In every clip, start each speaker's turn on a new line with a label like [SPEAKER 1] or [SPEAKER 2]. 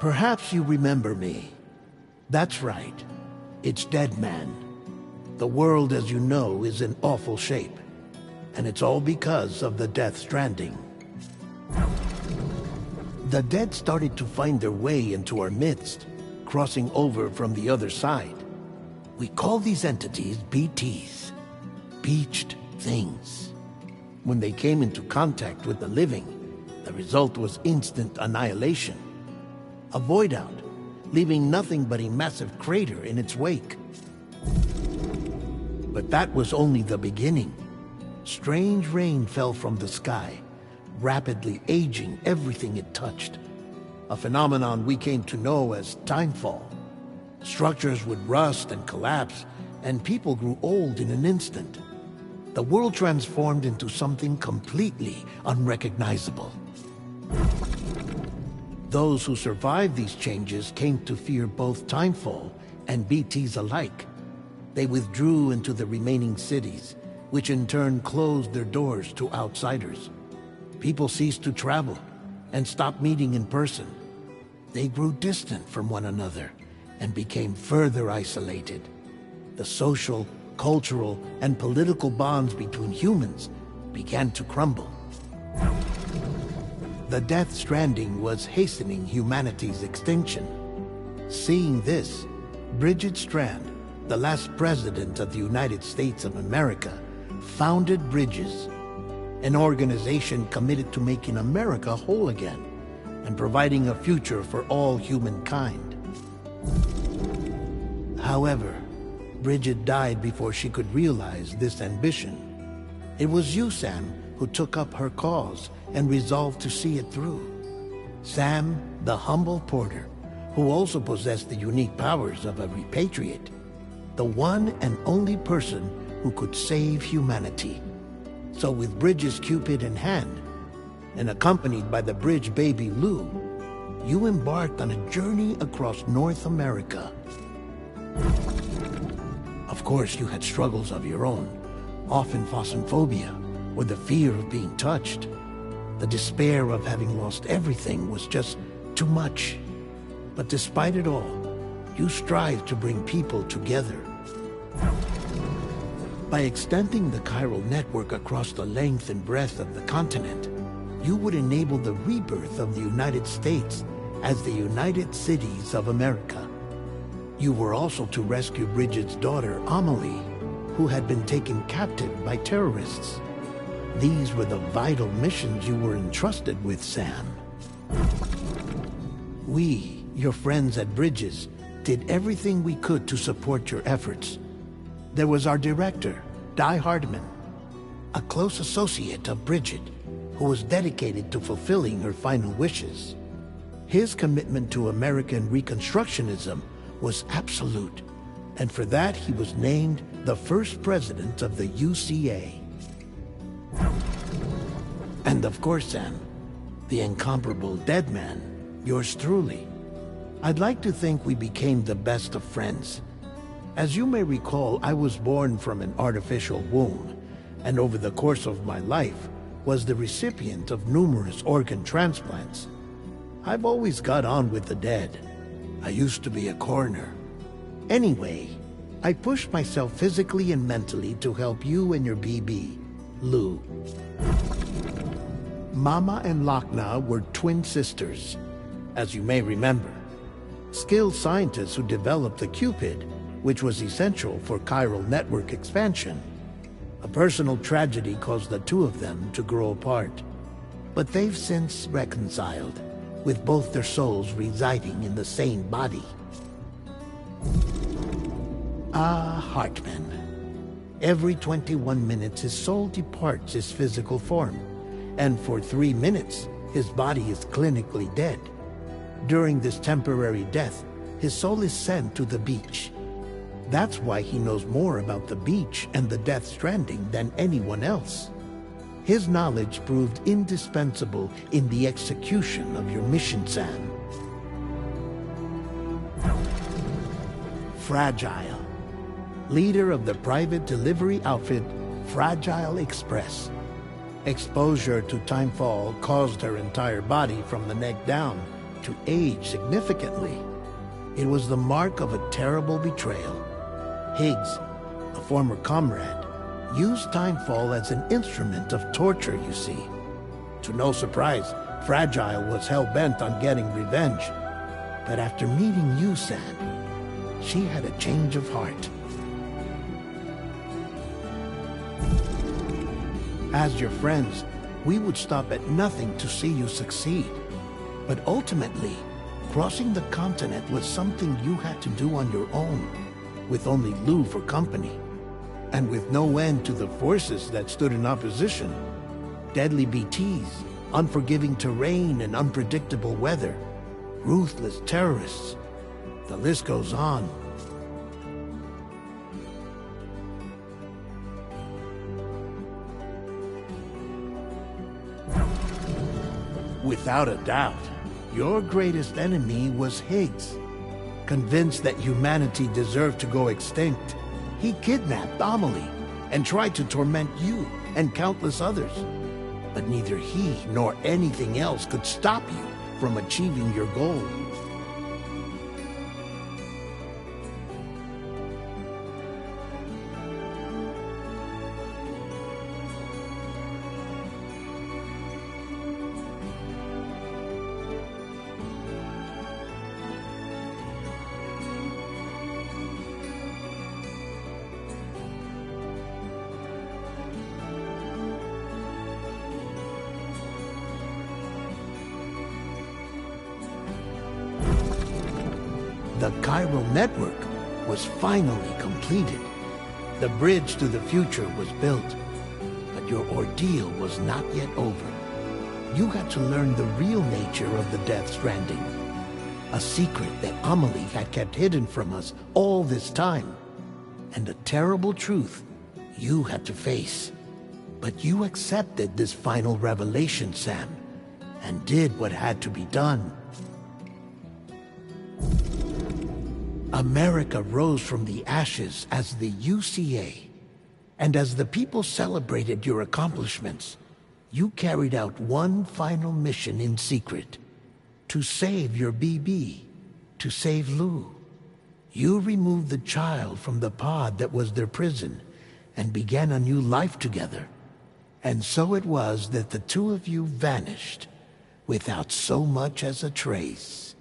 [SPEAKER 1] Perhaps you remember me. That's right. It's Dead Man. The world, as you know, is in awful shape. And it's all because of the Death Stranding. The dead started to find their way into our midst, crossing over from the other side. We call these entities BTs, Beached Things. When they came into contact with the living, the result was instant annihilation. A void out, leaving nothing but a massive crater in its wake. But that was only the beginning. Strange rain fell from the sky, rapidly aging everything it touched. A phenomenon we came to know as timefall. Structures would rust and collapse, and people grew old in an instant. The world transformed into something completely unrecognizable. Those who survived these changes came to fear both timefall and BTs alike. They withdrew into the remaining cities, which in turn closed their doors to outsiders. People ceased to travel and stopped meeting in person. They grew distant from one another and became further isolated. The social, cultural, and political bonds between humans began to crumble. The Death Stranding was hastening humanity's extinction. Seeing this, Bridget Strand, the last president of the United States of America, founded Bridges, an organization committed to making America whole again and providing a future for all humankind. However, Bridget died before she could realize this ambition. It was you, Sam, who took up her cause and resolved to see it through. Sam, the humble porter, who also possessed the unique powers of a repatriate, the one and only person who could save humanity. So with Bridges' Cupid in hand, and accompanied by the bridge baby Lou, you embarked on a journey across North America. Of course, you had struggles of your own, often phosmophobia, or the fear of being touched. The despair of having lost everything was just too much. But despite it all, you strived to bring people together. By extending the chiral network across the length and breadth of the continent, you would enable the rebirth of the United States as the United Cities of America. You were also to rescue Bridget's daughter, Amelie, who had been taken captive by terrorists. These were the vital missions you were entrusted with, Sam. We, your friends at Bridges, did everything we could to support your efforts. There was our director, Di Hardman, a close associate of Bridget, who was dedicated to fulfilling her final wishes. His commitment to American Reconstructionism was absolute, and for that he was named the first president of the UCA. And of course, Sam, the incomparable Dead Man, yours truly. I'd like to think we became the best of friends. As you may recall, I was born from an artificial womb, and over the course of my life was the recipient of numerous organ transplants. I've always got on with the dead. I used to be a coroner. Anyway, I pushed myself physically and mentally to help you and your BB, Lou. Mama and Lakna were twin sisters, as you may remember. Skilled scientists who developed the Cupid, which was essential for chiral network expansion. A personal tragedy caused the two of them to grow apart. But they've since reconciled, with both their souls residing in the same body. Hartman. Every 21 minutes his soul departs his physical form, and for 3 minutes his body is clinically dead. During this temporary death, his soul is sent to the beach. That's why he knows more about the beach and the Death Stranding than anyone else. His knowledge proved indispensable in the execution of your mission, Sam. Fragile. Leader of the private delivery outfit, Fragile Express. Exposure to timefall caused her entire body from the neck down to age significantly. It was the mark of a terrible betrayal. Higgs, a former comrade, used Timefall as an instrument of torture, you see. To no surprise, Fragile was hell-bent on getting revenge. But after meeting you, Sam, she had a change of heart. As your friends, we would stop at nothing to see you succeed. But ultimately, crossing the continent was something you had to do on your own, with only Lou for company, and with no end to the forces that stood in opposition. Deadly BTs, unforgiving terrain and unpredictable weather, ruthless terrorists. The list goes on. Without a doubt, your greatest enemy was Higgs. Convinced that humanity deserved to go extinct, he kidnapped Amelie and tried to torment you and countless others. But neither he nor anything else could stop you from achieving your goal. The chiral network was finally completed. The bridge to the future was built. But your ordeal was not yet over. You had to learn the real nature of the Death Stranding. A secret that Amelie had kept hidden from us all this time. And a terrible truth you had to face. But you accepted this final revelation, Sam, and did what had to be done. America rose from the ashes as the UCA, and as the people celebrated your accomplishments, you carried out one final mission in secret, to save your BB, to save Lou. You removed the child from the pod that was their prison, and began a new life together. And so it was that the two of you vanished, without so much as a trace.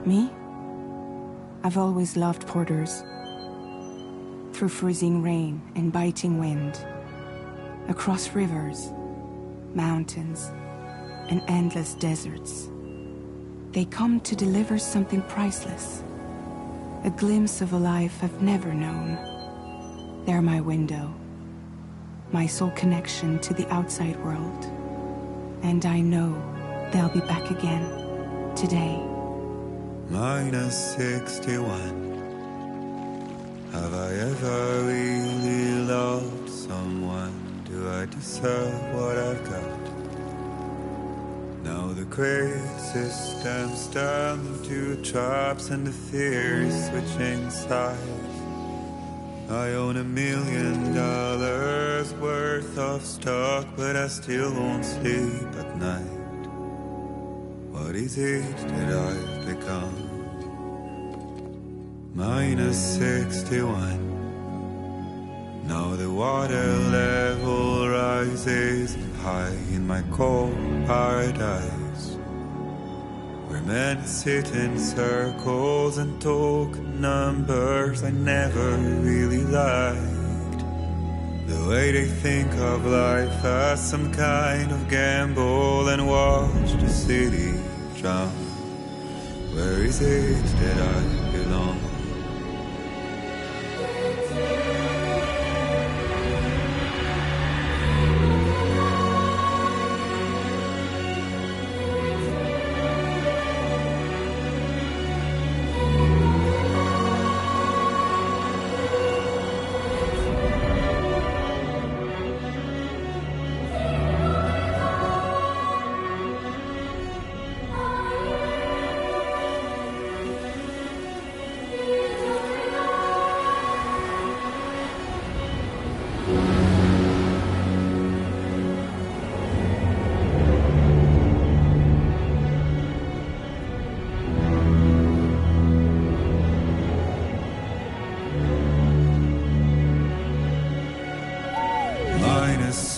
[SPEAKER 2] Me? I've always loved porters. Through freezing rain and biting wind, across rivers, mountains, and endless deserts, they come to deliver something priceless, a glimpse of a life I've never known. They're my window, my sole connection to the outside world, and I know they'll be back again today.
[SPEAKER 3] -61. Have I ever really loved someone? Do I deserve what I've got? Now the crazy system's turned into traps and the fear is switching sides. I own $1 million worth of stock, but I still won't sleep at night. What is it that I've become? -61. Now the water level rises high in my cold paradise, where men sit in circles and talk numbers I never really liked. The way they think of life as some kind of gamble and watch the city drown. Where is it that I belong?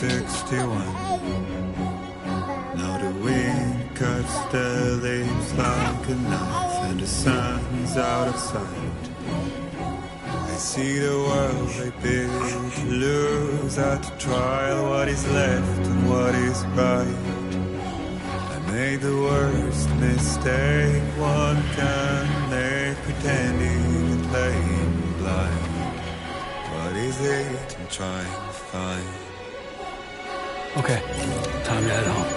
[SPEAKER 3] -61. Now the wind cuts the leaves like a knife and the sun's out of sight. I see the world they build to lose at the trial, what is left and what is right. I made the worst mistake one can make, pretending and playing blind. What is it I'm trying to find?
[SPEAKER 4] Okay, time to head home.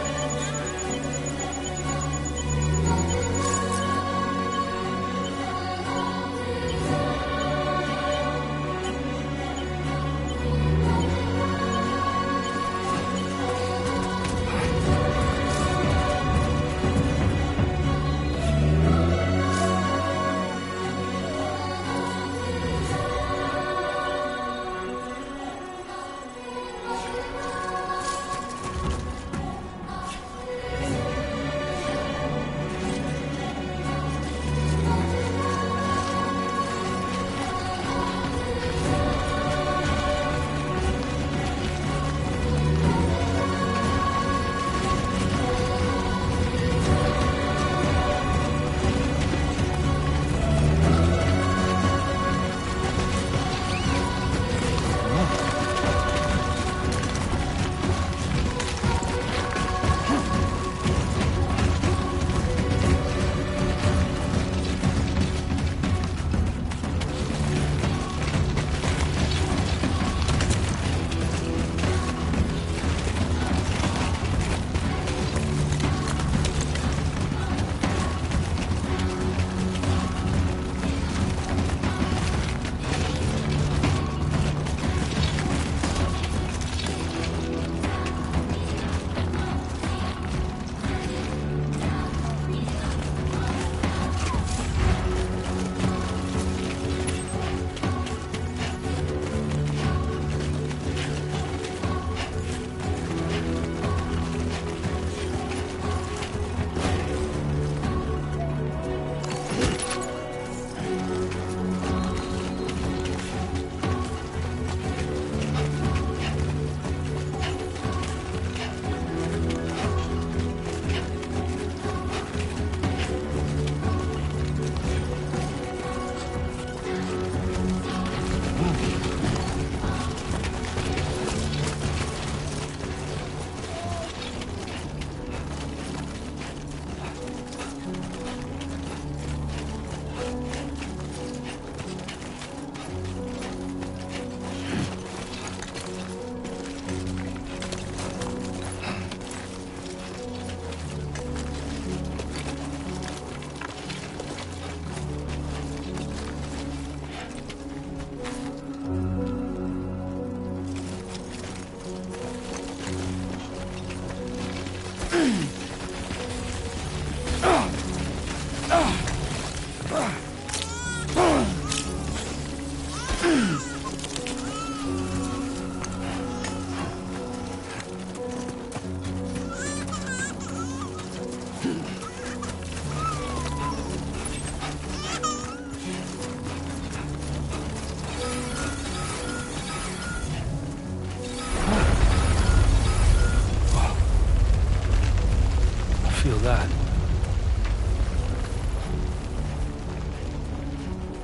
[SPEAKER 4] feel that?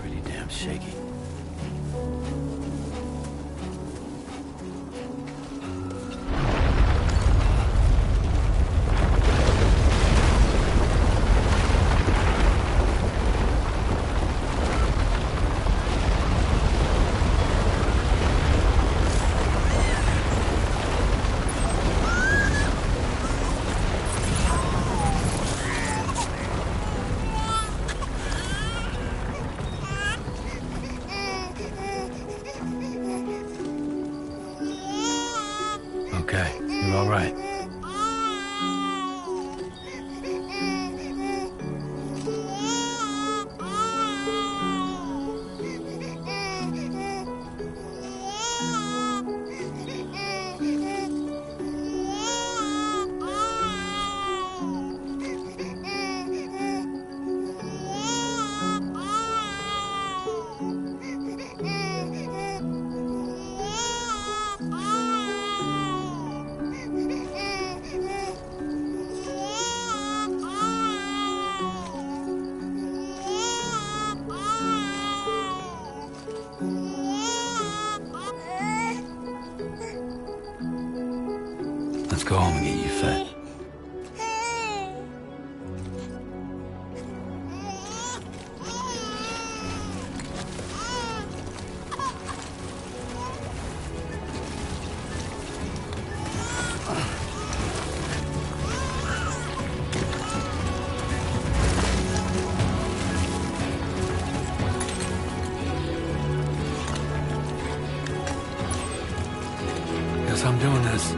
[SPEAKER 5] Pretty damn shaky.
[SPEAKER 4] Okay, you're all right. Let's go home and get you fed. Guess I'm doing this.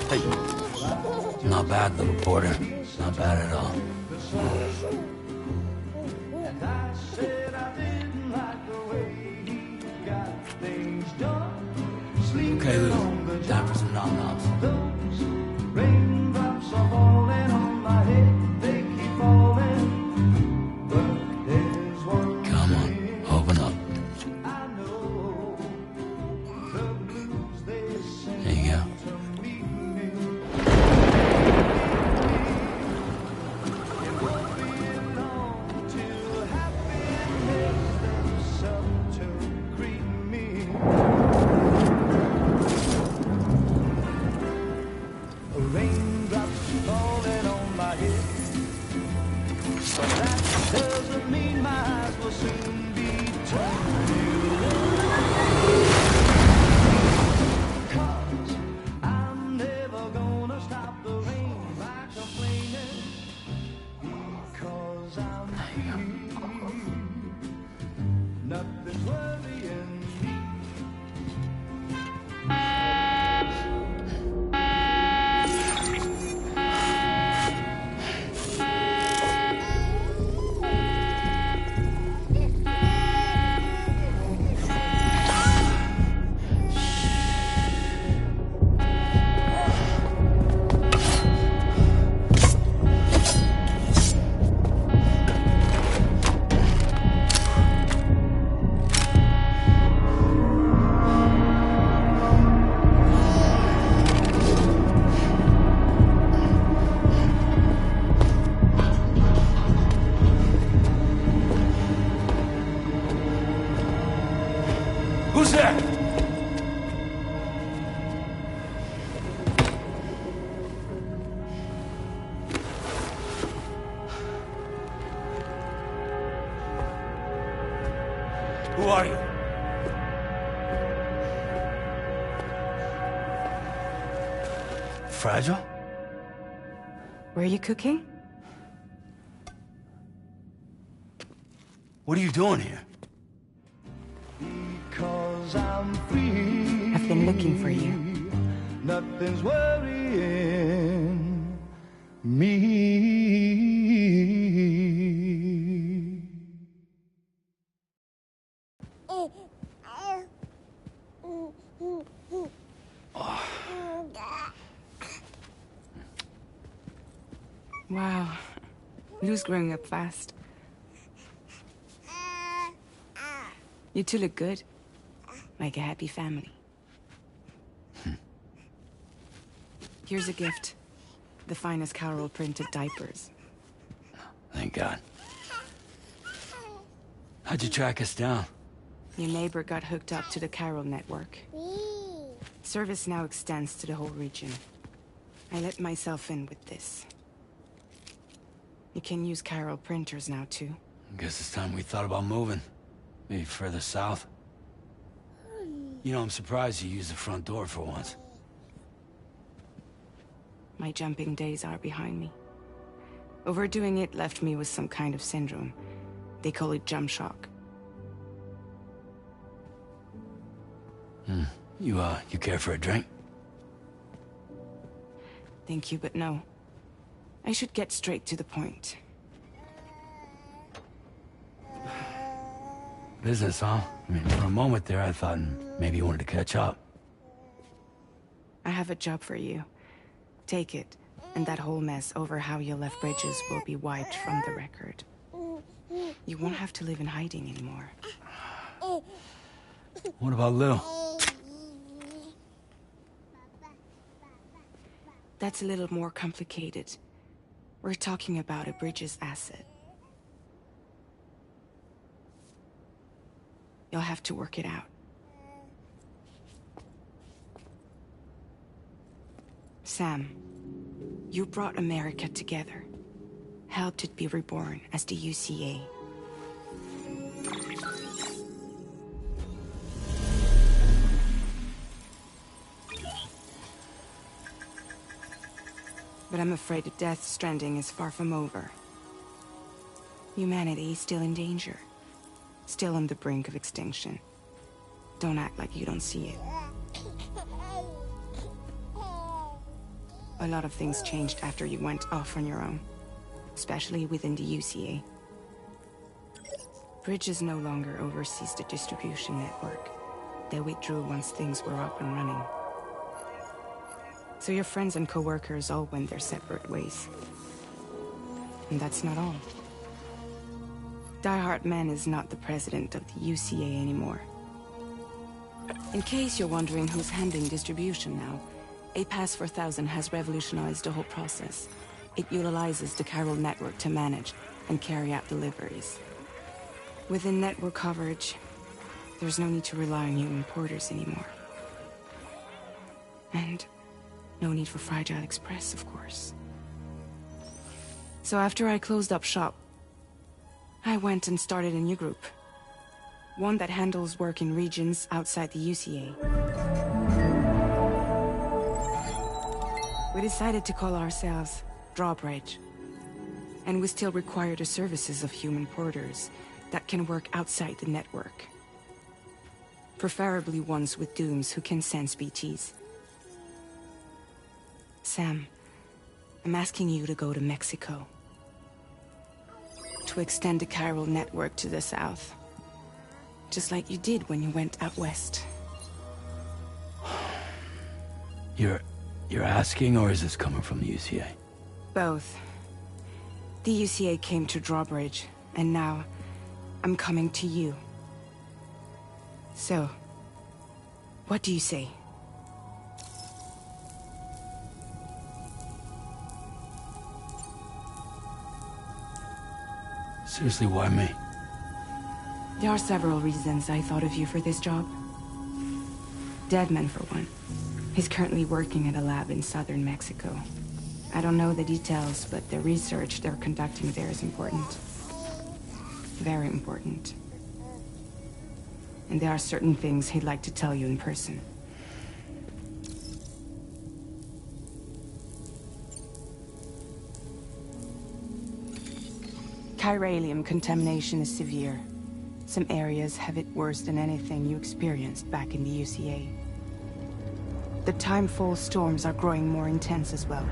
[SPEAKER 5] Hey. Not bad, little porter. Not bad at all. Okay, Lou. Time for some nom-noms.
[SPEAKER 6] Raindrops are falling on my head, they keep falling. But there's one
[SPEAKER 5] Come on, open up.
[SPEAKER 6] I know, the blues they sing
[SPEAKER 5] There you go.
[SPEAKER 6] to meet me. It won't be long till happiness steps up to greet me. Raindrops falling on my head, but that doesn't mean my eyes will soon be turned to 'cause I'm never gonna stop the rain by complaining, because I'm free. Nothing's worrying me.
[SPEAKER 5] Who's there? Who are you? Fragile?
[SPEAKER 2] Were you cooking?
[SPEAKER 5] What are you doing here?
[SPEAKER 6] Because I'm free.
[SPEAKER 2] I've been looking for you.
[SPEAKER 6] Nothing's worrying me.
[SPEAKER 2] Wow. Lou's growing up fast. You two look good. Like a happy family. Here's a gift. The finest Carol printed diapers.
[SPEAKER 5] Thank God. How'd you track us down?
[SPEAKER 2] Your neighbor got hooked up to the Carol network. Service now extends to the whole region. I let myself in with this. You can use Carol printers now, too.
[SPEAKER 5] Guess it's time we thought about moving. Maybe further south. You know, I'm surprised you used the front door for once.
[SPEAKER 2] My jumping days are behind me. Overdoing it left me with some kind of syndrome. They call it jump shock.
[SPEAKER 5] You care for a drink?
[SPEAKER 2] Thank you, but no. I should get straight to the point.
[SPEAKER 5] Business, huh? I mean, for a moment there, I thought maybe you wanted to catch up.
[SPEAKER 2] I have a job for you. Take it, and that whole mess over how you left Bridges will be wiped from the record. You won't have to live in hiding anymore.
[SPEAKER 5] What about Lil?
[SPEAKER 2] That's a little more complicated. We're talking about a Bridges asset. You'll have to work it out. Sam, you brought America together. Helped it be reborn as the UCA. But I'm afraid the Death Stranding is far from over. Humanity is still in danger. still on the brink of extinction. Don't act like you don't see it. A lot of things changed after you went off on your own, especially within the UCA. Bridges no longer oversees the distribution network. They withdrew once things were up and running. So your friends and co-workers all went their separate ways. And that's not all. Die Hard Man is not the president of the UCA anymore. In case you're wondering who's handling distribution now, A Pass 4000 has revolutionized the whole process. It utilizes the chiral network to manage and carry out deliveries. Within network coverage, there's no need to rely on human porters anymore. And no need for Fragile Express, of course. So after I closed up shop, I went and started a new group. One that handles work in regions outside the UCA. We decided to call ourselves Drawbridge. And we still require the services of human porters that can work outside the network. Preferably ones with dooms who can sense BTs. Sam, I'm asking you to go to Mexico. To extend the chiral network to the south. Just like you did when you went out west.
[SPEAKER 5] You're asking, or is this coming from the UCA?
[SPEAKER 2] Both. The UCA came to Drawbridge, and now I'm coming to you. So, what do you say?
[SPEAKER 5] Seriously, why me?
[SPEAKER 2] There are several reasons I thought of you for this job. Deadman, for one. He's currently working at a lab in southern Mexico. I don't know the details, but the research they're conducting there is important. Very important. And there are certain things he'd like to tell you in person. Chiralium contamination is severe. Some areas have it worse than anything you experienced back in the UCA. The timefall storms are growing more intense as well.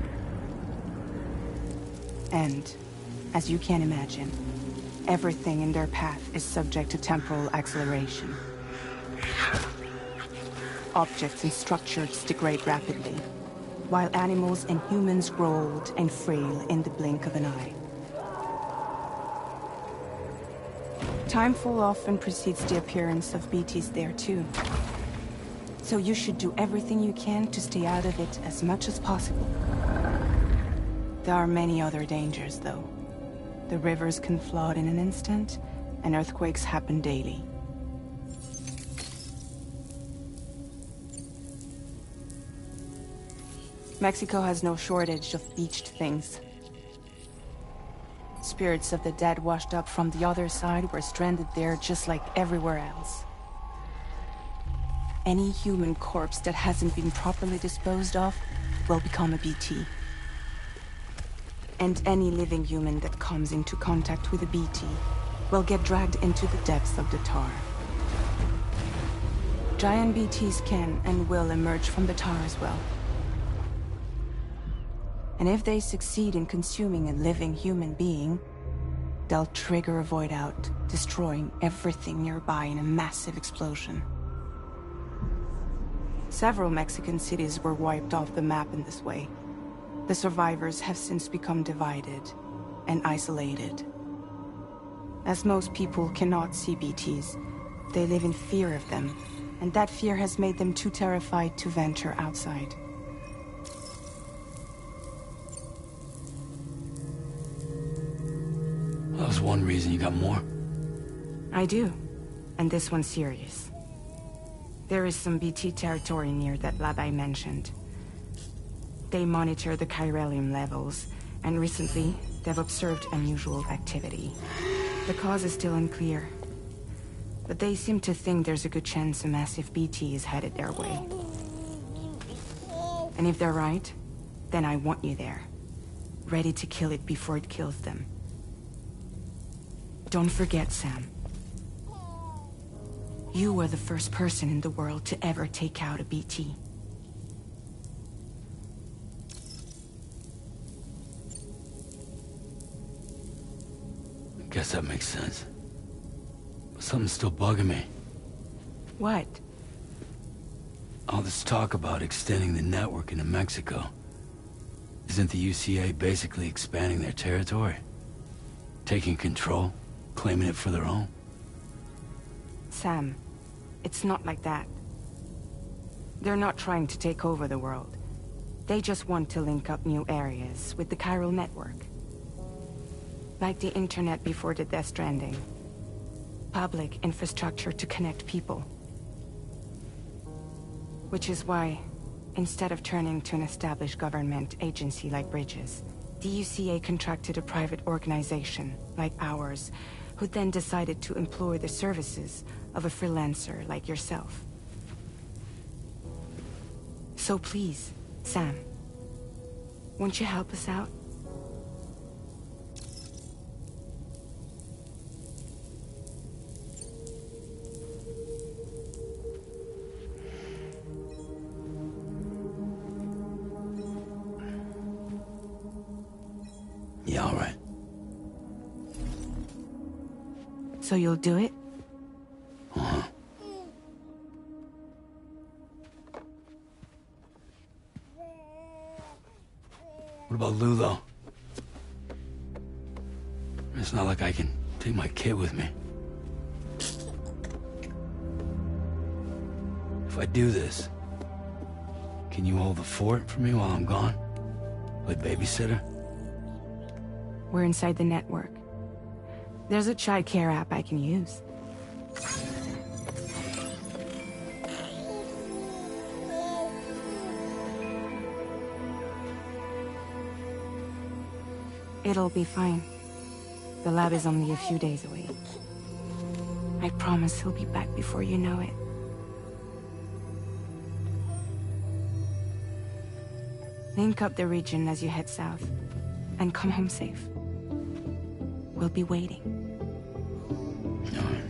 [SPEAKER 2] And, as you can imagine, everything in their path is subject to temporal acceleration. Objects and structures degrade rapidly, while animals and humans grow old and frail in the blink of an eye. Timefall often precedes the appearance of BTs there too. So you should do everything you can to stay out of it as much as possible. There are many other dangers, though. The rivers can flood in an instant, and earthquakes happen daily. Mexico has no shortage of beached things. Spirits of the dead washed up from the other side were stranded there just like everywhere else. Any human corpse that hasn't been properly disposed of will become a BT. And any living human that comes into contact with a BT will get dragged into the depths of the tar. Giant BTs can and will emerge from the tar as well. And if they succeed in consuming a living human being, they'll trigger a void out, destroying everything nearby in a massive explosion. Several Mexican cities were wiped off the map in this way. The survivors have since become divided and isolated. As most people cannot see BTs, they live in fear of them, and that fear has made them too terrified to venture outside.
[SPEAKER 5] That was one reason you got more.
[SPEAKER 2] I do, and this one's serious. There is some BT territory near that lab I mentioned. They monitor the chiralium levels, and recently, they've observed unusual activity. The cause is still unclear, but they seem to think there's a good chance a massive BT is headed their way. And if they're right, then I want you there, ready to kill it before it kills them. Don't forget, Sam. You were the first person in the world to ever take out a BT.
[SPEAKER 5] I guess that makes sense. But something's still bugging me.
[SPEAKER 2] What?
[SPEAKER 5] All this talk about extending the network into Mexico. Isn't the UCA basically expanding their territory? Taking control? Claiming it for their own?
[SPEAKER 2] Sam, it's not like that. They're not trying to take over the world. They just want to link up new areas with the chiral network. Like the internet before the Death Stranding. Public infrastructure to connect people. Which is why, instead of turning to an established government agency like Bridges, the UCA contracted a private organization, like ours, who then decided to employ the services of a freelancer like yourself. So please, Sam, won't you help us out?
[SPEAKER 5] Yeah, all right.
[SPEAKER 2] So you'll do it?
[SPEAKER 5] Uh-huh. What about Lou, though? It's not like I can take my kid with me. If I do this, can you hold the fort for me while I'm gone? Play babysitter?
[SPEAKER 2] We're inside the network. There's a child care app I can use. It'll be fine. The lab is only a few days away. I promise he'll be back before you know it. Link up the region as you head south, and come home safe. We'll be waiting.
[SPEAKER 5] All right.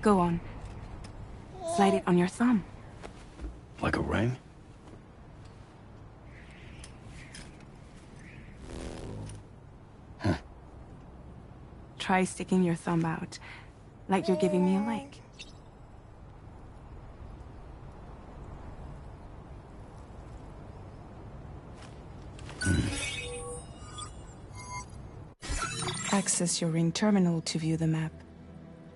[SPEAKER 2] Go on. Slide it on your thumb.
[SPEAKER 5] Like a ring? Huh.
[SPEAKER 2] Try sticking your thumb out, like you're giving me a like. Access your ring terminal to view the map.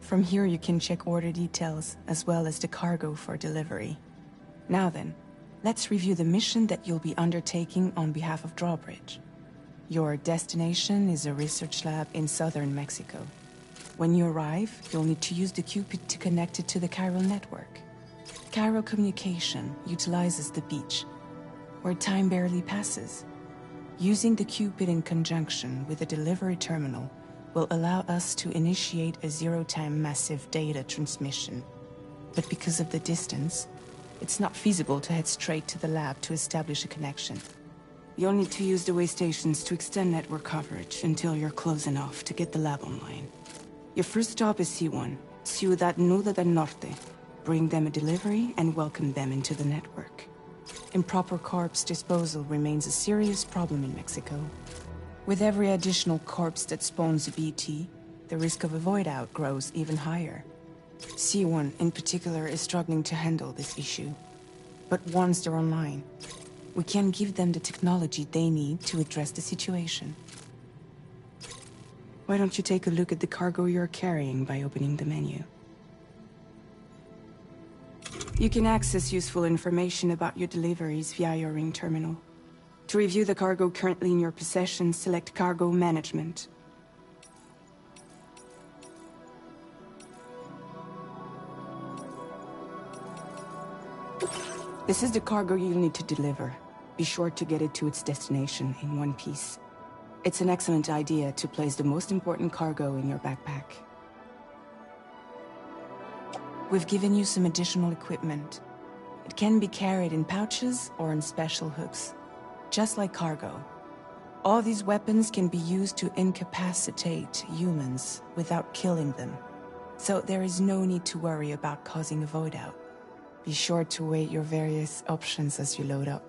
[SPEAKER 2] From here you can check order details, as well as the cargo for delivery. Now then, let's review the mission that you'll be undertaking on behalf of Drawbridge. Your destination is a research lab in southern Mexico. When you arrive, you'll need to use the Cupid to connect it to the chiral network. Chiral communication utilizes the beach, where time barely passes. Using the Cupid in conjunction with a delivery terminal will allow us to initiate a zero-time massive data transmission. But because of the distance, it's not feasible to head straight to the lab to establish a connection. You'll need to use the way stations to extend network coverage until you're close enough to get the lab online. Your first stop is C1, Ciudad Nuda del Norte. Bring them a delivery and welcome them into the network. Improper corpse disposal remains a serious problem in Mexico. With every additional corpse that spawns a BT, the risk of a void out grows even higher. C1 in particular is struggling to handle this issue. But once they're online, we can give them the technology they need to address the situation. Why don't you take a look at the cargo you're carrying by opening the menu? You can access useful information about your deliveries via your ring terminal. To review the cargo currently in your possession, select Cargo Management. This is the cargo you'll need to deliver. Be sure to get it to its destination in one piece. It's an excellent idea to place the most important cargo in your backpack. We've given you some additional equipment. It can be carried in pouches or in special hooks, just like cargo. All these weapons can be used to incapacitate humans without killing them. So there is no need to worry about causing a void out. Be sure to weigh your various options as you load up.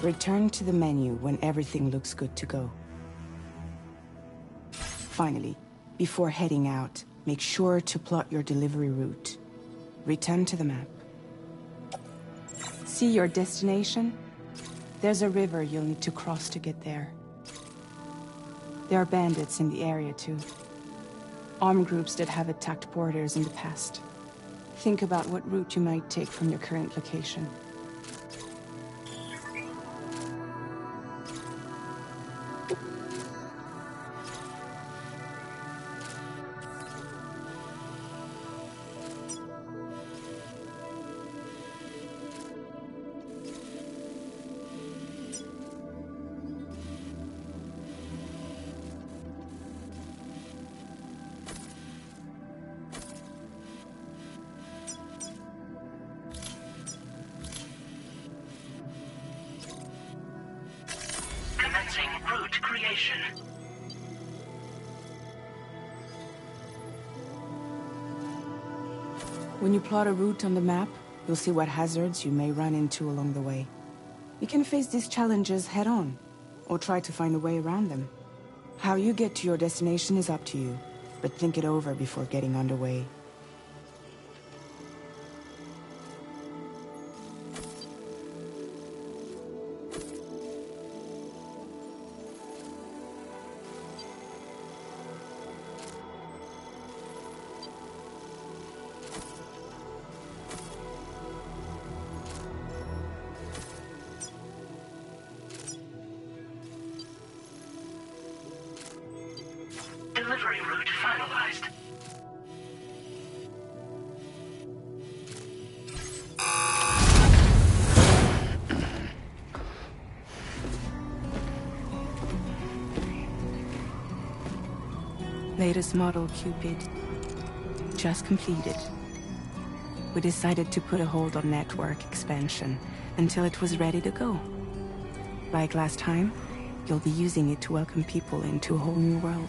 [SPEAKER 2] Return to the menu when everything looks good to go. Finally, before heading out, make sure to plot your delivery route. Return to the map. See your destination? There's a river you'll need to cross to get there. There are bandits in the area too. Armed groups that have attacked borders in the past. Think about what route you might take from your current location.
[SPEAKER 7] Route creation.
[SPEAKER 2] When you plot a route on the map, you'll see what hazards you may run into along the way. You can face these challenges head-on, or try to find a way around them. How you get to your destination is up to you, but think it over before getting underway.
[SPEAKER 7] Delivery route finalized.
[SPEAKER 2] Latest model Cupid. Just completed. We decided to put a hold on network expansion until it was ready to go. Like last time, you'll be using it to welcome people into a whole new world.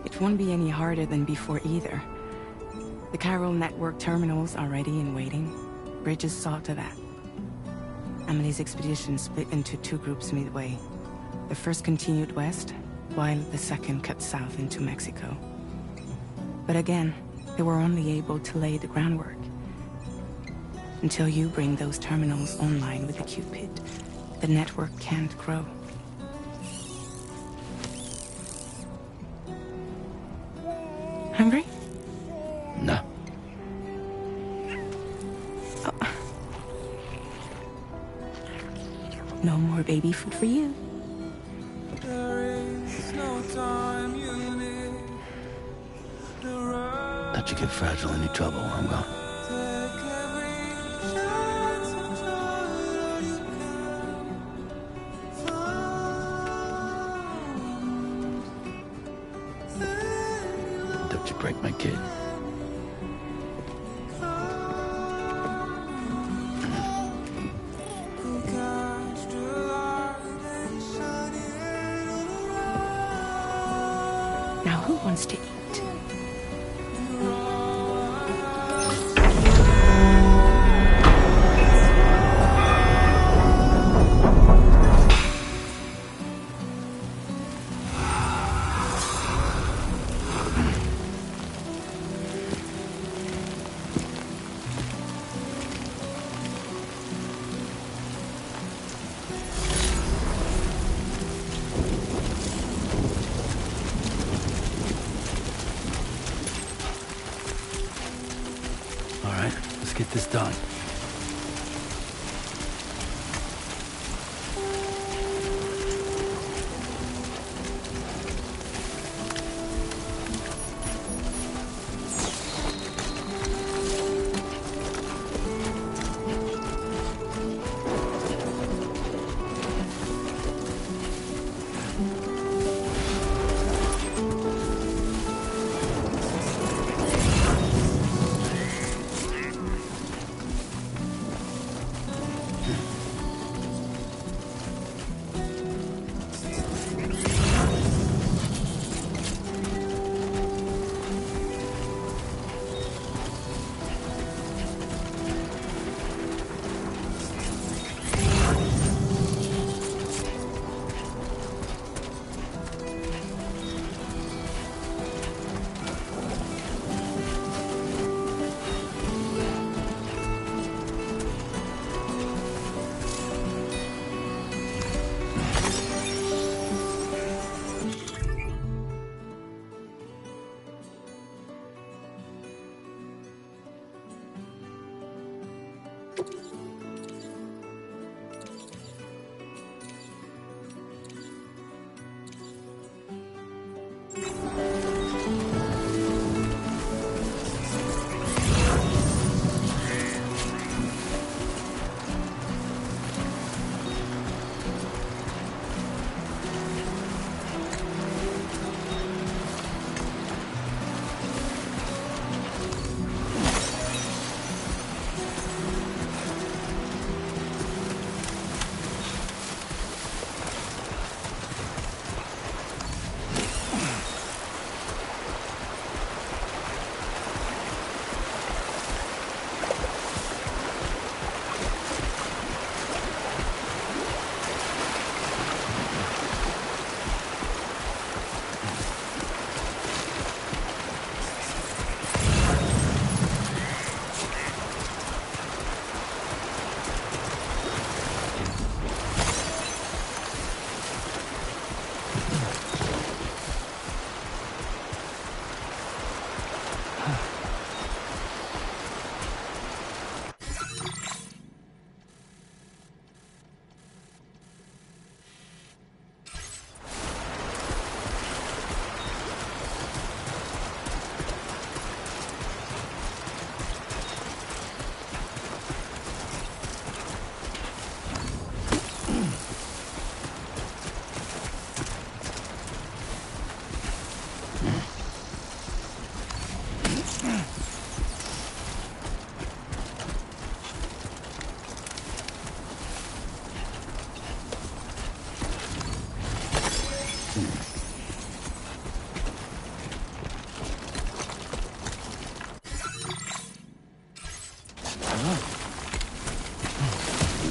[SPEAKER 2] It won't be any harder than before either. The Chiral network terminals are ready and waiting. Bridges saw to that. Amelie's expedition split into two groups midway. The first continued west, while the second cut south into Mexico. But again, they were only able to lay the groundwork. Until you bring those terminals online with the Cupid, the network can't grow. Hungry?
[SPEAKER 5] No.
[SPEAKER 2] No more baby food for you.
[SPEAKER 5] Let you get fragile any trouble while I'm gone. Don't you break my kid.
[SPEAKER 2] Now who wants to eat?
[SPEAKER 5] All right, let's get this done.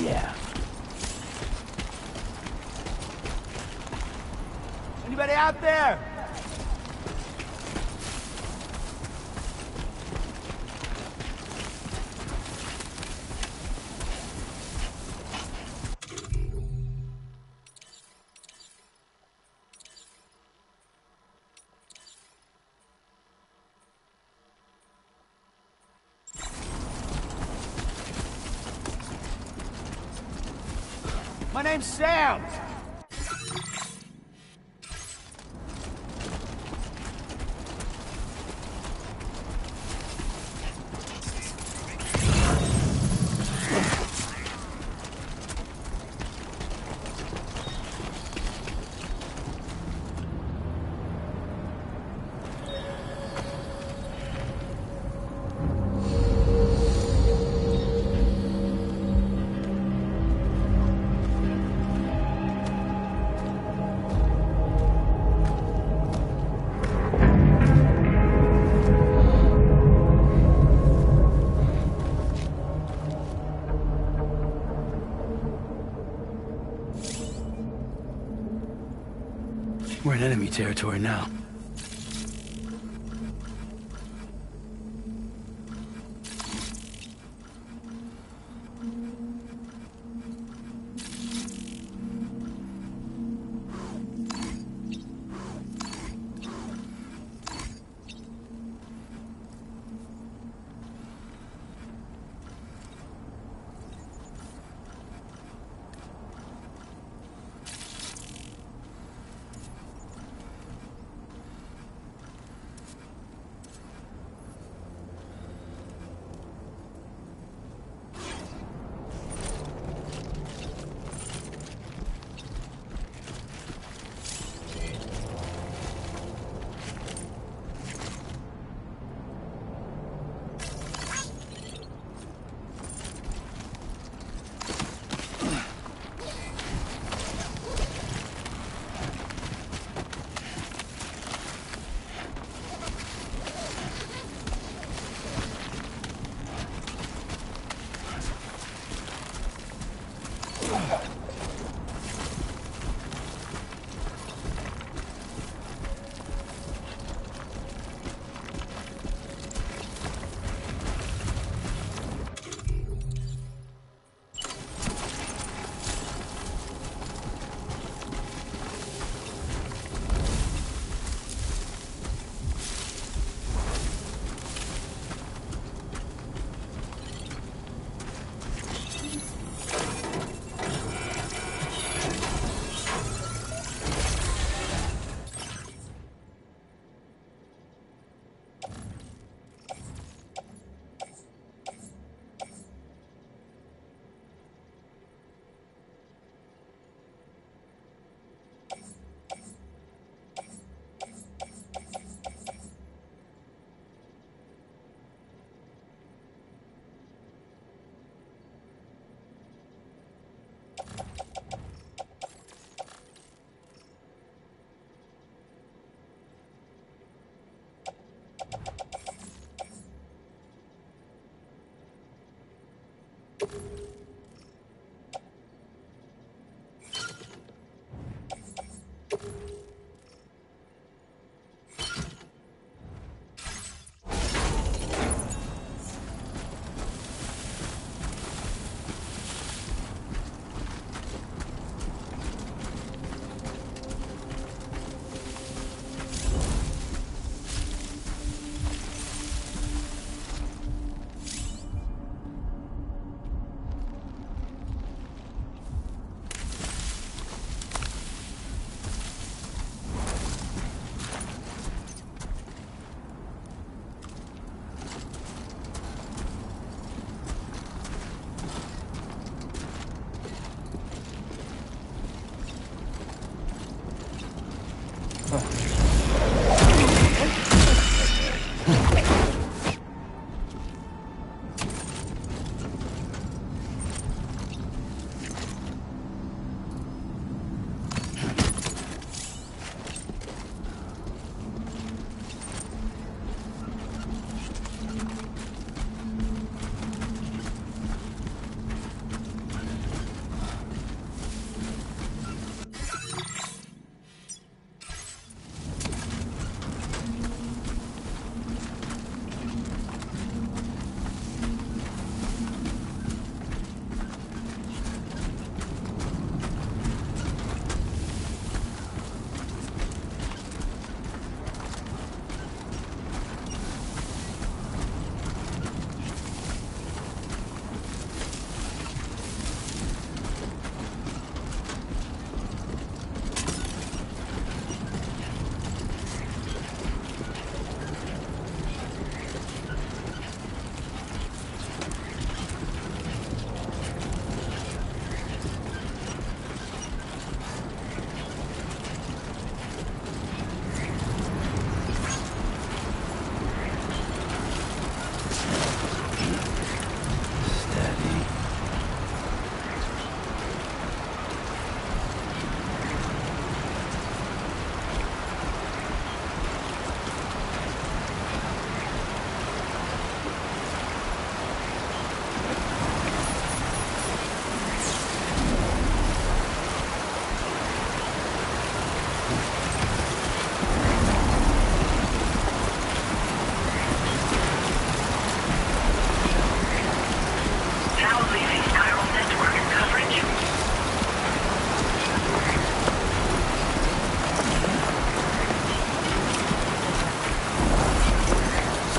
[SPEAKER 6] Yeah. Anybody out there? My name's Sam!
[SPEAKER 5] We're in enemy territory now.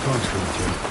[SPEAKER 4] across to it, Joe.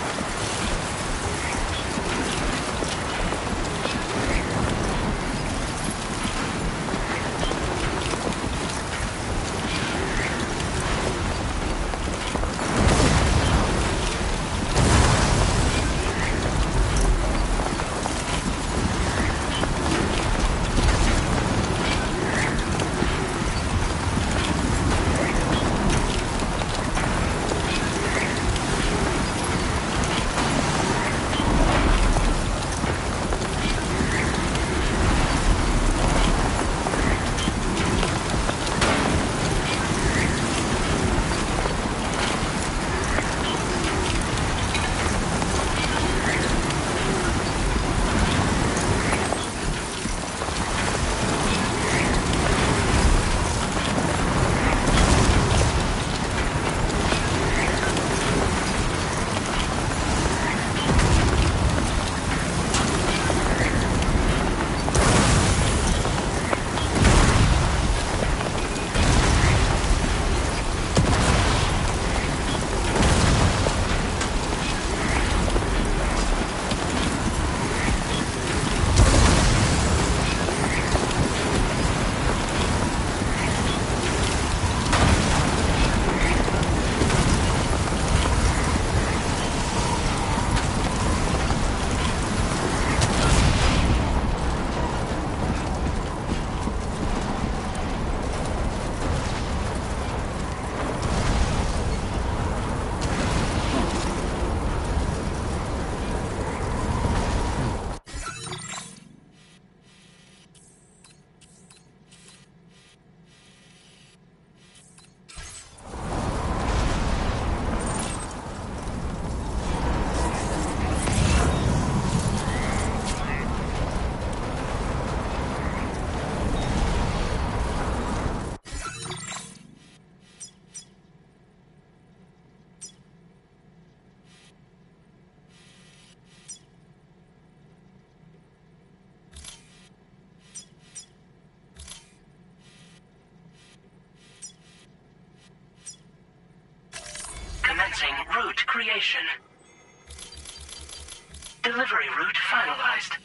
[SPEAKER 7] Commencing route creation. Delivery route finalized.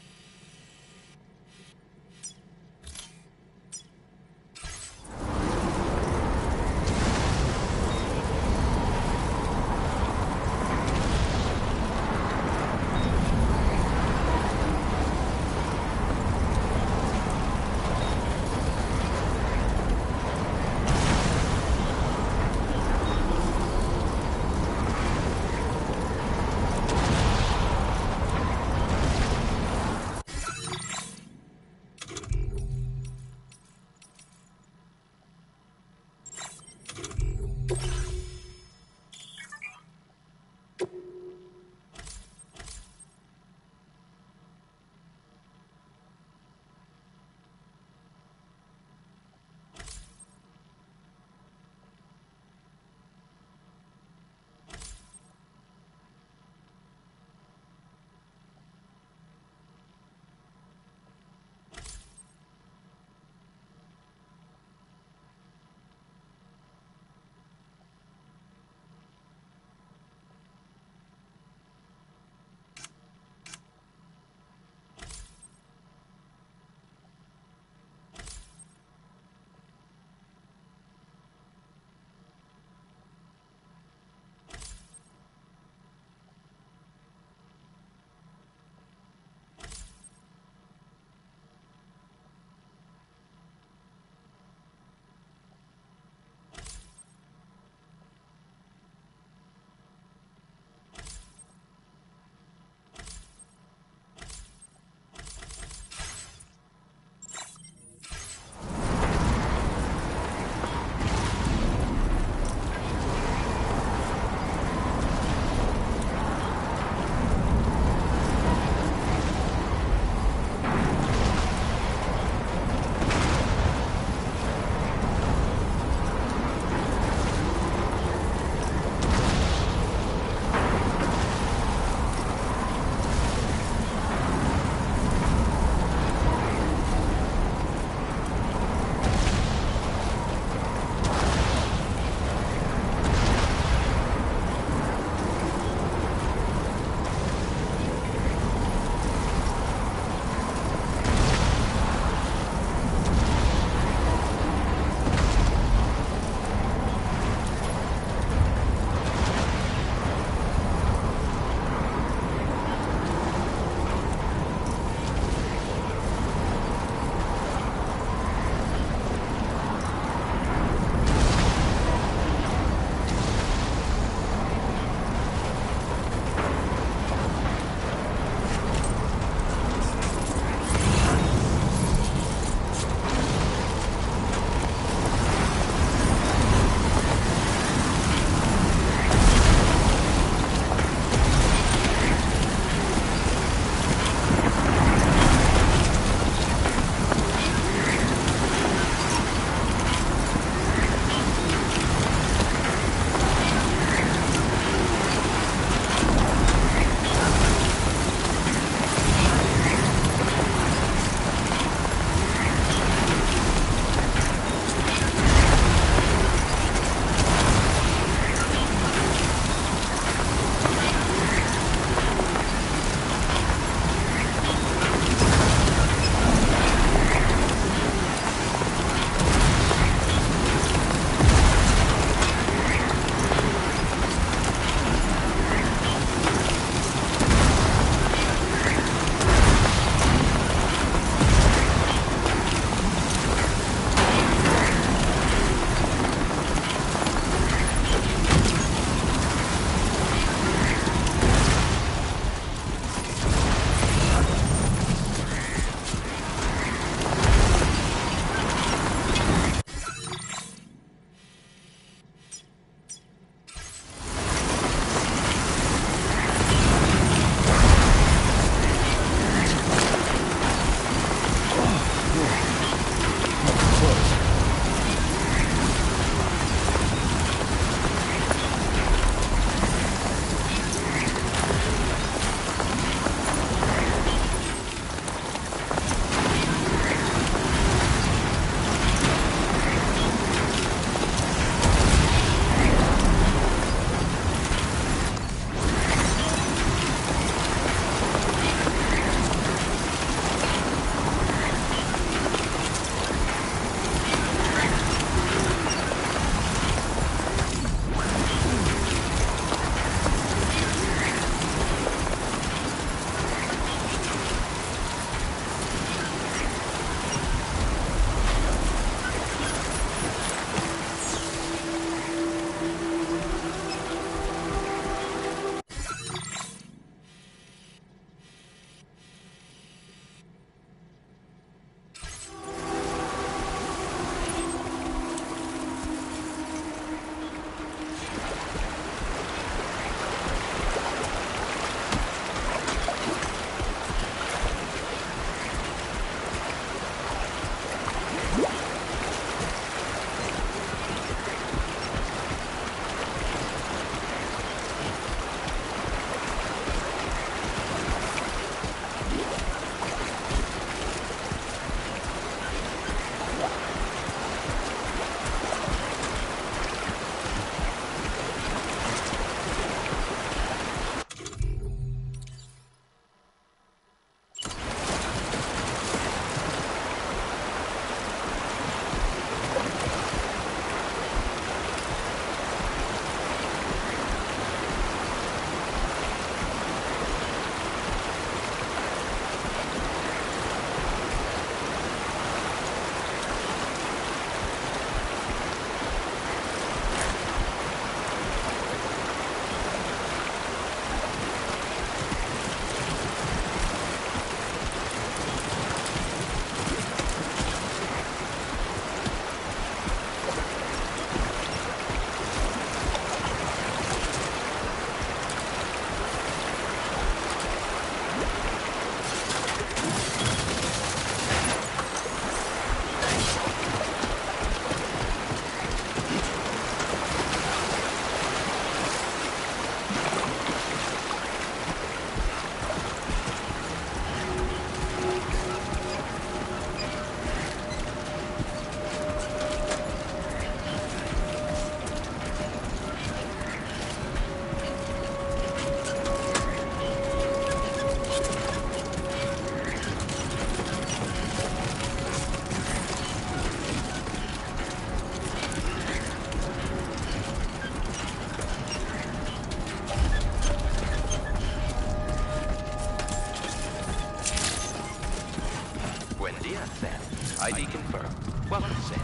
[SPEAKER 8] ID confirmed. Welcome, Sam.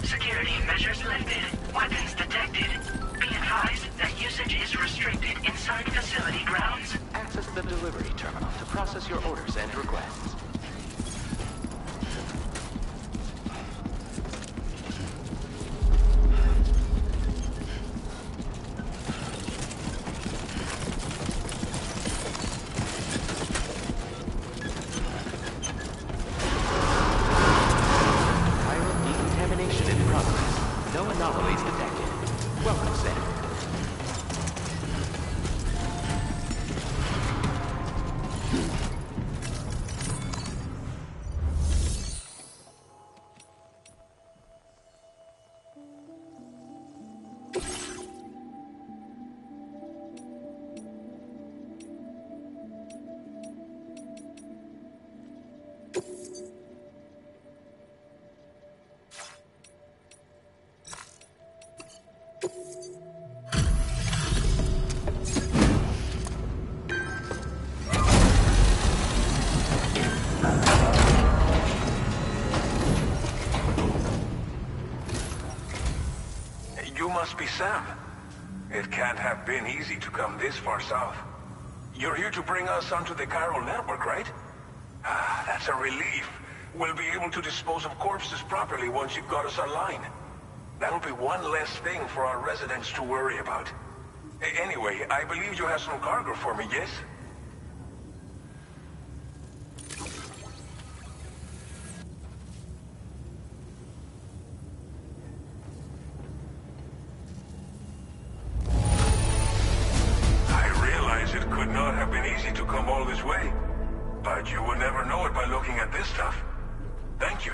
[SPEAKER 7] Security measures lifted. Weapons detected. Be advised that usage is restricted inside facility grounds.
[SPEAKER 8] Access the delivery terminal to process your orders and requests.
[SPEAKER 9] You must be Sam. It can't have been easy to come this far south. You're here to bring us onto the chiral network, right? Ah, that's a relief. We'll be able to dispose of corpses properly once you've got us online. That'll be one less thing for our residents to worry about. Anyway, I believe you have some cargo for me, yes? It could not have been easy to come all this way, but you would never know it by looking at this stuff. Thank you.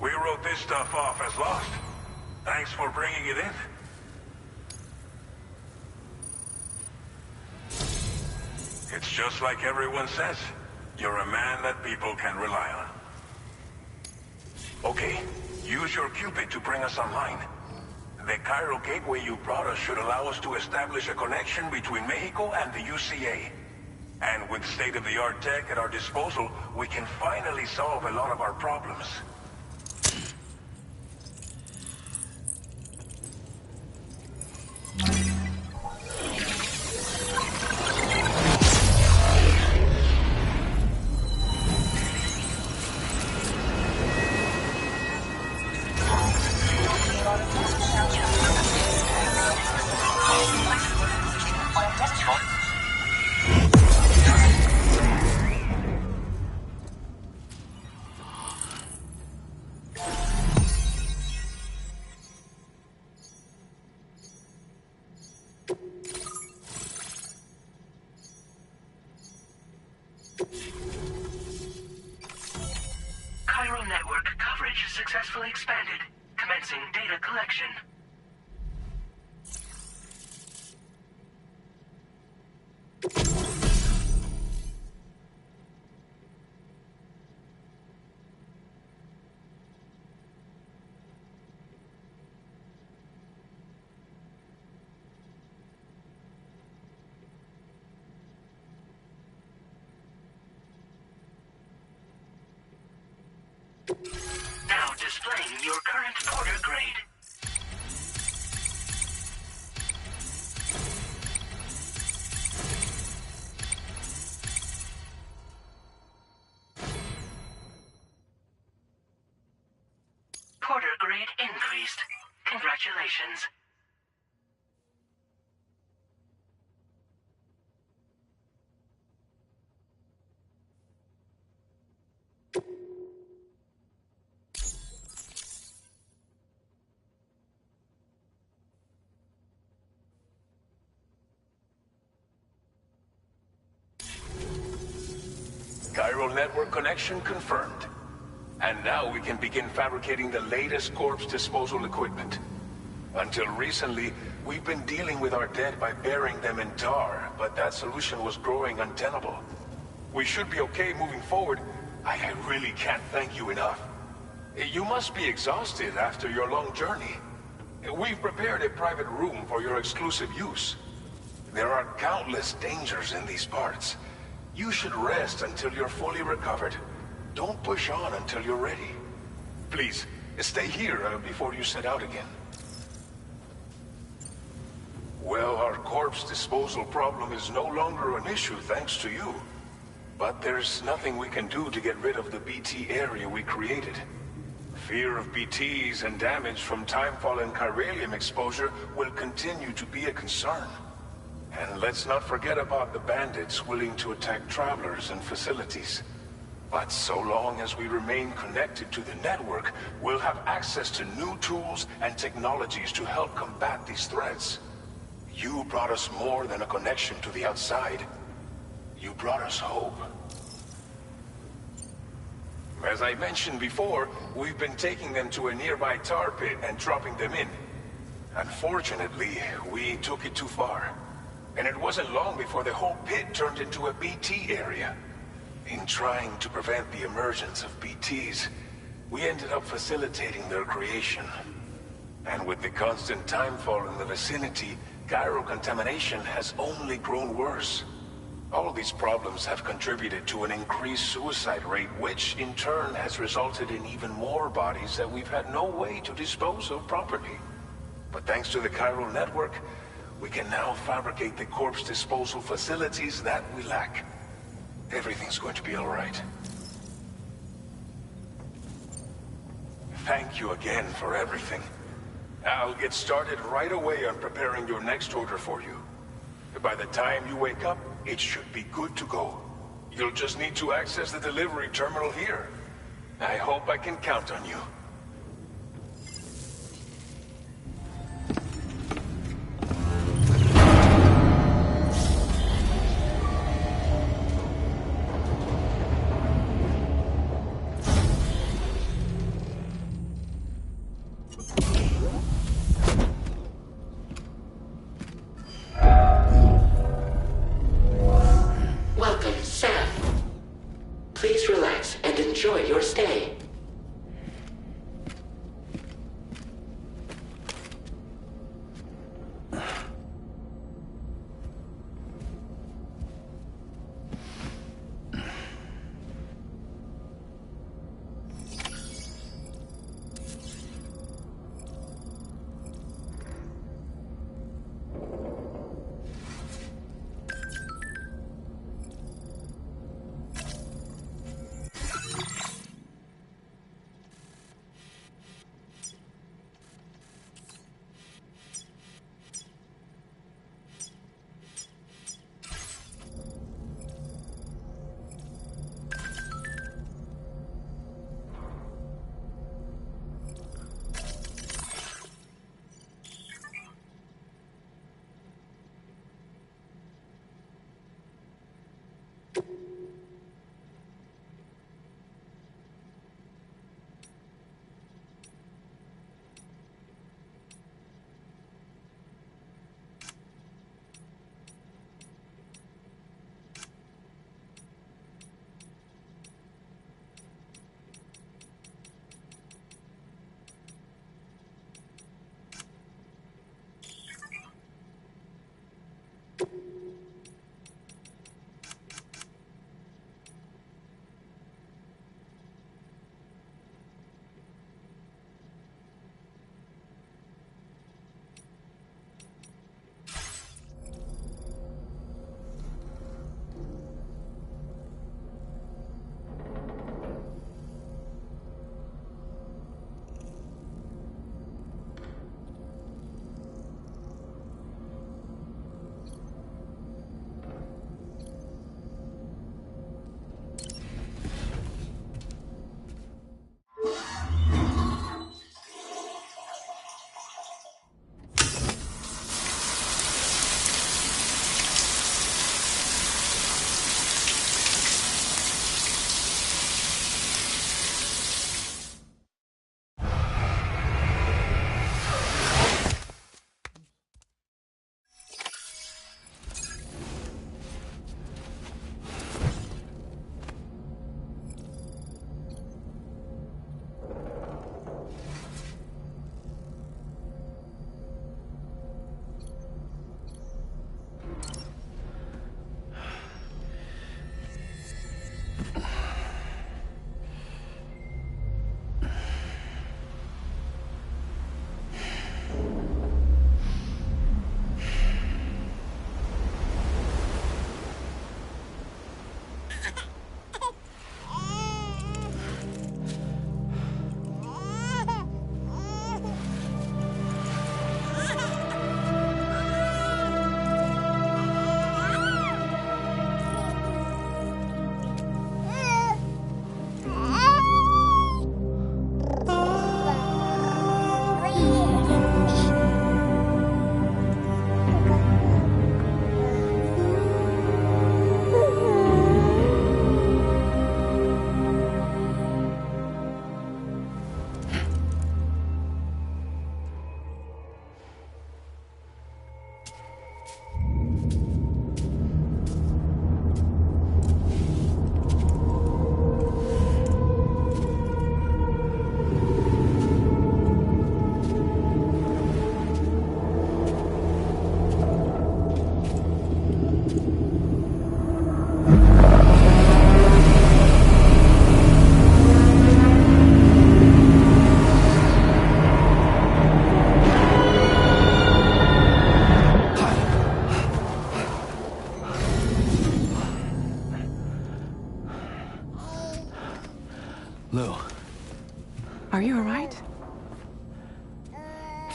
[SPEAKER 9] We wrote this stuff off as lost. Thanks for bringing it in. It's just like everyone says. You're a man that people can rely on. Okay, use your Cupid to bring us online. The chiral gateway you brought us should allow us to establish a connection between Mexico and the UCA. And with state-of-the-art tech at our disposal, we can finally solve a lot of our problems.
[SPEAKER 7] Chiral network coverage successfully expanded. Commencing data collection. Now displaying your current porter grade. Porter grade increased. Congratulations.
[SPEAKER 9] Chiral network connection confirmed. And now we can begin fabricating the latest corpse disposal equipment. Until recently, we've been dealing with our dead by burying them in tar, but that solution was growing untenable. We should be okay moving forward. I really can't thank you enough. You must be exhausted after your long journey. We've prepared a private room for your exclusive use. There are countless dangers in these parts. You should rest until you're fully recovered. Don't push on until you're ready. Please, stay here before you set out again. Well, our corpse disposal problem is no longer an issue thanks to you. But there's nothing we can do to get rid of the BT area we created. Fear of BTs and damage from timefall and chiralium exposure will continue to be a concern. And let's not forget about the bandits willing to attack travelers and facilities. But so long as we remain connected to the network, we'll have access to new tools and technologies to help combat these threats. You brought us more than a connection to the outside. You brought us hope. As I mentioned before, we've been taking them to a nearby tar pit and dropping them in. Unfortunately, we took it too far. And it wasn't long before the whole pit turned into a BT area. In trying to prevent the emergence of BTs, we ended up facilitating their creation. And with the constant timefall in the vicinity, gyro contamination has only grown worse. All these problems have contributed to an increased suicide rate, which in turn has resulted in even more bodies that we've had no way to dispose of properly. But thanks to the chiral network, we can now fabricate the corpse disposal facilities that we lack. Everything's going to be all right. Thank you again for everything. I'll get started right away on preparing your next order for you. By the time you wake up, it should be good to go. You'll just need to access the delivery terminal here. I hope I can count on you.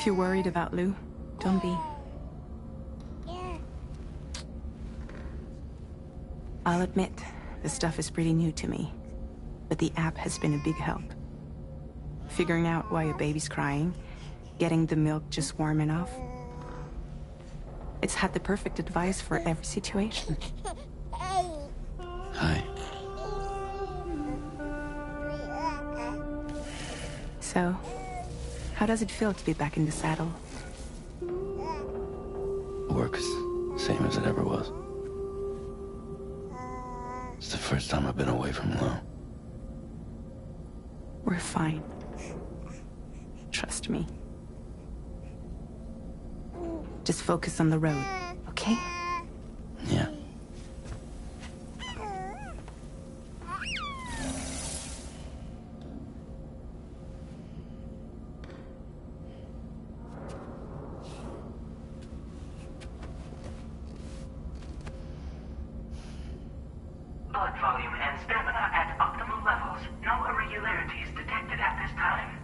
[SPEAKER 2] If you're worried about Lou, don't be. I'll admit, the stuff is pretty new to me, but the app has been a big help. Figuring out why a baby's crying, getting the milk just warm enough. It's had the perfect advice for every situation.
[SPEAKER 5] Hi.
[SPEAKER 2] So, how does it feel to be back in the saddle?
[SPEAKER 5] Work's same as it ever was. It's the first time I've been away from Lou.
[SPEAKER 2] We're fine. Trust me. Just focus on the road, okay?
[SPEAKER 5] Yeah.
[SPEAKER 7] Blood volume and stamina at optimal levels. No irregularities detected at this time.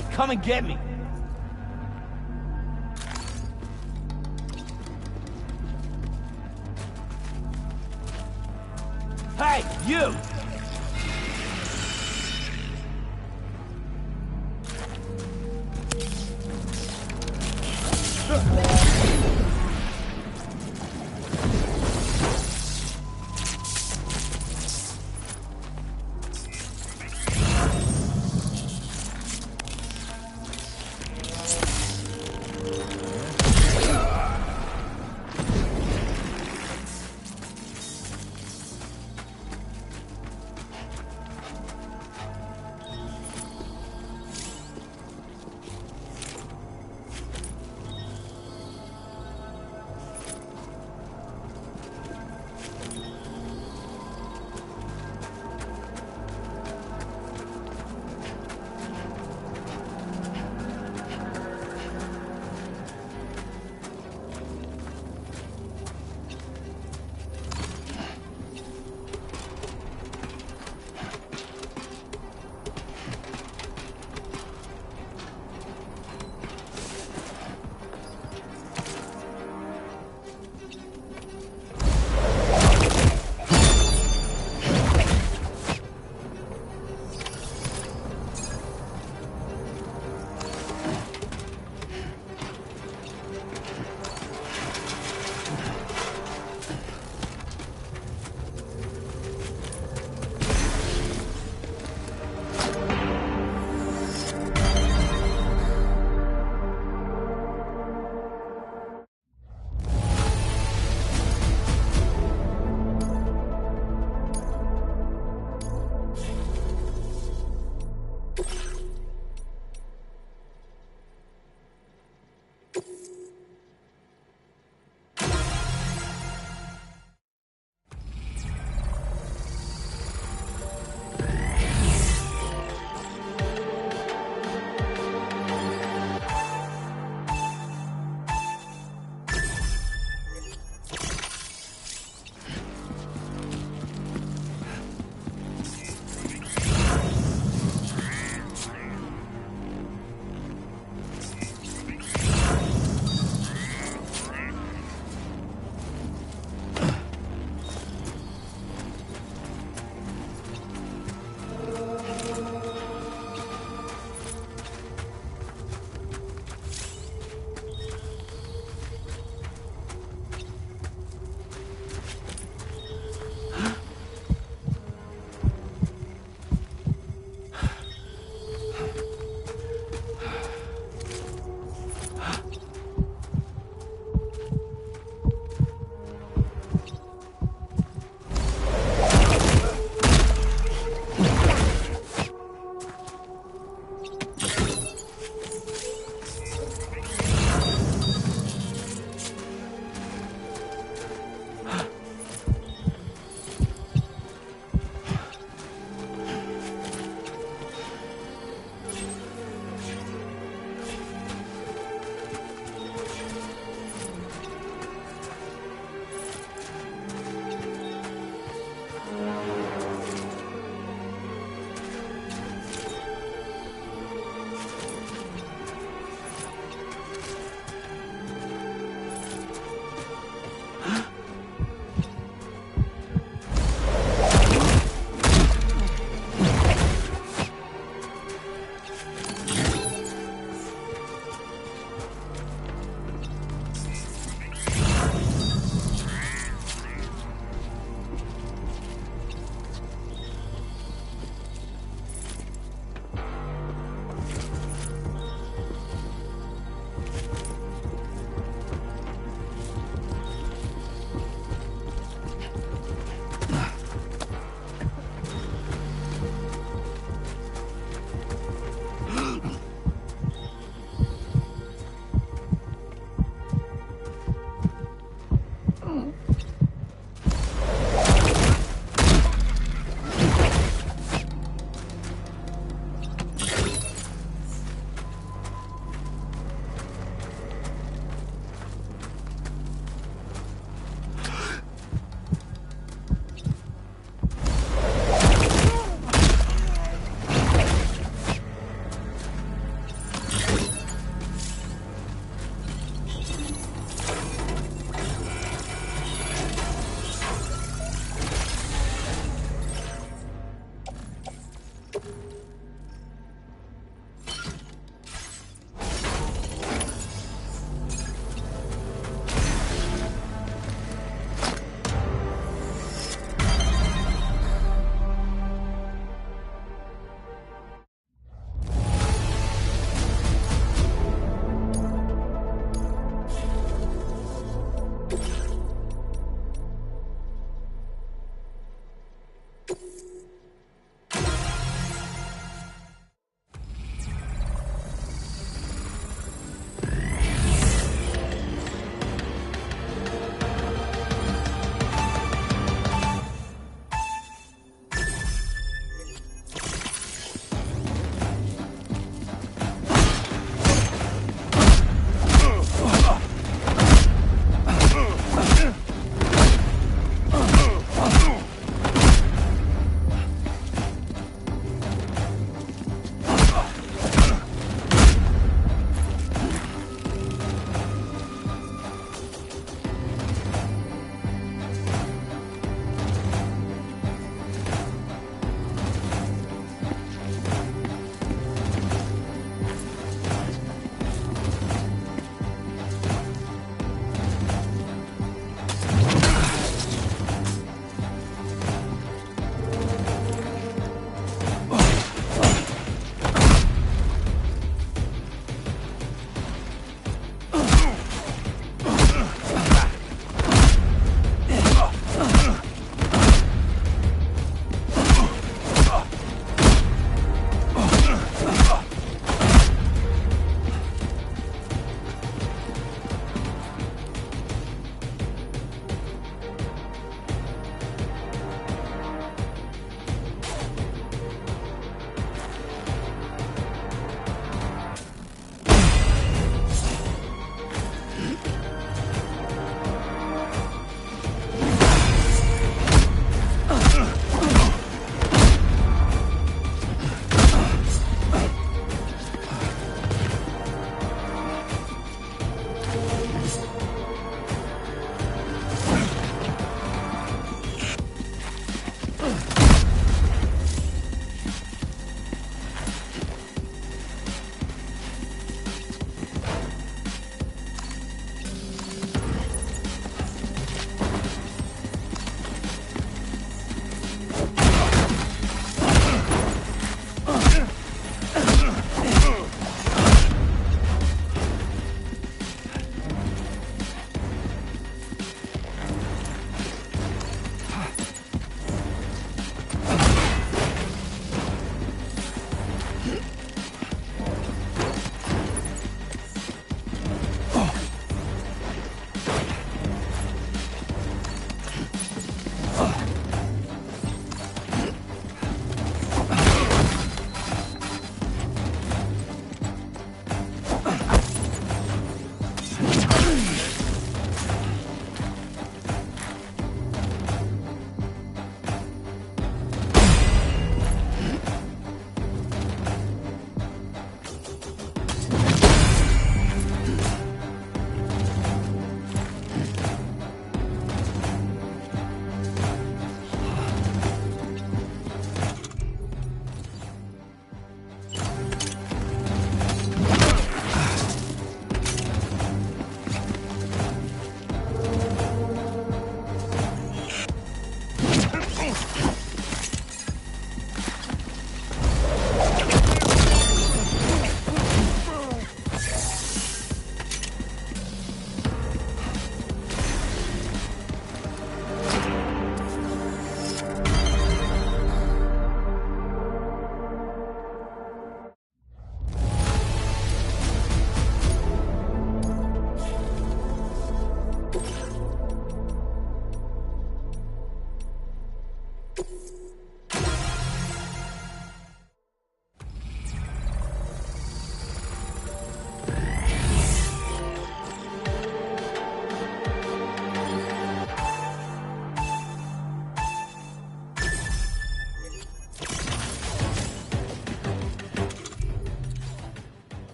[SPEAKER 6] right, come and get me. Hey, you!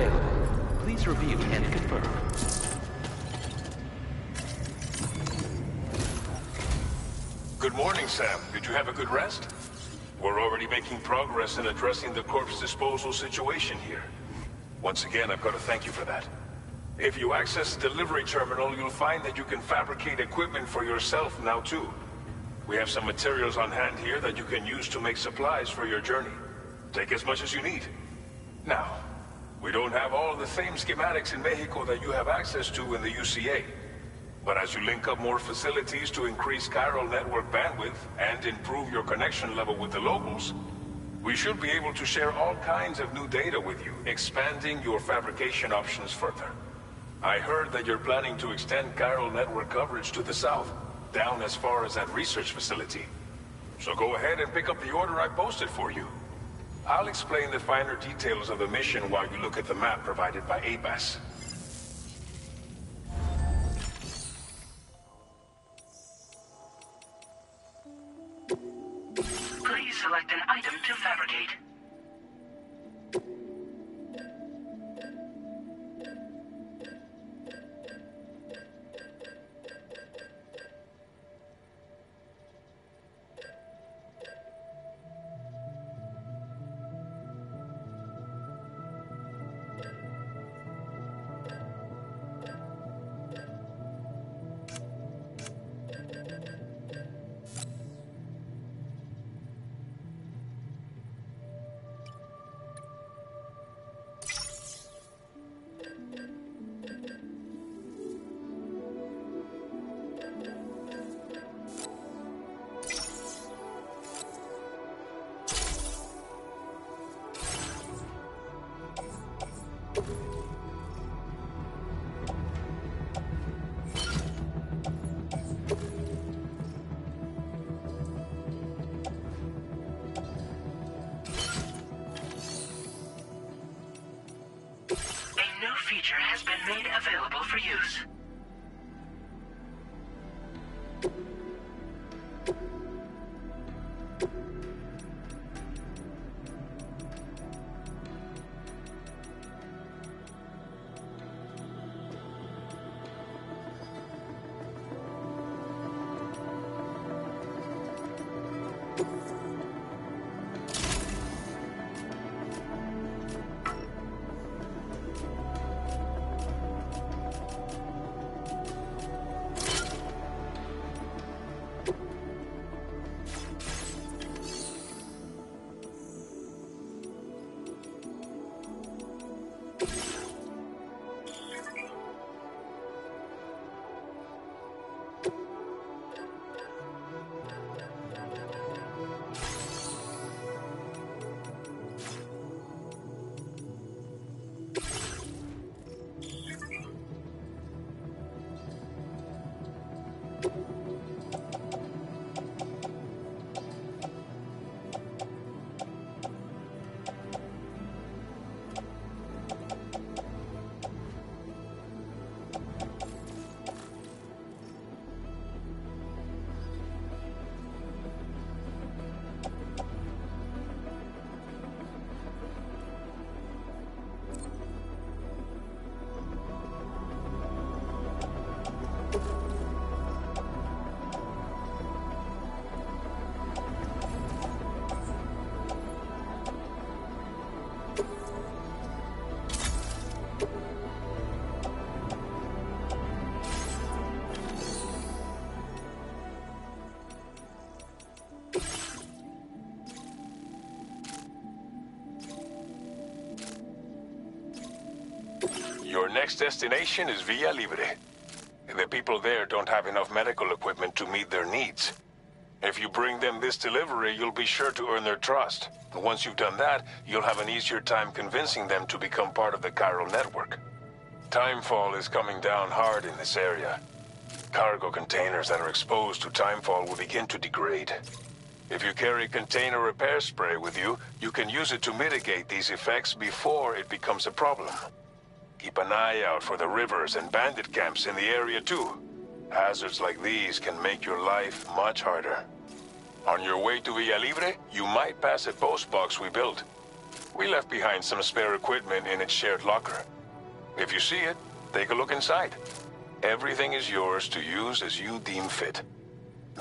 [SPEAKER 8] available. Please review and confirm.
[SPEAKER 9] Good morning, Sam. Did you have a good rest? We're already making progress in addressing the corpse disposal situation here. Once again, I've got to thank you for that. If you access the delivery terminal, you'll find that you can fabricate equipment for yourself now too. We have some materials on hand here that you can use to make supplies for your journey. Take as much as you need. Now, we don't have all the same schematics in Mexico that you have access to in the UCA. But as you link up more facilities to increase chiral network bandwidth and improve your connection level with the locals, we should be able to share all kinds of new data with you, expanding your fabrication options further. I heard that you're planning to extend chiral network coverage to the south, down as far as that research facility. So go ahead and pick up the order I posted for you. I'll explain the finer details of the mission while you look at the map provided by ABAS.
[SPEAKER 7] Please select an item to fabricate. Feature has been made available for use.
[SPEAKER 9] Your next destination is Villa Libre. The people there don't have enough medical equipment to meet their needs. If you bring them this delivery, you'll be sure to earn their trust. And once you've done that, you'll have an easier time convincing them to become part of the chiral network. Timefall is coming down hard in this area. Cargo containers that are exposed to timefall will begin to degrade. If you carry container repair spray with you, you can use it to mitigate these effects before it becomes a problem. Keep an eye out for the rivers and bandit camps in the area too. Hazards like these can make your life much harder. On your way to Villa Libre, you might pass a post box we built. We left behind some spare equipment in its shared locker. If you see it, take a look inside. Everything is yours to use as you deem fit.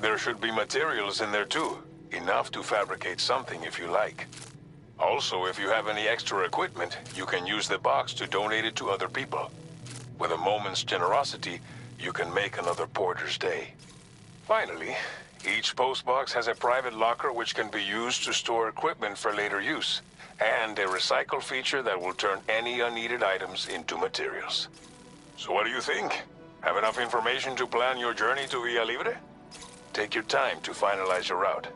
[SPEAKER 9] There should be materials in there too, enough to fabricate something if you like. Also, if you have any extra equipment, you can use the box to donate it to other people. With a moment's generosity, you can make another porter's day. Finally, each postbox has a private locker which can be used to store equipment for later use, and a recycle feature that will turn any unneeded items into materials. So what do you think? Have enough information to plan your journey to Villa Libre? Take your time to finalize your route.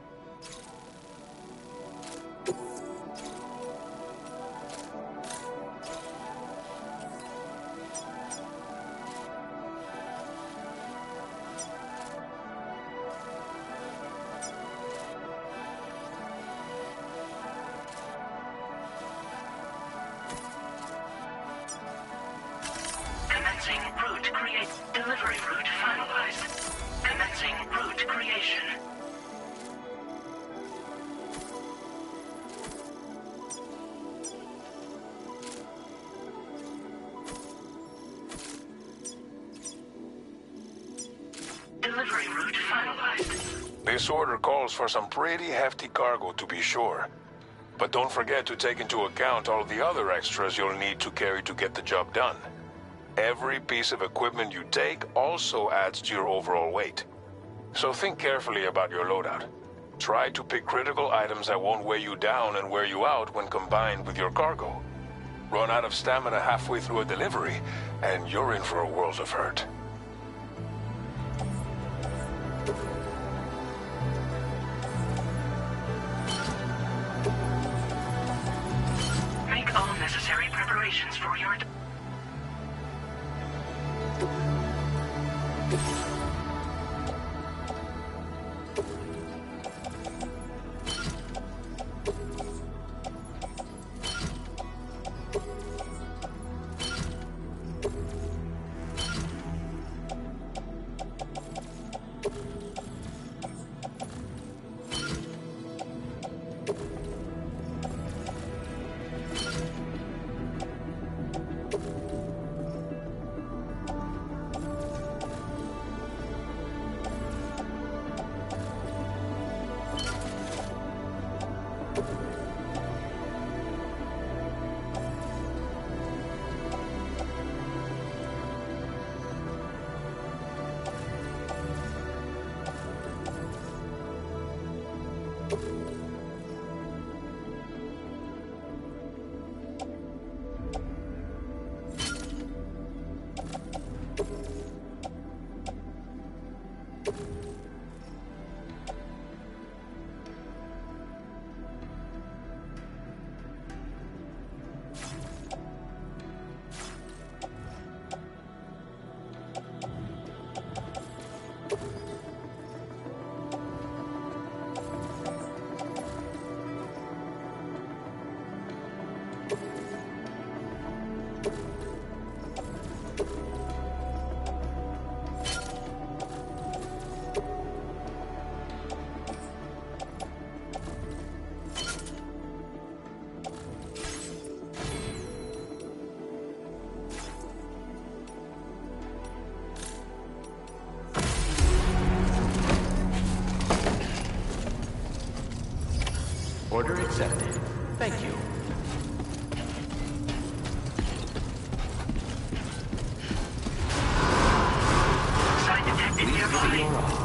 [SPEAKER 7] Commencing route create. Delivery route finalized. Commencing route creation. Delivery route finalized.
[SPEAKER 9] This order calls for some pretty hefty cargo to be sure. But don't forget to take into account all the other extras you'll need to carry to get the job done. Every piece of equipment you take also adds to your overall weight. So think carefully about your loadout. Try to pick critical items that won't weigh you down and wear you out when combined with your cargo. Run out of stamina halfway through a delivery, and you're in for a world of hurt.
[SPEAKER 7] Make all necessary preparations for your...
[SPEAKER 8] Order accepted. Thank you.
[SPEAKER 7] Site detected nearby.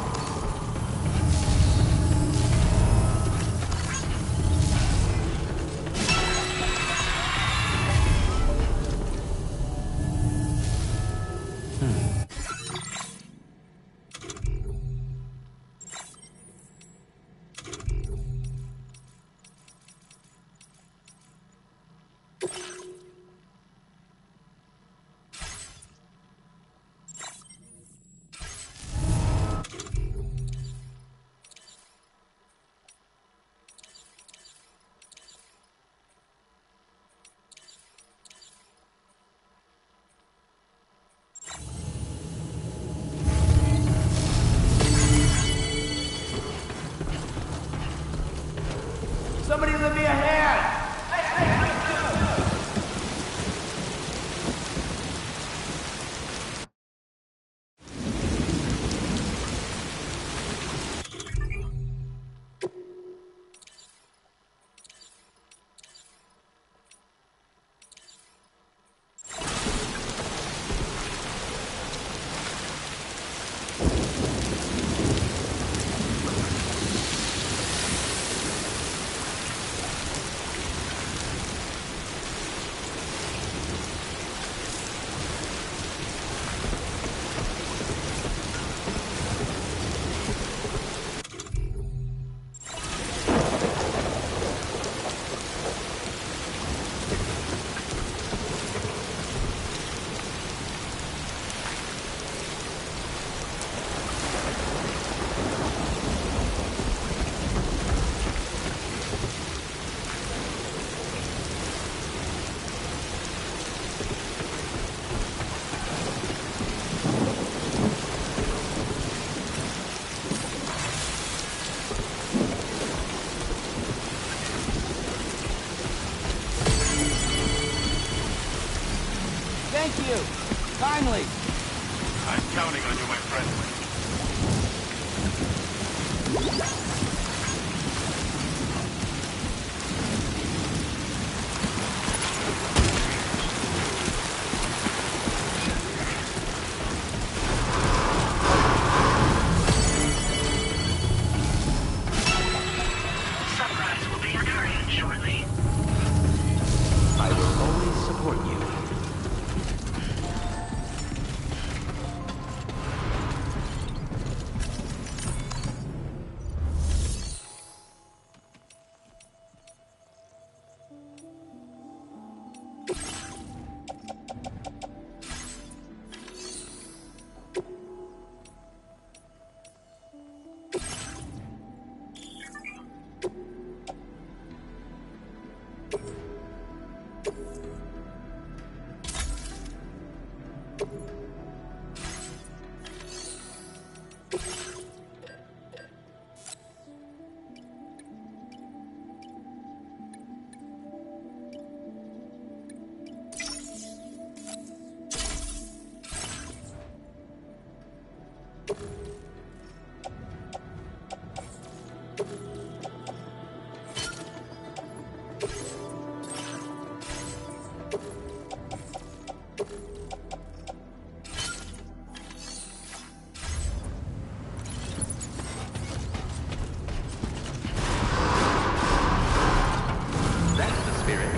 [SPEAKER 6] Thank you! Kindly!
[SPEAKER 9] I'm counting on you, my friend.
[SPEAKER 7] Sunrise will be occurring shortly.
[SPEAKER 8] I will always support you. That's the spirit.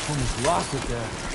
[SPEAKER 5] Almost lost it there.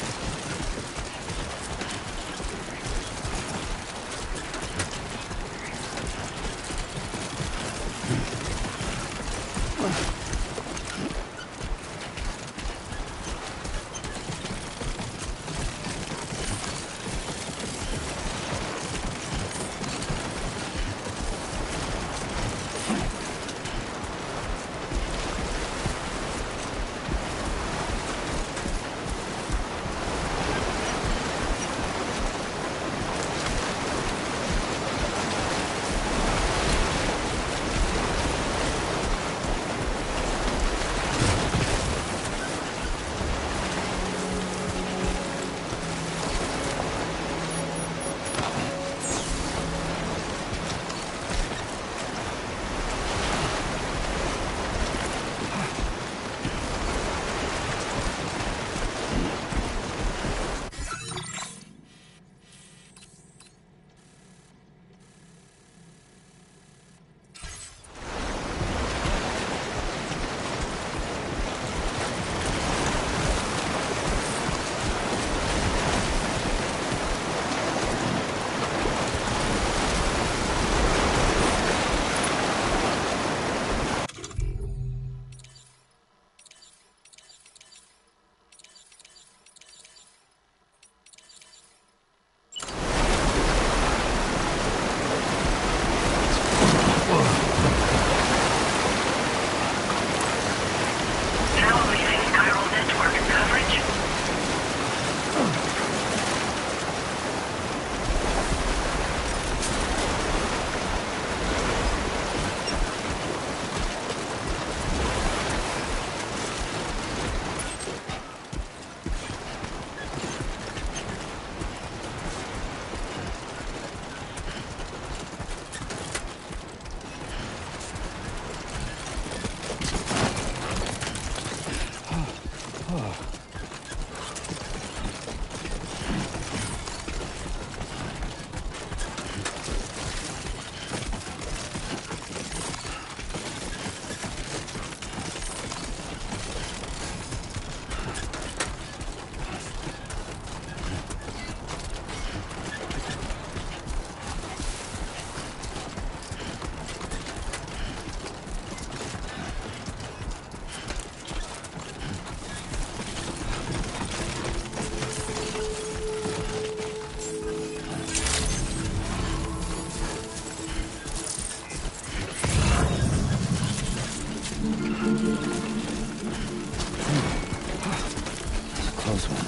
[SPEAKER 5] Close one.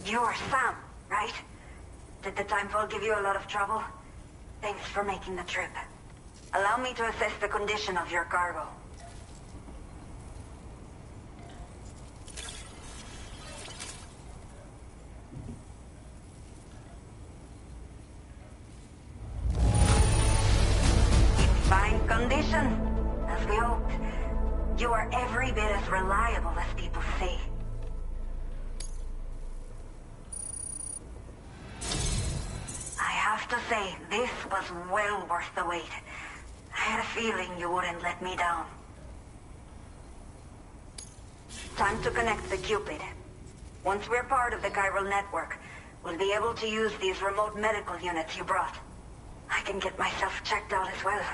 [SPEAKER 10] You're Sam, right? Did the timefall give you a lot of trouble? Thanks for making the trip. Allow me to assess the condition of your cargo. In fine condition, as we hoped. You are every bit as reliable as people say. I have to say, this was well worth the wait. I had a feeling you wouldn't let me down. Time to connect the Cupid. Once we're part of the chiral network, we'll be able to use these remote medical units you brought. I can get myself checked out as well.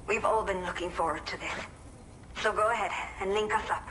[SPEAKER 10] We've all been looking forward to this. So go ahead and link us up.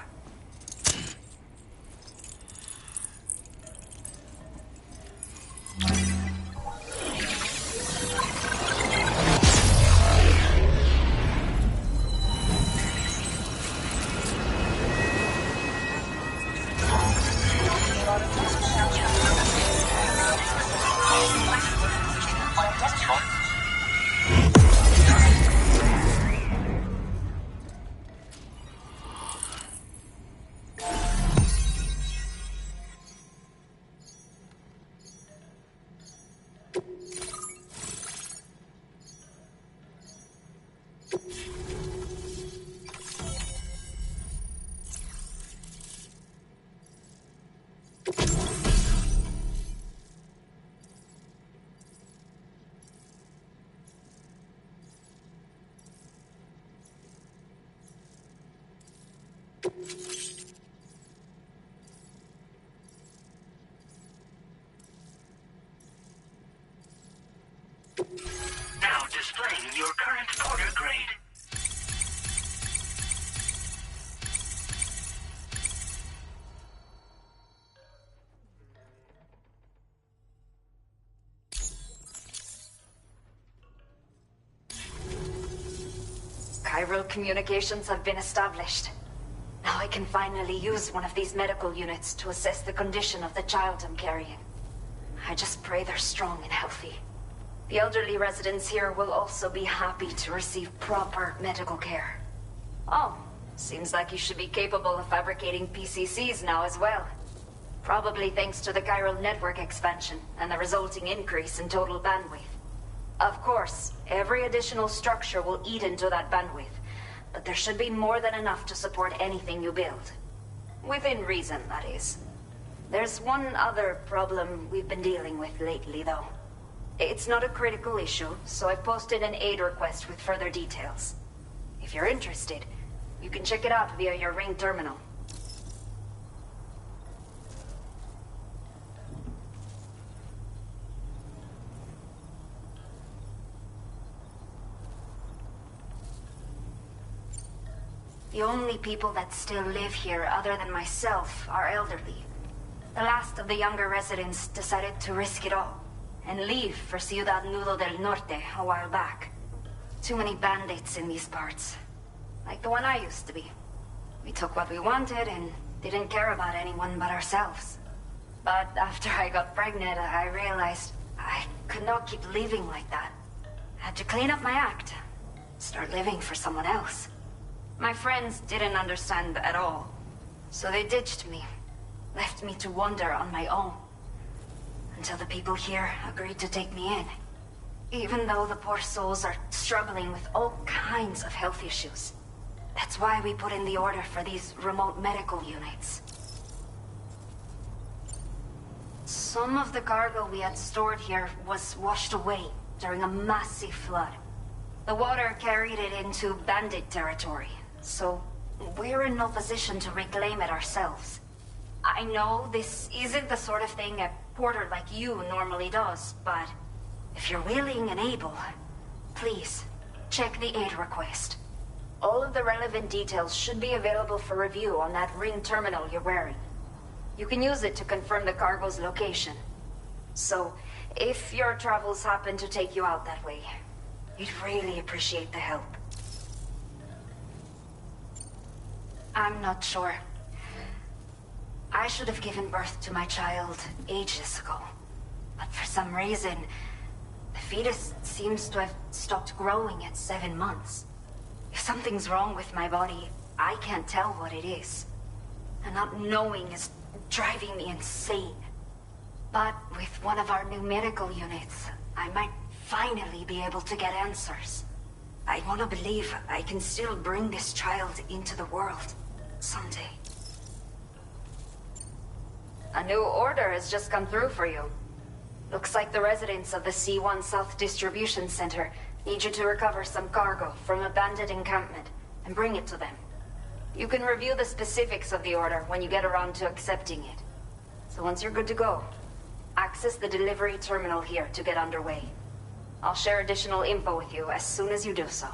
[SPEAKER 7] Now displaying your current porter grade.
[SPEAKER 10] chiral communications have been established. Now I can finally use one of these medical units to assess the condition of the child I'm carrying. I just pray they're strong and healthy. The elderly residents here will also be happy to receive proper medical care. Oh, seems like you should be capable of fabricating PCCs now as well. Probably thanks to the chiral network expansion and the resulting increase in total bandwidth. Of course, every additional structure will eat into that bandwidth, but there should be more than enough to support anything you build. Within reason, that is. There's one other problem we've been dealing with lately, though. It's not a critical issue, so I've posted an aid request with further details. If you're interested, you can check it out via your Ring terminal. The only people that still live here other than myself are elderly. The last of the younger residents decided to risk it all and leave for Ciudad Nudo del Norte a while back. Too many bandits in these parts. Like the one I used to be. We took what we wanted and didn't care about anyone but ourselves. But after I got pregnant, I realized I could not keep living like that. Had to clean up my act. Start living for someone else. My friends didn't understand at all. So they ditched me. Left me to wander on my own. Until the people here agreed to take me in. Even though the poor souls are struggling with all kinds of health issues. That's why we put in the order for these remote medical units. Some of the cargo we had stored here was washed away during a massive flood. The water carried it into bandit territory, so we're in no position to reclaim it ourselves. I know this isn't the sort of thing a porter like you normally does, but if you're willing and able, please, check the aid request. All of the relevant details should be available for review on that Ring terminal you're wearing. You can use it to confirm the cargo's location. So, if your travels happen to take you out that way, we'd really appreciate the help. I'm not sure. I should have given birth to my child ages ago. But for some reason, the fetus seems to have stopped growing at 7 months. If something's wrong with my body, I can't tell what it is. And not knowing is driving me insane. But with one of our new medical units, I might finally be able to get answers. I want to believe I can still bring this child into the world someday. A new order has just come through for you. Looks like the residents of the C1 South Distribution Center need you to recover some cargo from a bandit encampment and bring it to them. You can review the specifics of the order when you get around to accepting it. So once you're good to go, access the delivery terminal here to get underway. I'll share additional info with you as soon as you do so.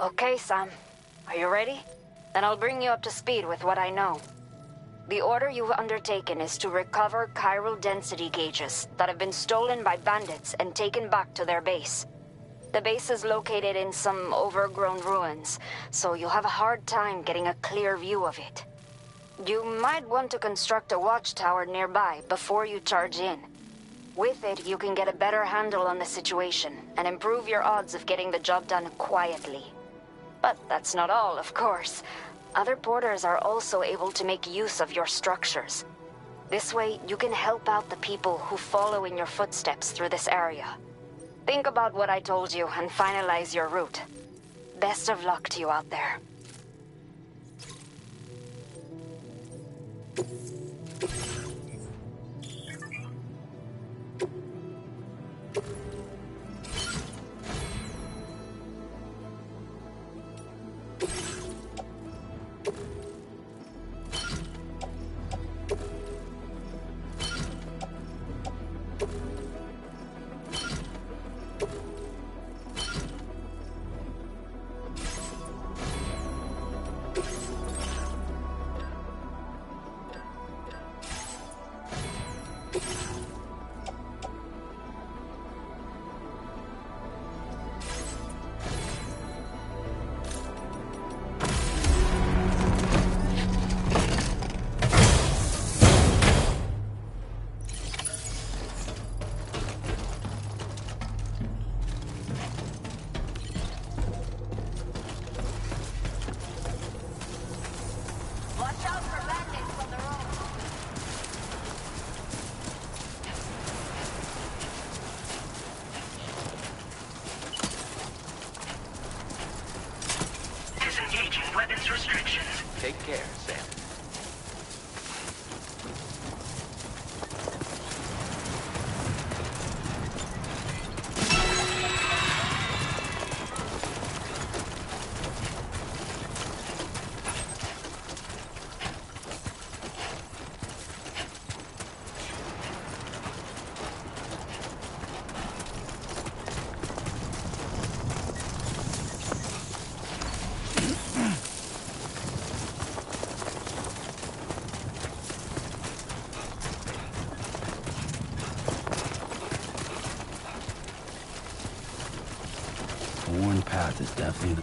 [SPEAKER 10] Okay, Sam. Are you ready? Then I'll bring you up to speed with what I know. The order you've undertaken is to recover chiral density gauges that have been stolen by bandits and taken back to their base. The base is located in some overgrown ruins, so you'll have a hard time getting a clear view of it. You might want to construct a watchtower nearby before you charge in. With it, you can get a better handle on the situation and improve your odds of getting the job done quietly. But that's not all, of course. Other porters are also able to make use of your structures. This way, you can help out the people who follow in your footsteps through this area. Think about what I told you and finalize your route. Best of luck to you out there.
[SPEAKER 8] Take care, Sam.
[SPEAKER 5] Worn path is definitely...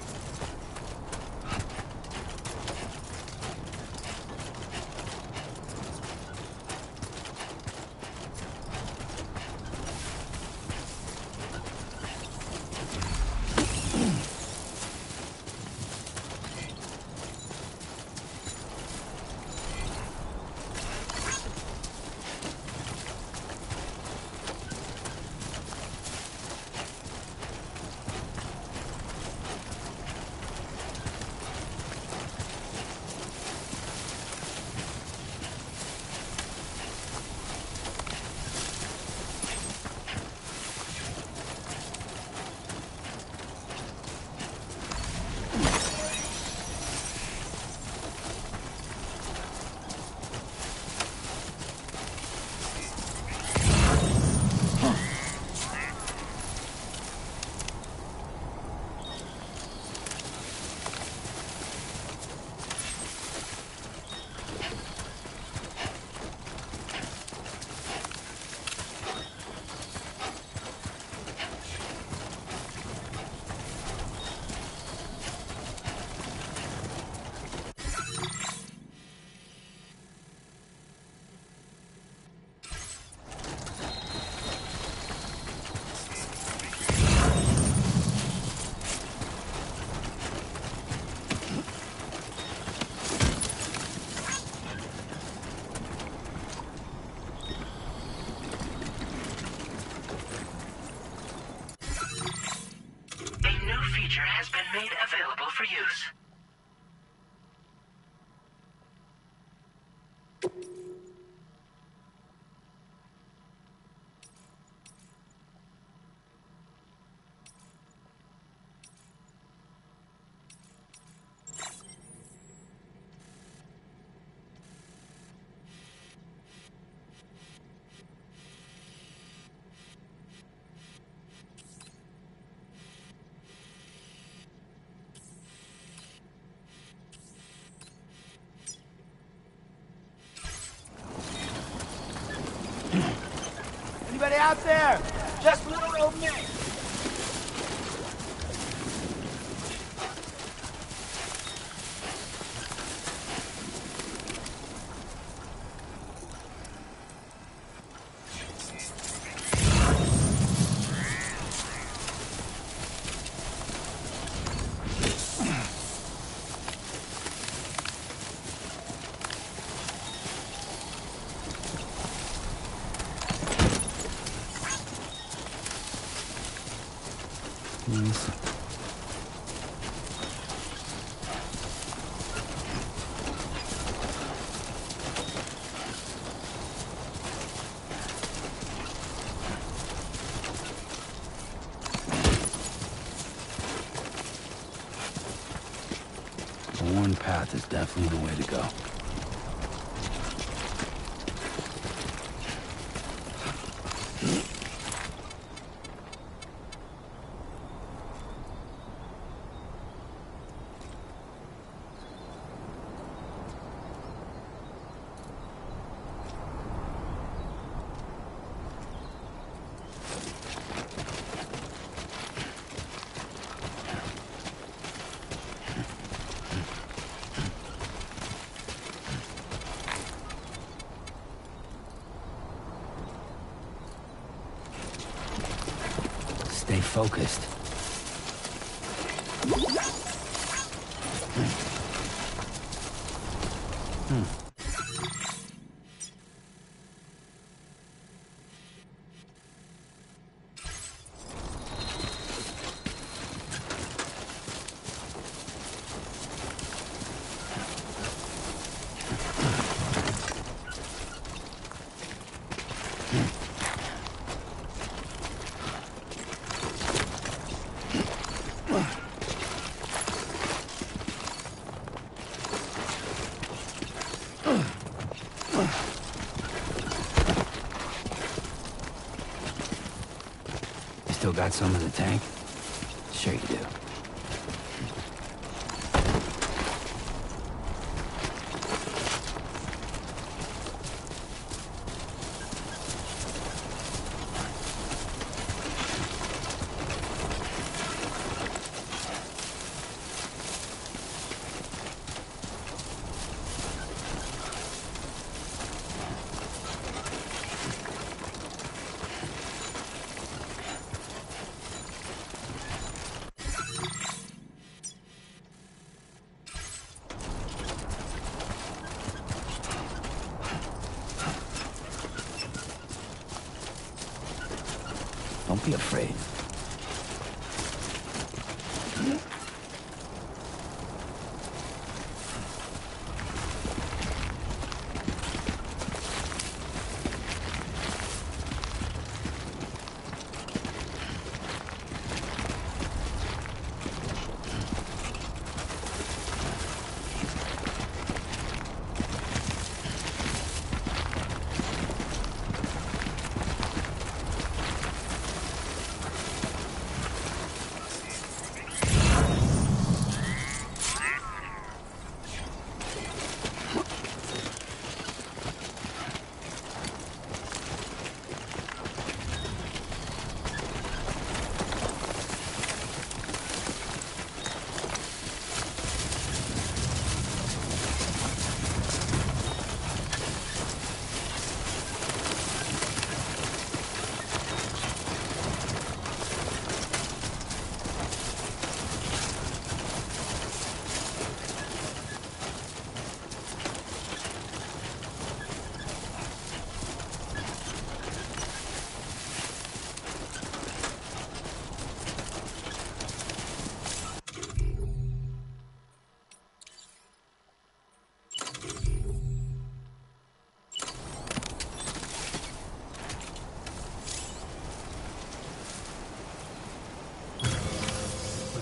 [SPEAKER 6] Anybody out there? Just little me.
[SPEAKER 5] The worn path is definitely the way to go. Stay focused. Still got some in the tank? Sure you do. Don't be afraid.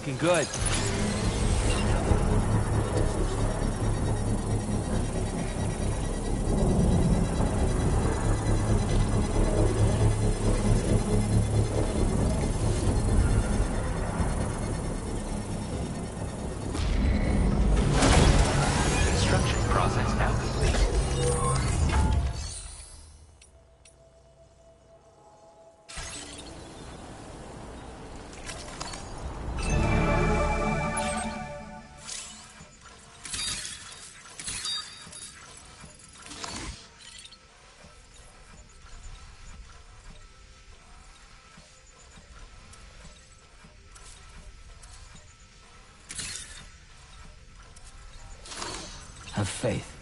[SPEAKER 5] Looking good.
[SPEAKER 8] Construction process now complete.
[SPEAKER 5] Have faith.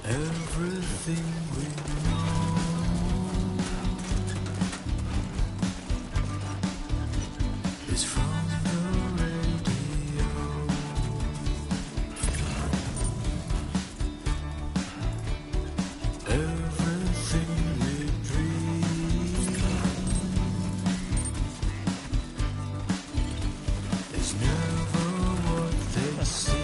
[SPEAKER 3] Everything we know is from the radio. Everything we dream is never what they seem.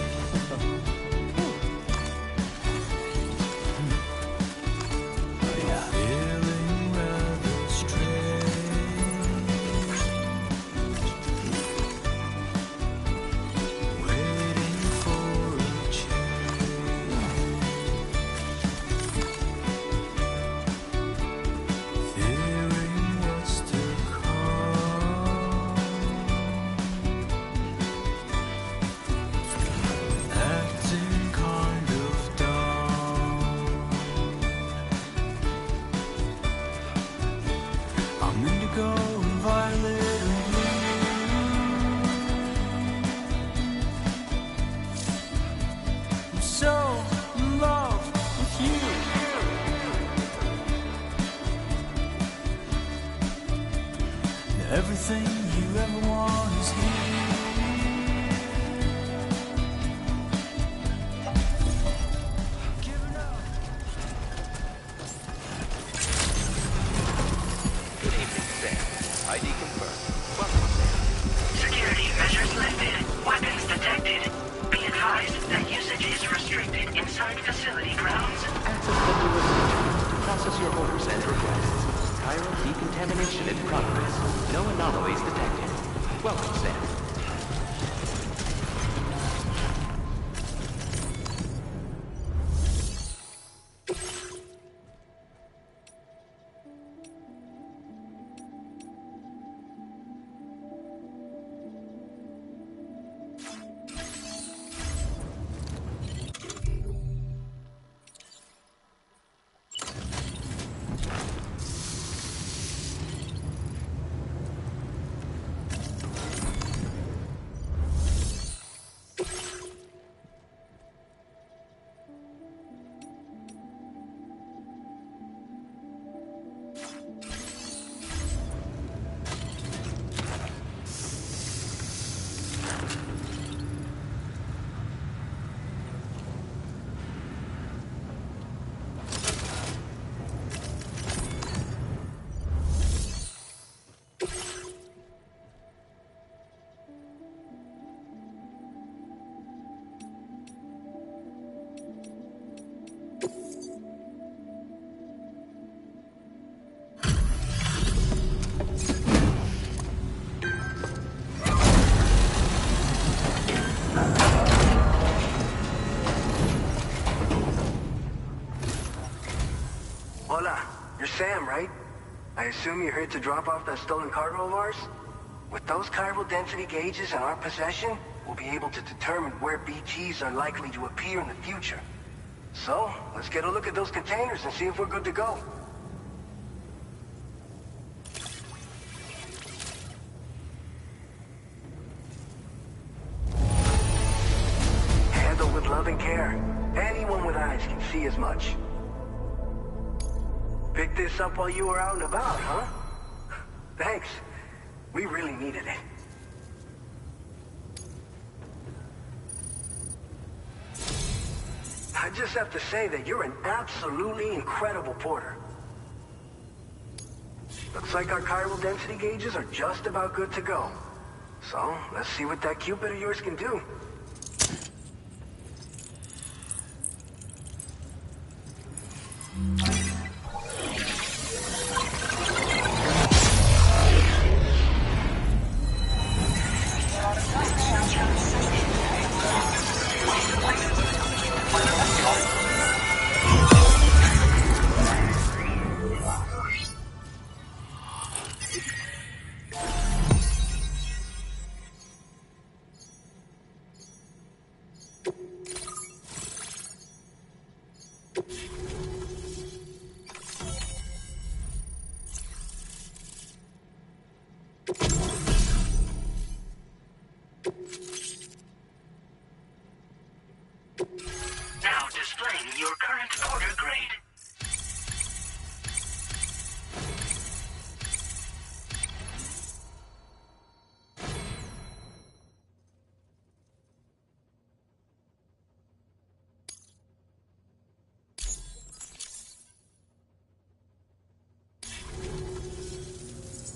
[SPEAKER 3] Everything you ever want is here. Give it up.
[SPEAKER 8] Good evening, Sam. ID confirmed. Welcome, Sam.
[SPEAKER 7] Security measures lifted. Weapons detected. Be advised that usage is restricted inside facility grounds.
[SPEAKER 8] Access been restricted. Process your orders and requests. Chiral decontamination in progress. No anomalies detected. Welcome, Sam.
[SPEAKER 11] Hola, you're Sam, right? I assume you're here to drop off that stolen cargo of ours? With those chiral density gauges in our possession, we'll be able to determine where BTs are likely to appear in the future. So, let's get a look at those containers and see if we're good to go. Handle with love and care. Anyone with eyes can see as much. Picked this up while you were out and about, huh? Thanks. We really needed it. I just have to say that you're an absolutely incredible porter. Looks like our chiral density gauges are just about good to go. So, let's see what that Cupid of yours can do.
[SPEAKER 7] Now displaying your current porter grade.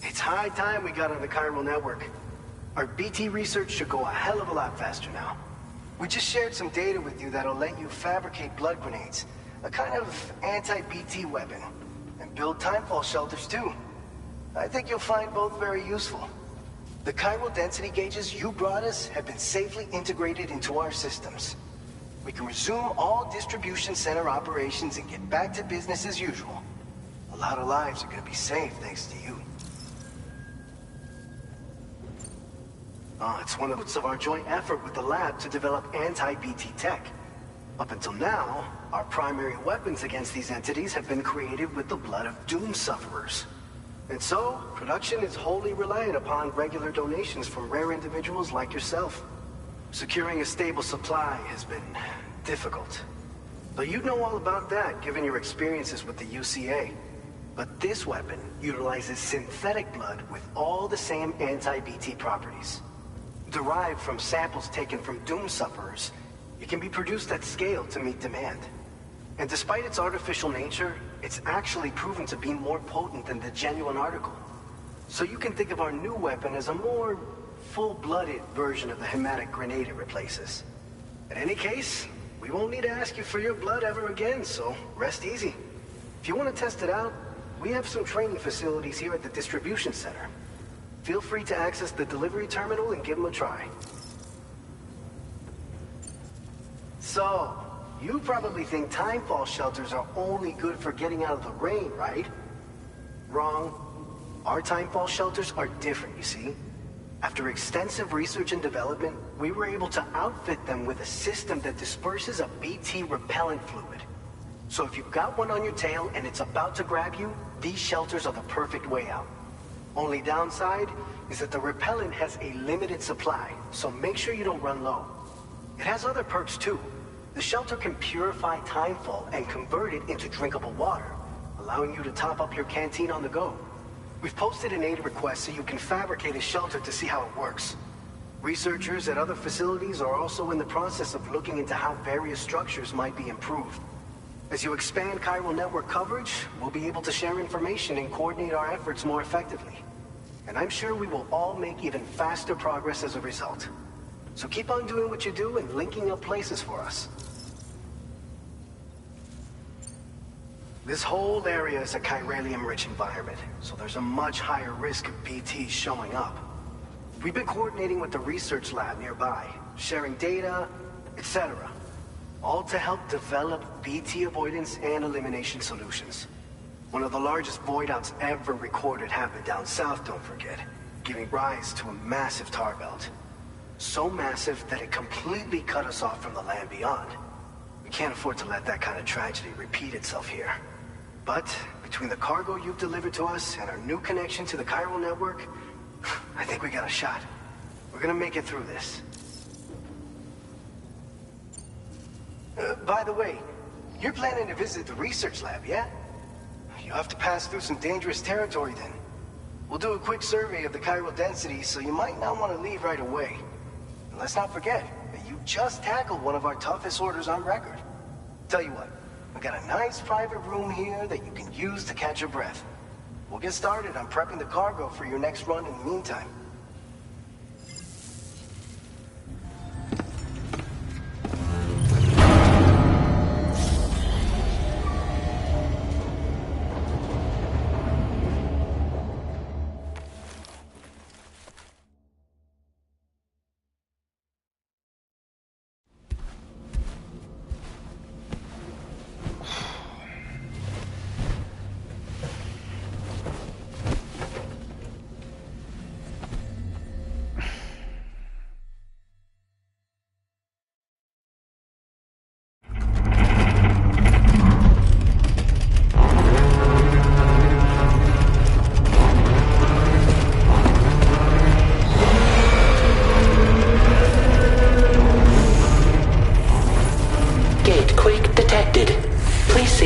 [SPEAKER 12] It's high time we got on the chiral network. Our BT research should go a hell of a lot faster now. We just shared some data with you that'll let you fabricate blood grenades, a kind of anti-BT weapon, and build timefall shelters too. I think you'll find both very useful. The chiral density gauges you brought us have been safely integrated into our systems. We can resume all distribution center operations and get back to business as usual. A lot of lives are gonna be saved thanks to you. It's one of the roots of our joint effort with the lab to develop anti-BT tech. Up until now, our primary weapons against these entities have been created with the blood of doom sufferers. And so, production is wholly reliant upon regular donations from rare individuals like yourself. Securing a stable supply has been difficult. But you know all about that, given your experiences with the UCA. But this weapon utilizes synthetic blood with all the same anti-BT properties. Derived from samples taken from doom sufferers, it can be produced at scale to meet demand. And despite its artificial nature, it's actually proven to be more potent than the genuine article. So you can think of our new weapon as a more full-blooded version of the hematic grenade it replaces. In any case, we won't need to ask you for your blood ever again, so rest easy. If you want to test it out, we have some training facilities here at the distribution center. Feel free to access the delivery terminal and give them a try. So, you probably think timefall shelters are only good for getting out of the rain, right? Wrong. Our timefall shelters are different, you see. After extensive research and development, we were able to outfit them with a system that disperses a BT repellent fluid. So if you've got one on your tail and it's about to grab you, these shelters are the perfect way out. Only downside is that the repellent has a limited supply, so make sure you don't run low. It has other perks too. The shelter can purify timefall and convert it into drinkable water, allowing you to top up your canteen on the go. We've posted an aid request so you can fabricate a shelter to see how it works. Researchers at other facilities are also in the process of looking into how various structures might be improved. As you expand chiral network coverage, we'll be able to share information and coordinate our efforts more effectively. And I'm sure we will all make even faster progress as a result. So keep on doing what you do and linking up places for us. This whole area is a chiralium-rich environment, so there's a much higher risk of BTs showing up. We've been coordinating with the research lab nearby, sharing data, etc. All to help develop BT avoidance and elimination solutions. One of the largest void outs ever recorded happened down south, don't forget, giving rise to a massive tar belt. So massive that it completely cut us off from the land beyond. We can't afford to let that kind of tragedy repeat itself here. But between the cargo you've delivered to us and our new connection to the chiral network, I think we got a shot. We're gonna make it through this. By the way, you're planning to visit the research lab, yeah? You'll have to pass through some dangerous territory then. We'll do a quick survey of the chiral density, so you might not want to leave right away. And let's not forget that you just tackled one of our toughest orders on record. Tell you what, we got a nice private room here that you can use to catch your breath. We'll get started on prepping the cargo for your next run in the meantime.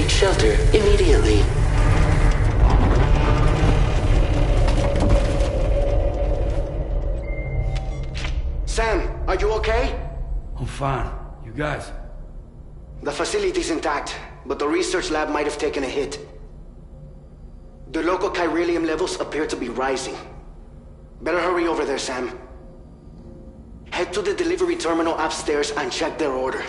[SPEAKER 8] Shelter immediately.
[SPEAKER 12] Sam, are you okay?
[SPEAKER 5] I'm fine. You guys?
[SPEAKER 12] The facility's intact, but the research lab might have taken a hit. The local chiralium levels appear to be rising. Better hurry over there, Sam. Head to the delivery terminal upstairs and check their order.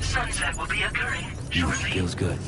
[SPEAKER 7] Sunset will be occurring shortly.
[SPEAKER 5] Feels good.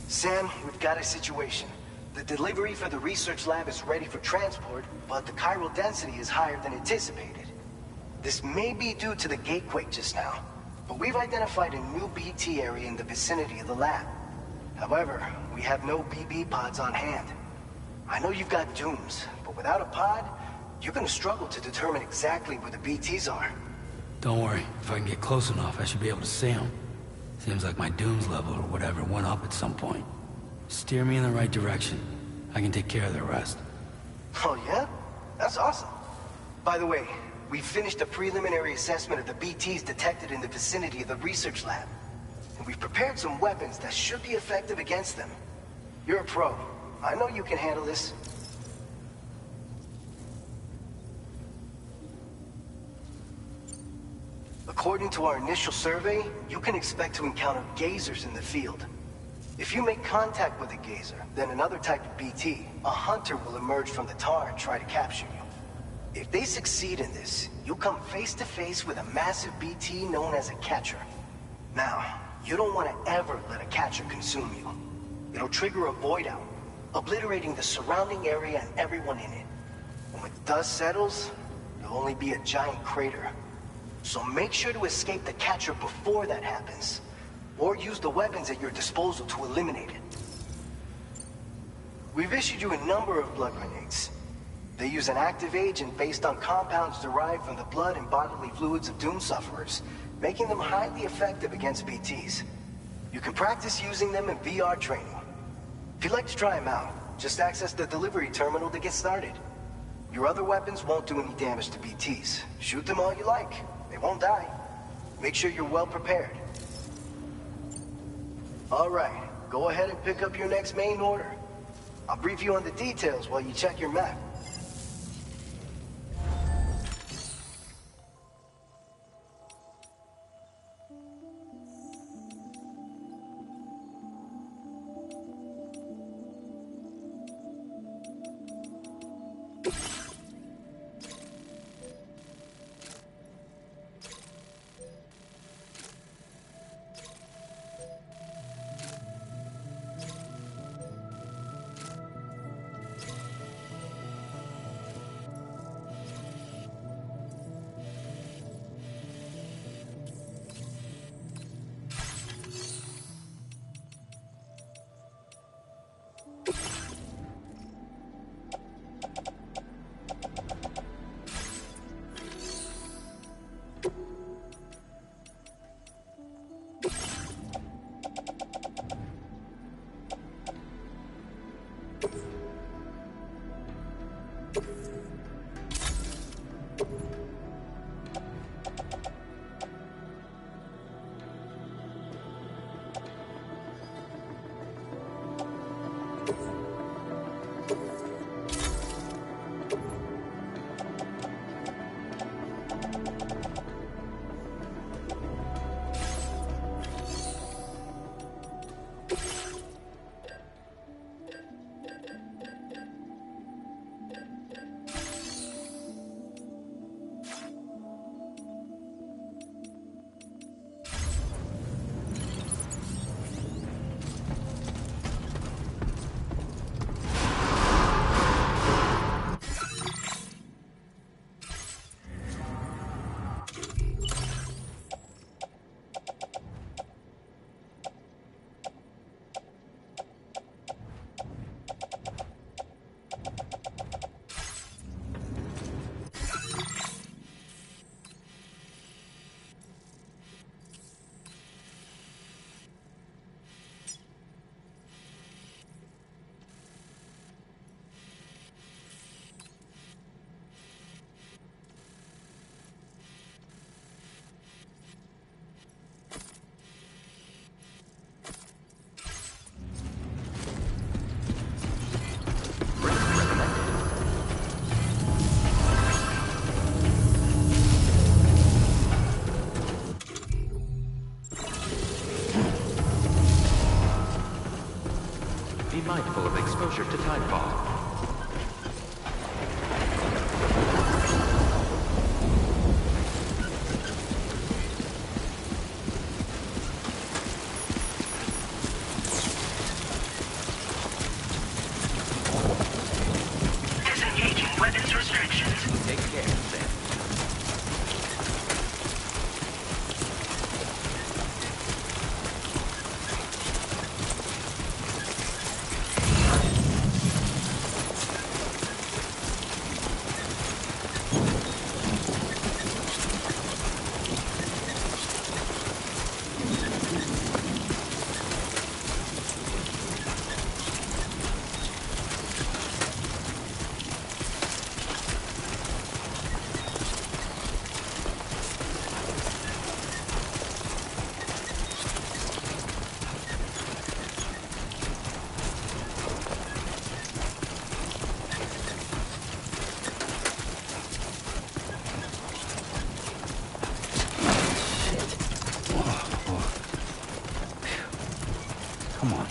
[SPEAKER 12] Sam, we've got a situation. The delivery for the research lab is ready for transport, but the chiral density is higher than anticipated. This may be due to the gatequake just now, but we've identified a new BT area in the vicinity of the lab. However, we have no BB pods on hand. I know you've got dooms, but without a pod, you're gonna struggle to determine exactly where the BTs are.
[SPEAKER 5] Don't worry. If I can get close enough, I should be able to see them. Seems like my dooms level or whatever went up at some point. Steer me in the right direction. I can take care of the rest.
[SPEAKER 12] Oh yeah? That's awesome. By the way, we finished a preliminary assessment of the BTs detected in the vicinity of the research lab. And we've prepared some weapons that should be effective against them. You're a pro. I know you can handle this. According to our initial survey, you can expect to encounter gazers in the field. If you make contact with a gazer, then another type of BT, a hunter will emerge from the tar and try to capture you. If they succeed in this, you'll come face to face with a massive BT known as a catcher. Now, you don't want to ever let a catcher consume you. It'll trigger a void out, obliterating the surrounding area and everyone in it. And when the dust settles, there'll only be a giant crater. So make sure to escape the catcher before that happens, or use the weapons at your disposal to eliminate it. We've issued you a number of blood grenades. They use an active agent based on compounds derived from the blood and bodily fluids of Doom sufferers, making them highly effective against BTs. You can practice using them in VR training. If you'd like to try them out, just access the delivery terminal to get started. Your other weapons won't do any damage to BTs. Shoot them all you like. They won't die. Make sure you're well prepared. All right, go ahead and pick up your next main order. I'll brief you on the details while you check your map.
[SPEAKER 8] Be mindful of exposure to timefall.
[SPEAKER 7] connections.
[SPEAKER 8] Take care, Sam.
[SPEAKER 5] Come on.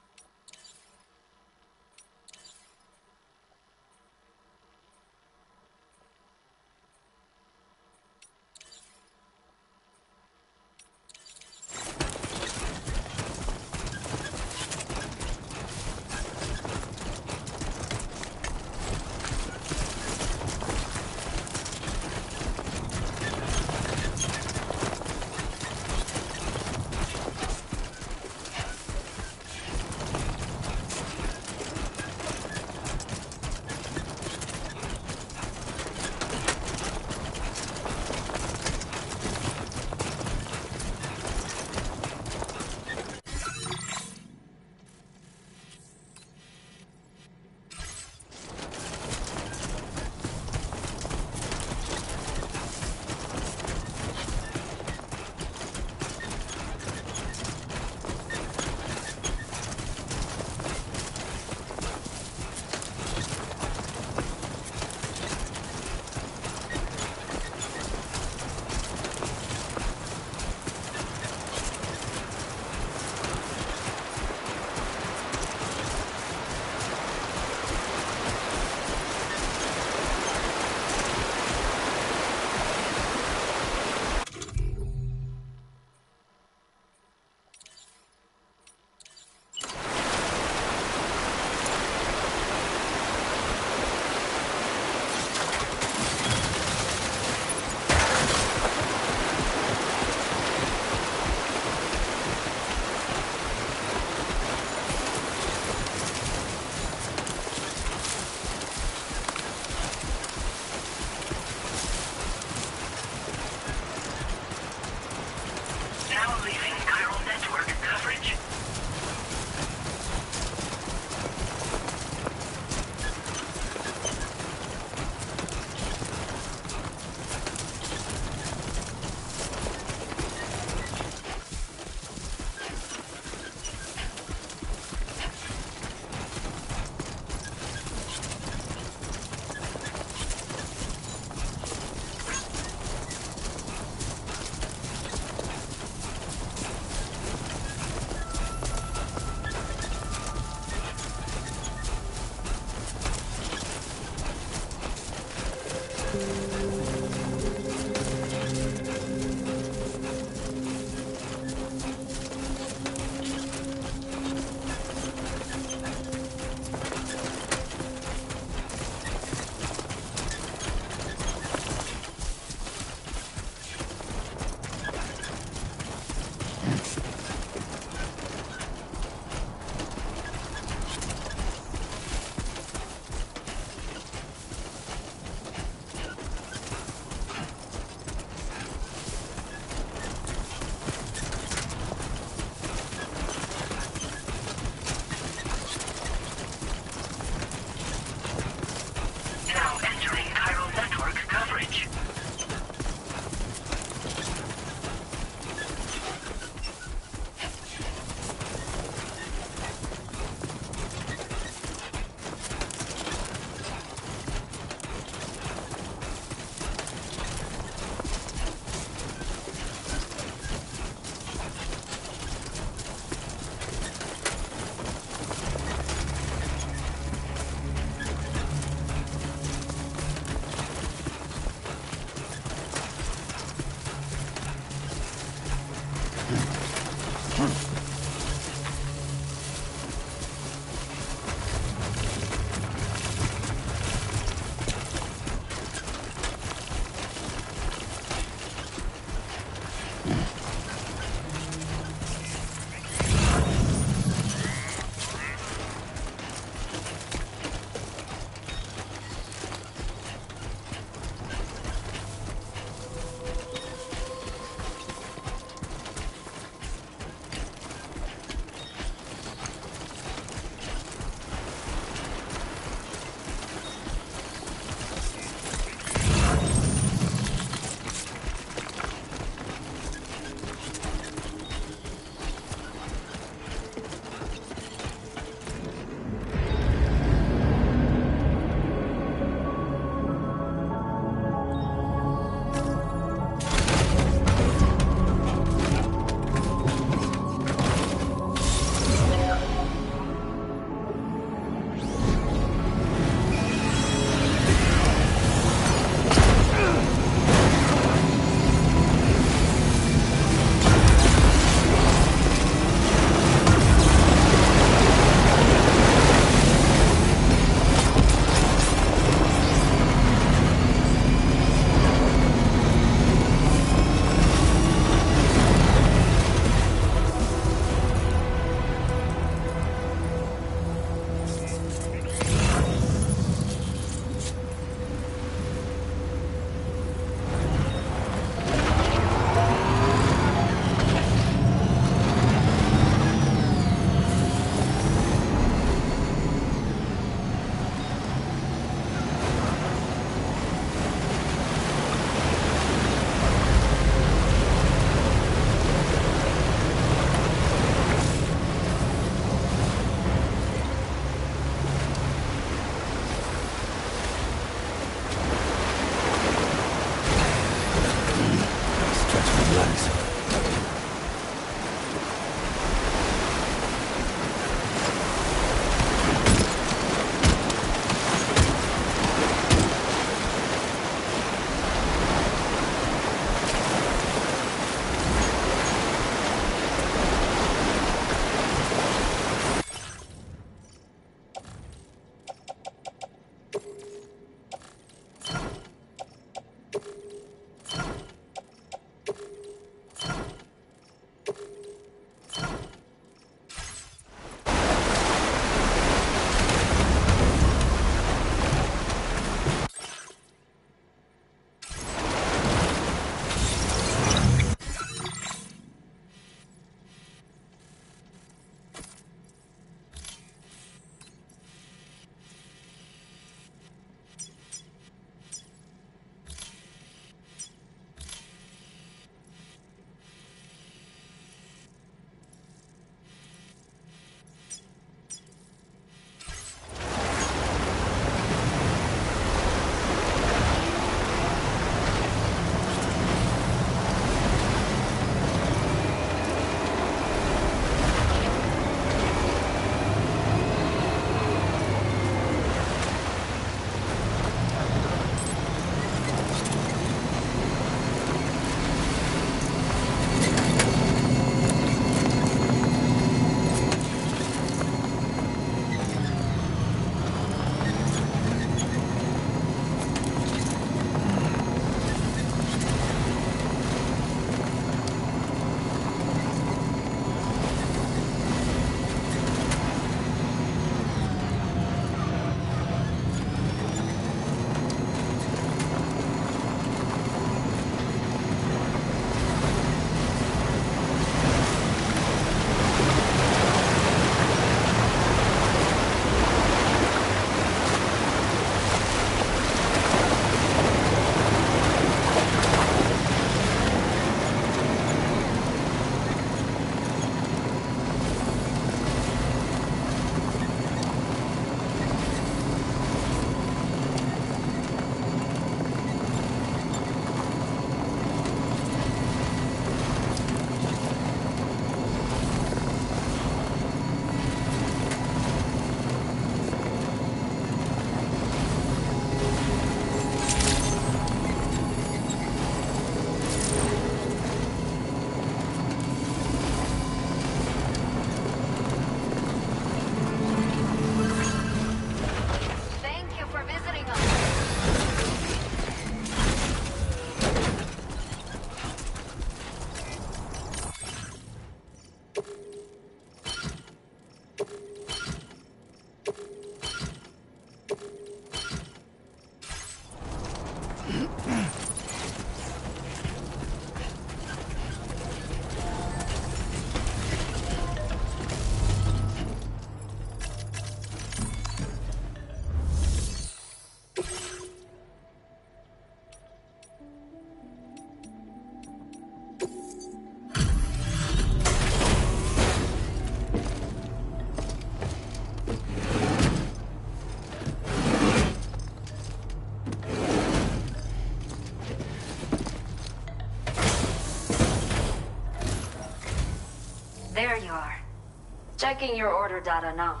[SPEAKER 10] Checking your order data now.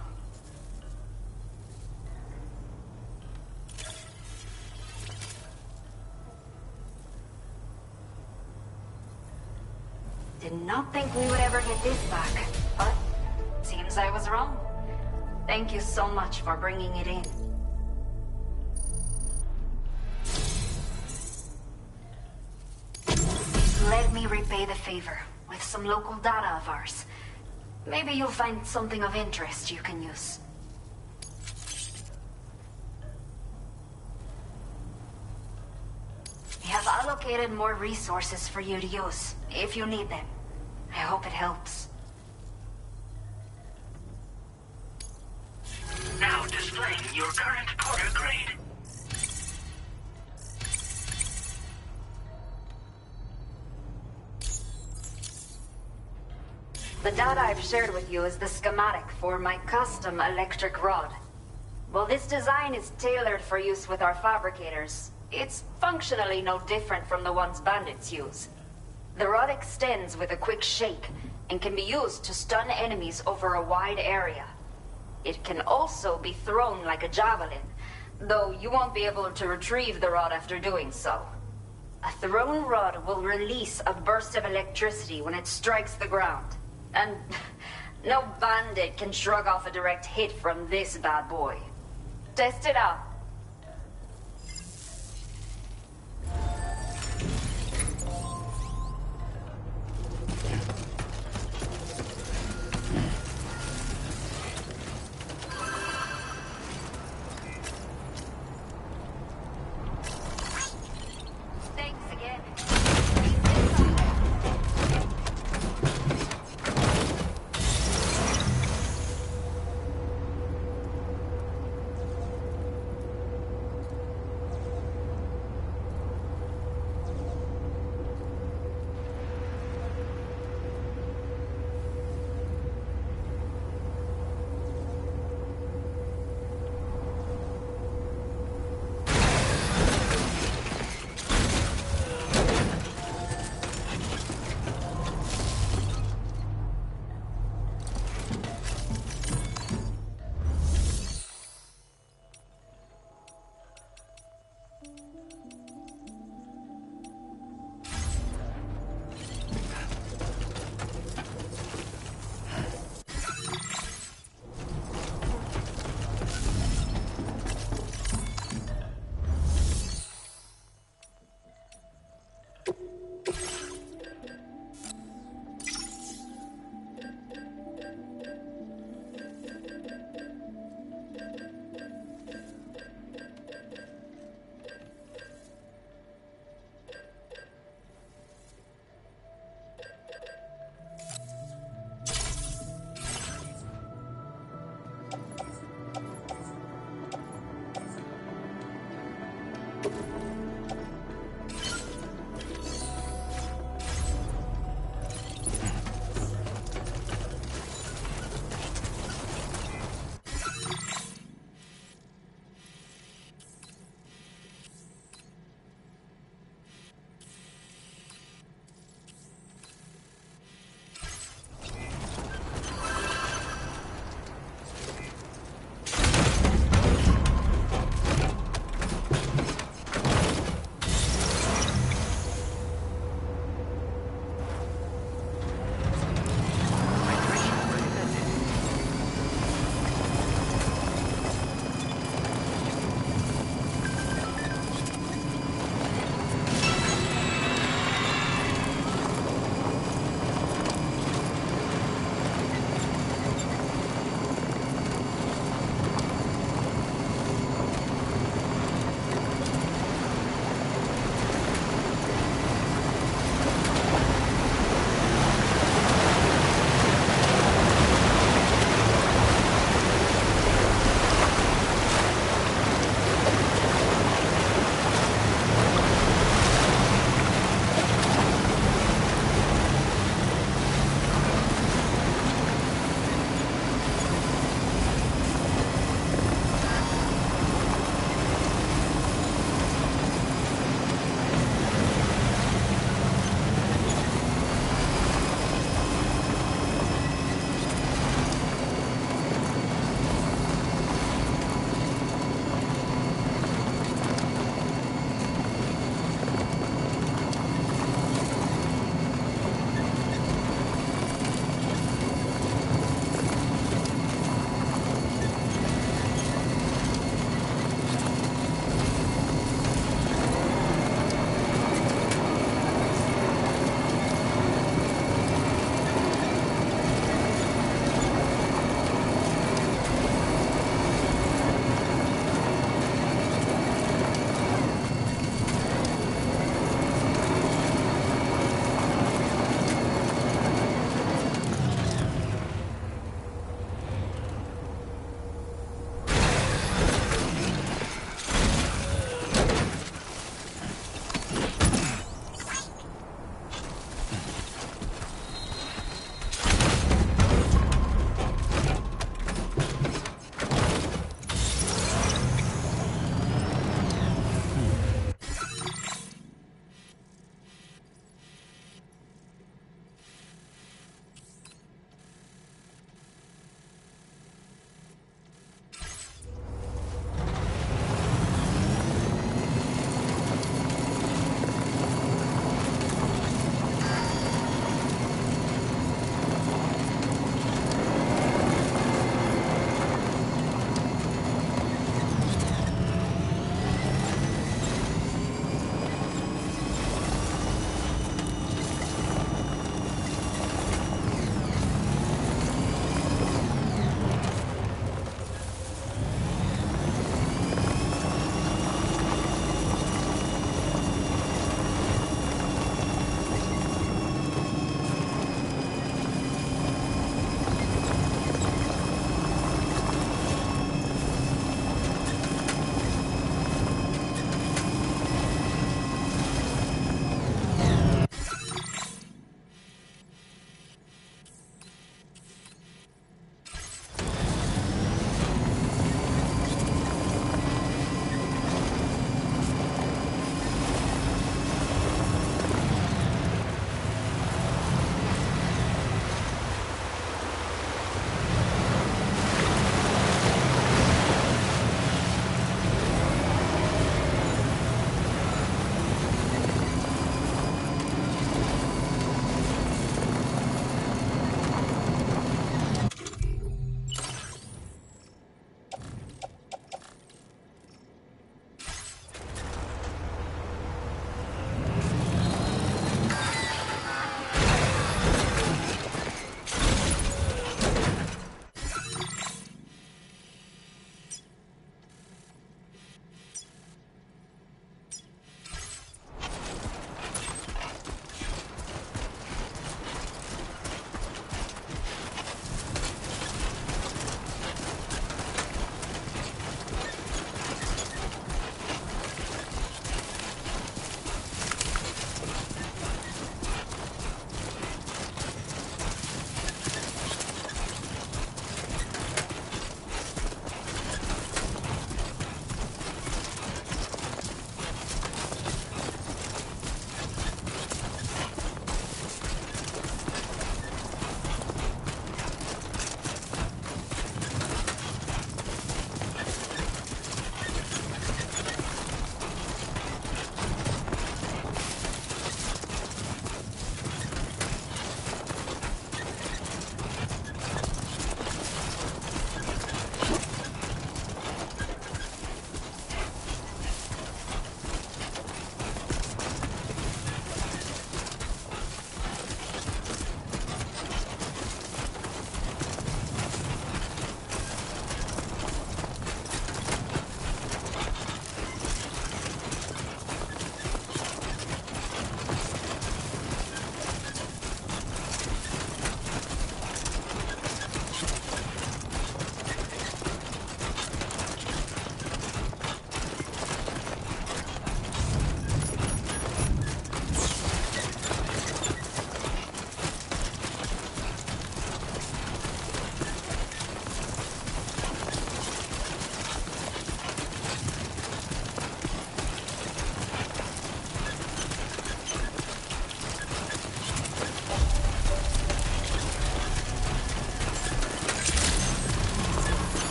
[SPEAKER 10] Did not think we would ever get this back, but seems I was wrong. Thank you so much for bringing it in. Let me repay the favor with some local data of ours. Maybe you'll find something of interest you can use. We have allocated more resources for you to use, if you need them. I hope it helps.
[SPEAKER 7] Now displaying your current porter grade.
[SPEAKER 10] The data I've shared with you is the schematic for my custom electric rod. While this design is tailored for use with our fabricators, it's functionally no different from the ones bandits use. The rod extends with a quick shake and can be used to stun enemies over a wide area. It can also be thrown like a javelin, though you won't be able to retrieve the rod after doing so. A thrown rod will release a burst of electricity when it strikes the ground. And no bandit can shrug off a direct hit from this bad boy. Test it out. Thanks again.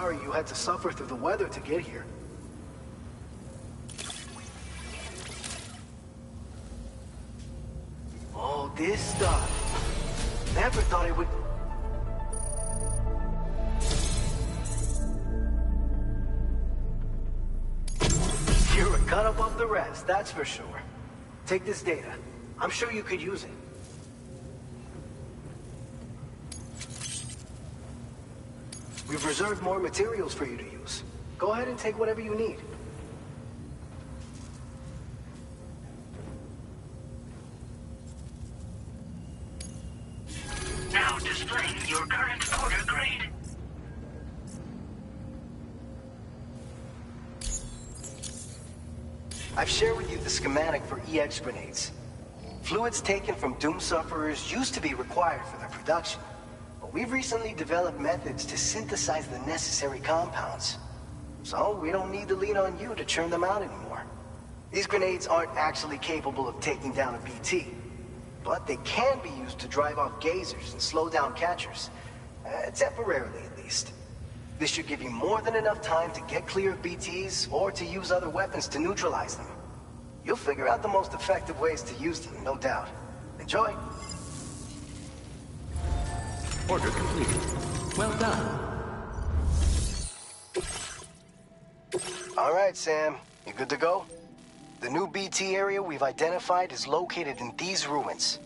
[SPEAKER 12] sorry you had to suffer through the weather to get here. Oh, this stuff. Never thought it would... You're a cut above the rest, that's for sure. Take this data. I'm sure you could use it. We've reserved more materials for you to use. Go ahead and take whatever you need.
[SPEAKER 7] Now displaying your current porter grade.
[SPEAKER 12] I've shared with you the schematic for EX grenades. Fluids taken from Doom sufferers used to be required for their production. We've recently developed methods to synthesize the necessary compounds. So we don't need to lean on you to churn them out anymore. These grenades aren't actually capable of taking down a BT, but they can be used to drive off gazers and slow down catchers. Temporarily, at least. This should give you more than enough time to get clear of BTs or to use other weapons to neutralize them. You'll figure out the most effective ways to use them, no doubt. Enjoy!
[SPEAKER 8] Order completed. Well done.
[SPEAKER 12] All right, Sam. You good to go? The new BT area we've identified is located in these ruins.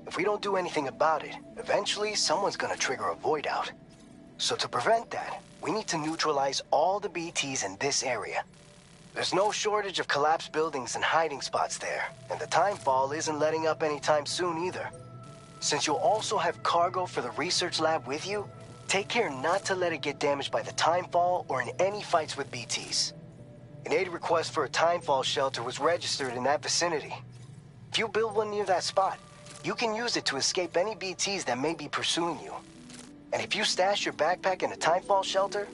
[SPEAKER 12] If we don't do anything about it, eventually someone's gonna trigger a void out. So to prevent that, we need to neutralize all the BTs in this area. There's no shortage of collapsed buildings and hiding spots there, and the timefall isn't letting up anytime soon either. Since you'll also have cargo for the research lab with you, take care not to let it get damaged by the timefall or in any fights with BTs. An aid request for a timefall shelter was registered in that vicinity. If you build one near that spot, you can use it to escape any BTs that may be pursuing you. And if you stash your backpack in a timefall shelter,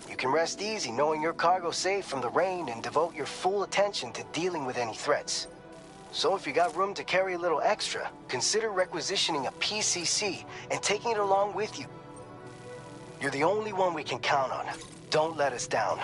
[SPEAKER 12] you can rest easy knowing your cargo's safe from the rain and devote your full attention to dealing with any threats. So if you got room to carry a little extra, consider requisitioning a PCC and taking it along with you. You're the only one we can count on. Don't let us down.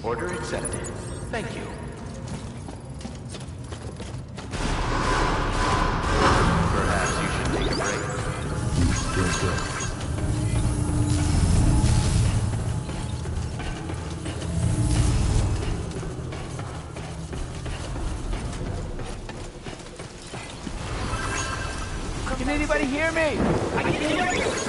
[SPEAKER 8] Order accepted. Thank you.
[SPEAKER 5] Good.
[SPEAKER 13] Can anybody hear me? I can hear you.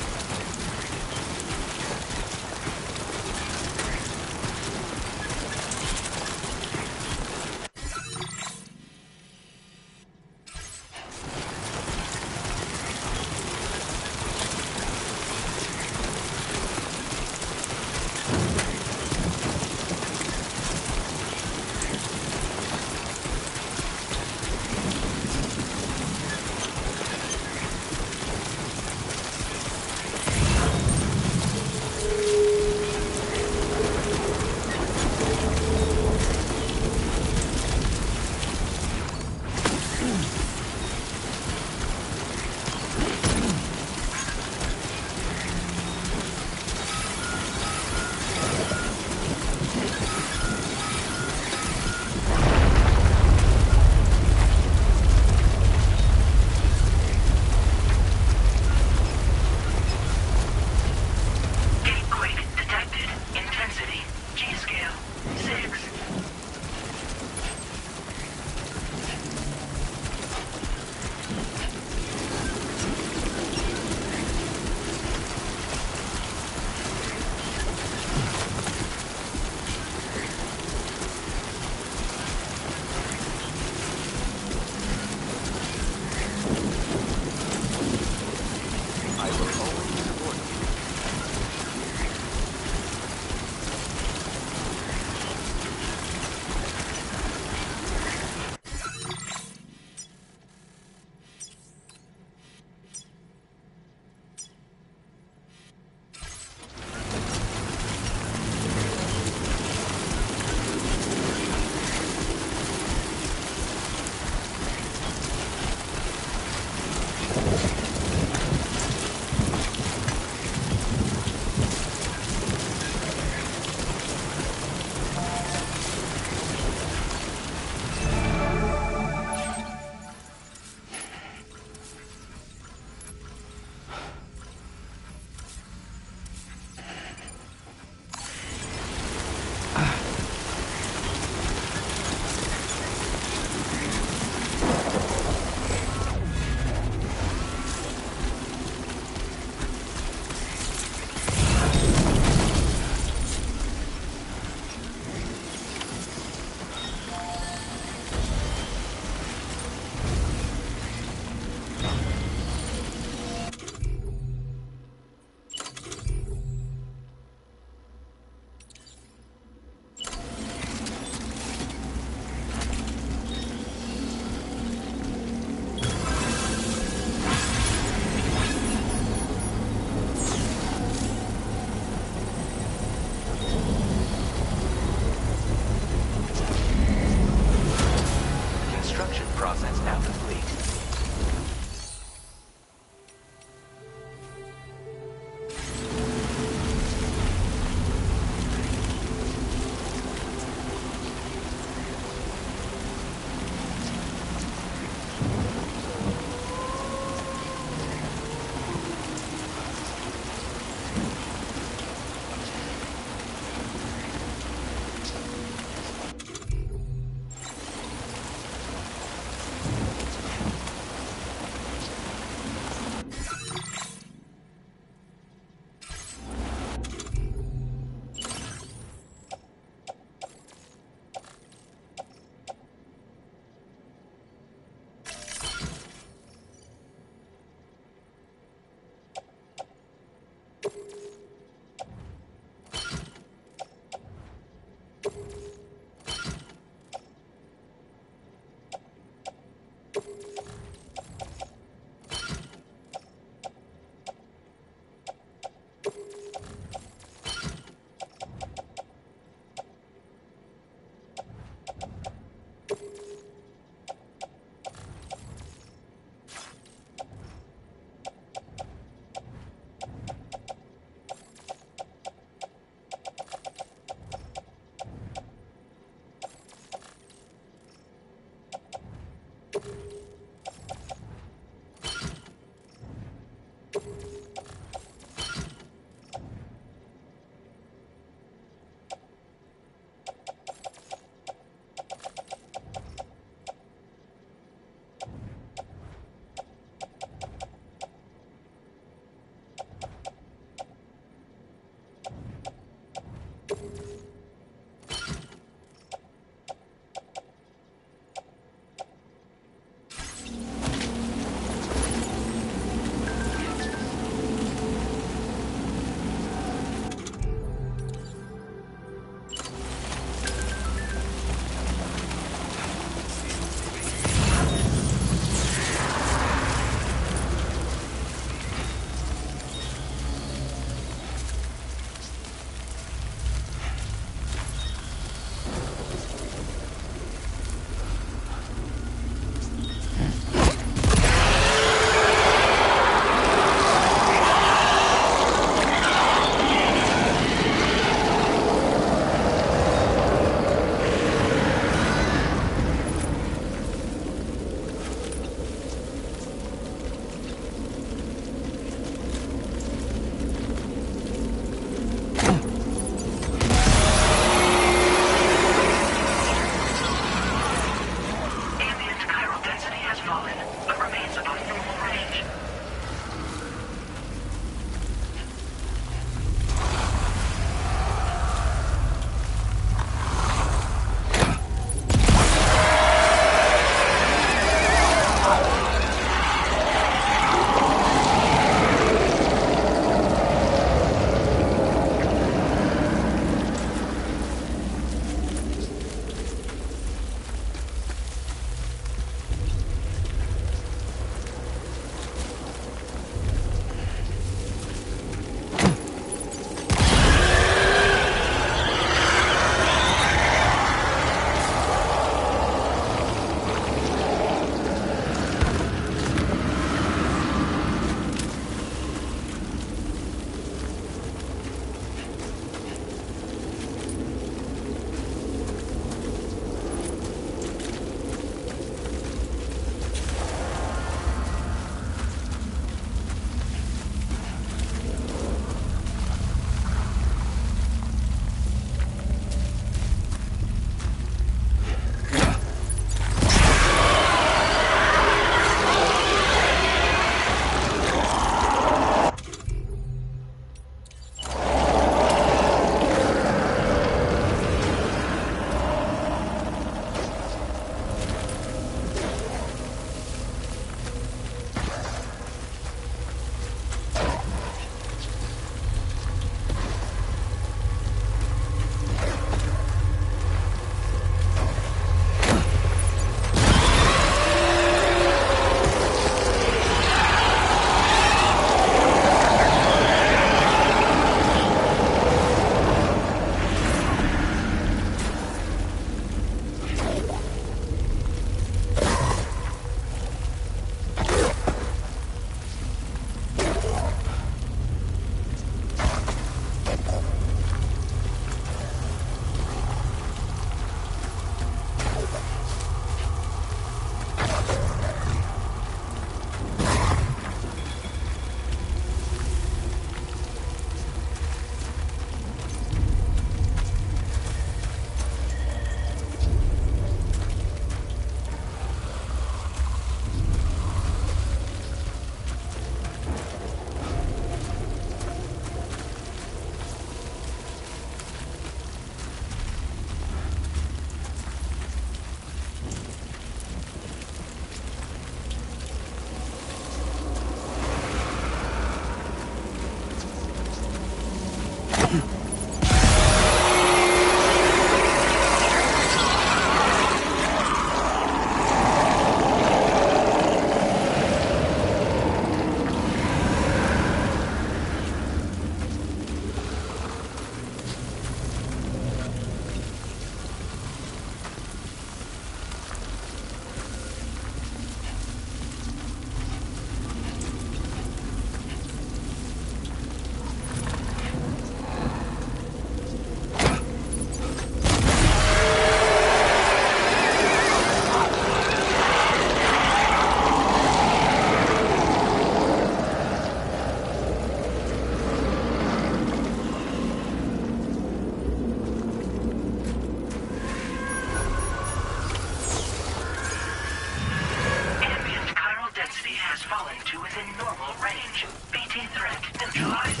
[SPEAKER 7] within normal range. BT threat neutralized.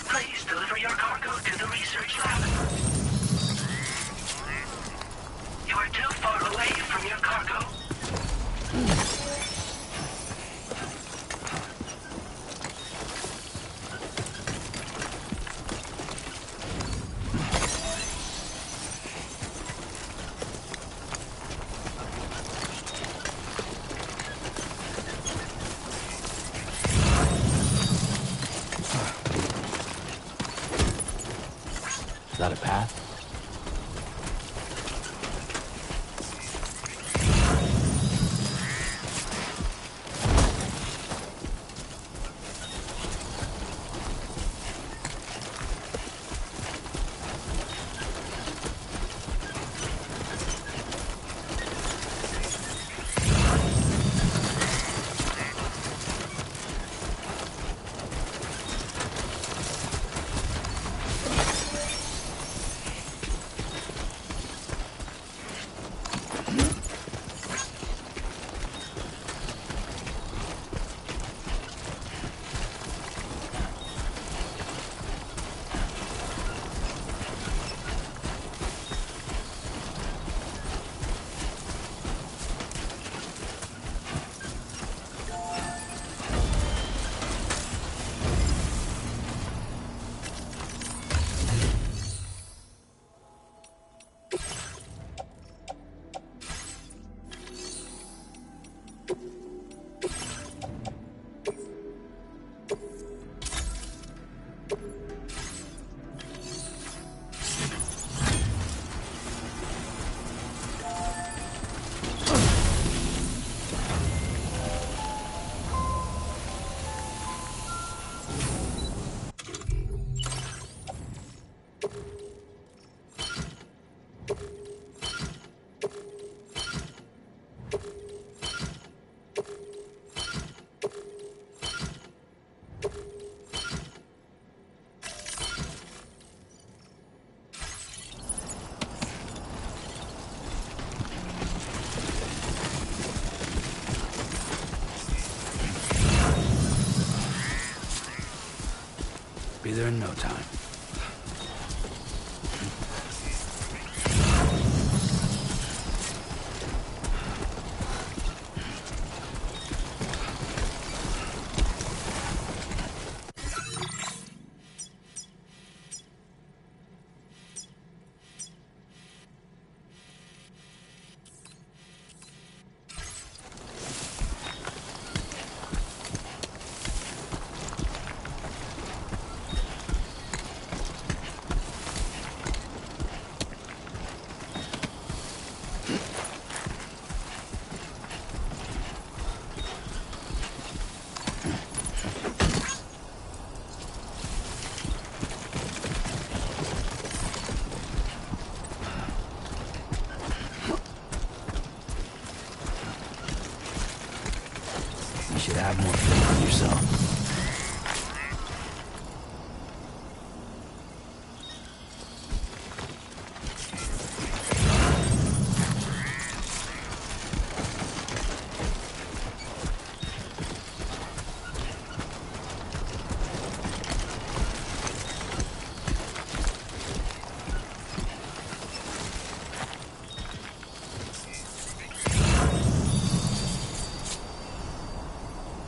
[SPEAKER 7] Please deliver your cargo to the research lab. You are too far away from your cargo.
[SPEAKER 5] Is that a path? Be there in no time. You should have more faith in yourself.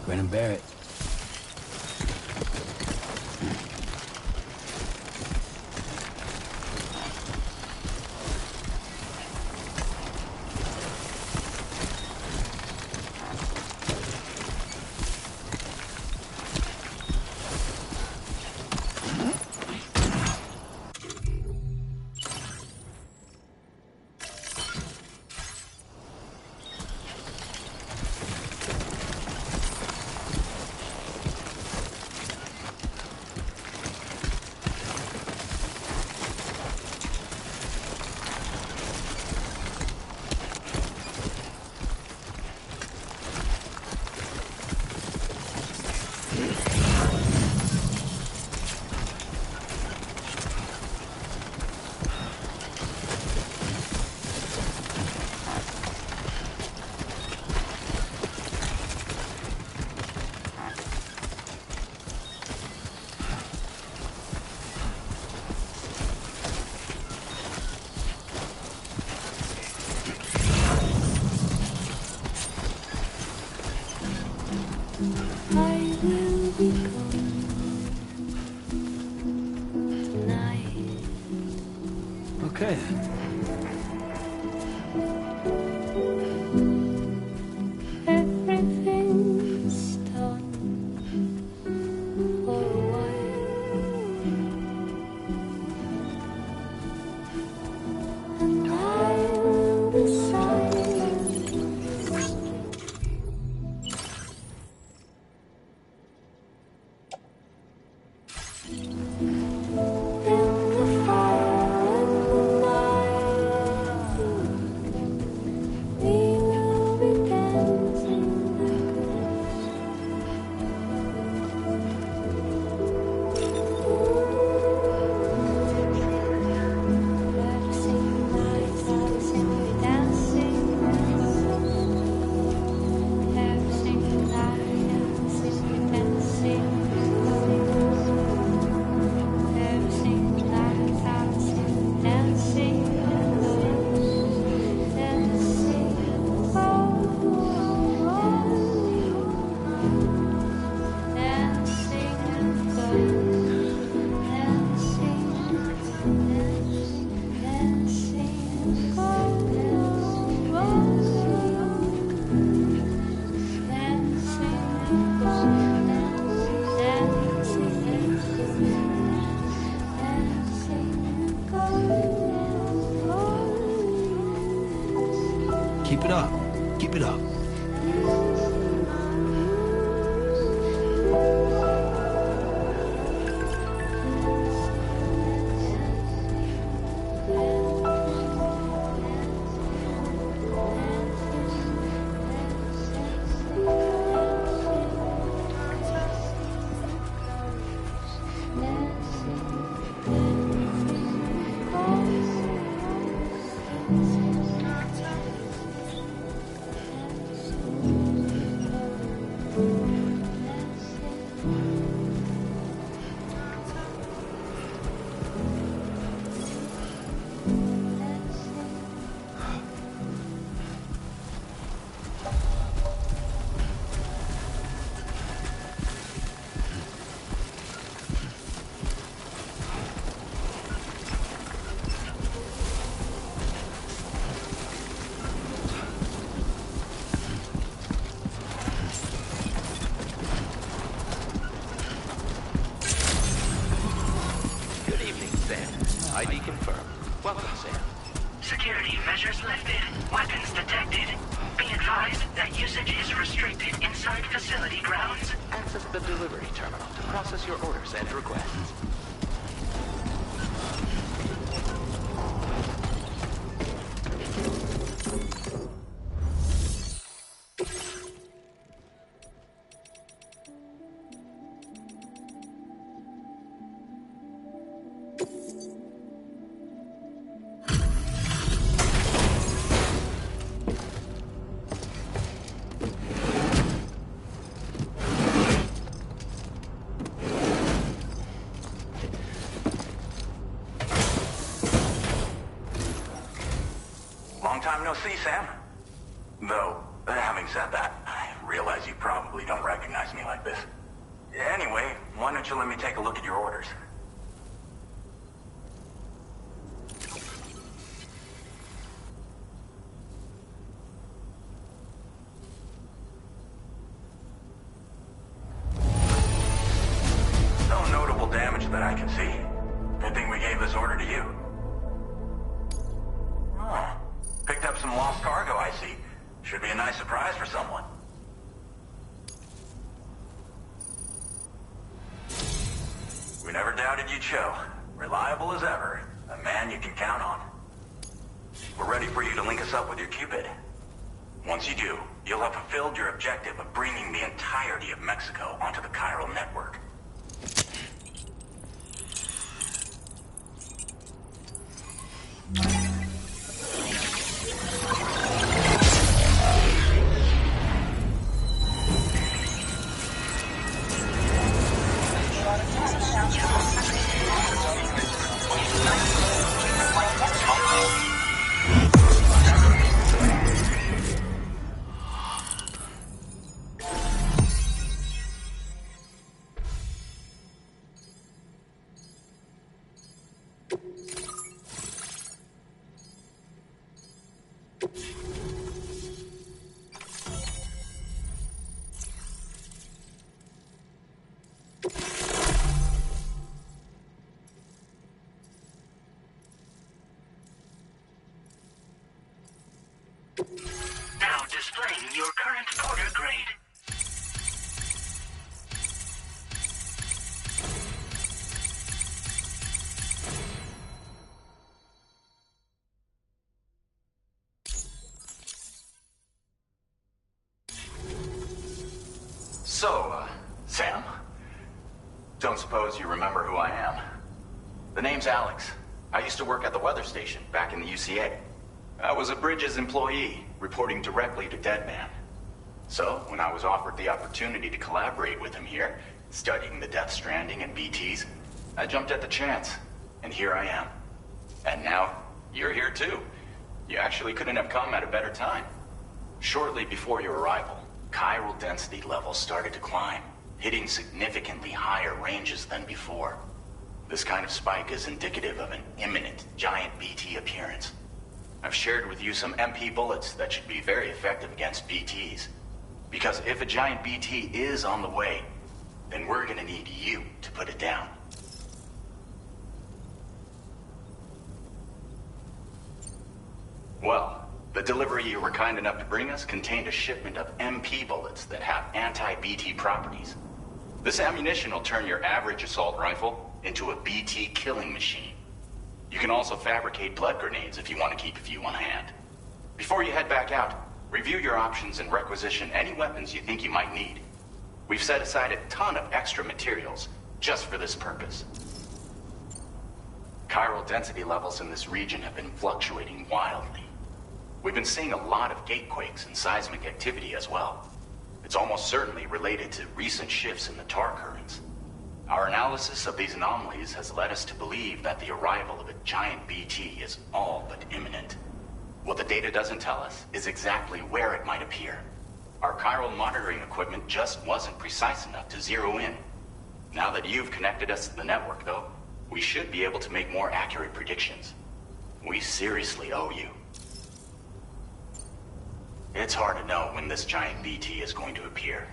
[SPEAKER 5] Grin and bear it. Okay then.
[SPEAKER 14] Everything's done for a while, and I'll be silent. In the fire and the night, we will be dancing
[SPEAKER 1] Keep it up. Keep it up.
[SPEAKER 8] ID confirmed. Welcome, Sam.
[SPEAKER 7] Security measures lifted. Weapons detected. Be advised that usage is restricted inside facility grounds.
[SPEAKER 8] Access the delivery terminal to process your orders and requests.
[SPEAKER 15] Long time no see, Sam. Though, having said that, I realize you probably don't recognize me like this. Anyway, why don't you let me take a look at your orders? No notable damage that I can see. Good thing we gave this order to you. Oh, picked up some lost cargo, I see. Should be a nice surprise for someone. We never doubted you'd show. Reliable as ever. A man you can count on. We're ready for you to link us up with your Cupid. Once you do, you'll have fulfilled your objective of bringing the entirety of Mexico onto the chiral network. Don't suppose you remember who I am? The name's Alex. I used to work at the weather station back in the UCA. I was a Bridges employee, reporting directly to Deadman. So, when I was offered the opportunity to collaborate with him here, studying the Death Stranding and BTs, I jumped at the chance, and here I am. And now, you're here too. You actually couldn't have come at a better time. Shortly before your arrival, chiral density levels started to climb, hitting significantly higher ranges than before. This kind of spike is indicative of an imminent giant BT appearance. I've shared with you some MP bullets that should be very effective against BTs. Because if a giant BT is on the way, then we're gonna need you to put it down. Well, the delivery you were kind enough to bring us contained a shipment of MP bullets that have anti-BT properties. This ammunition will turn your average assault rifle into a BT killing machine. You can also fabricate blood grenades if you want to keep a few on hand. Before you head back out, review your options and requisition any weapons you think you might need. We've set aside a ton of extra materials just for this purpose. Chiral density levels in this region have been fluctuating wildly. We've been seeing a lot of gatequakes and seismic activity as well. It's almost certainly related to recent shifts in the tar currents. Our analysis of these anomalies has led us to believe that the arrival of a giant BT is all but imminent. What the data doesn't tell us is exactly where it might appear. Our chiral monitoring equipment just wasn't precise enough to zero in. Now that you've connected us to the network, though, we should be able to make more accurate predictions. We seriously owe you. It's hard to know when this giant BT is going to appear.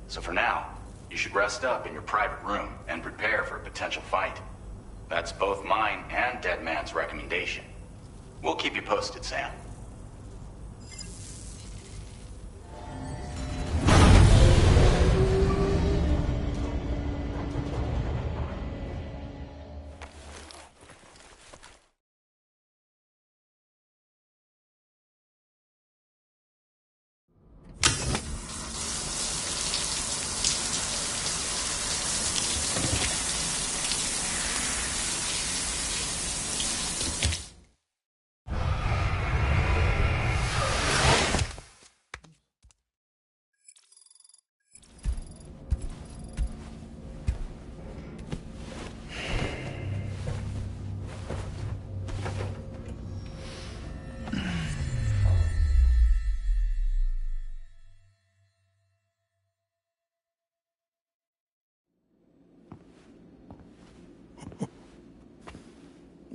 [SPEAKER 15] So for now, you should rest up in your private room and prepare for a potential fight. That's both mine and Deadman's recommendation. We'll keep you posted, Sam.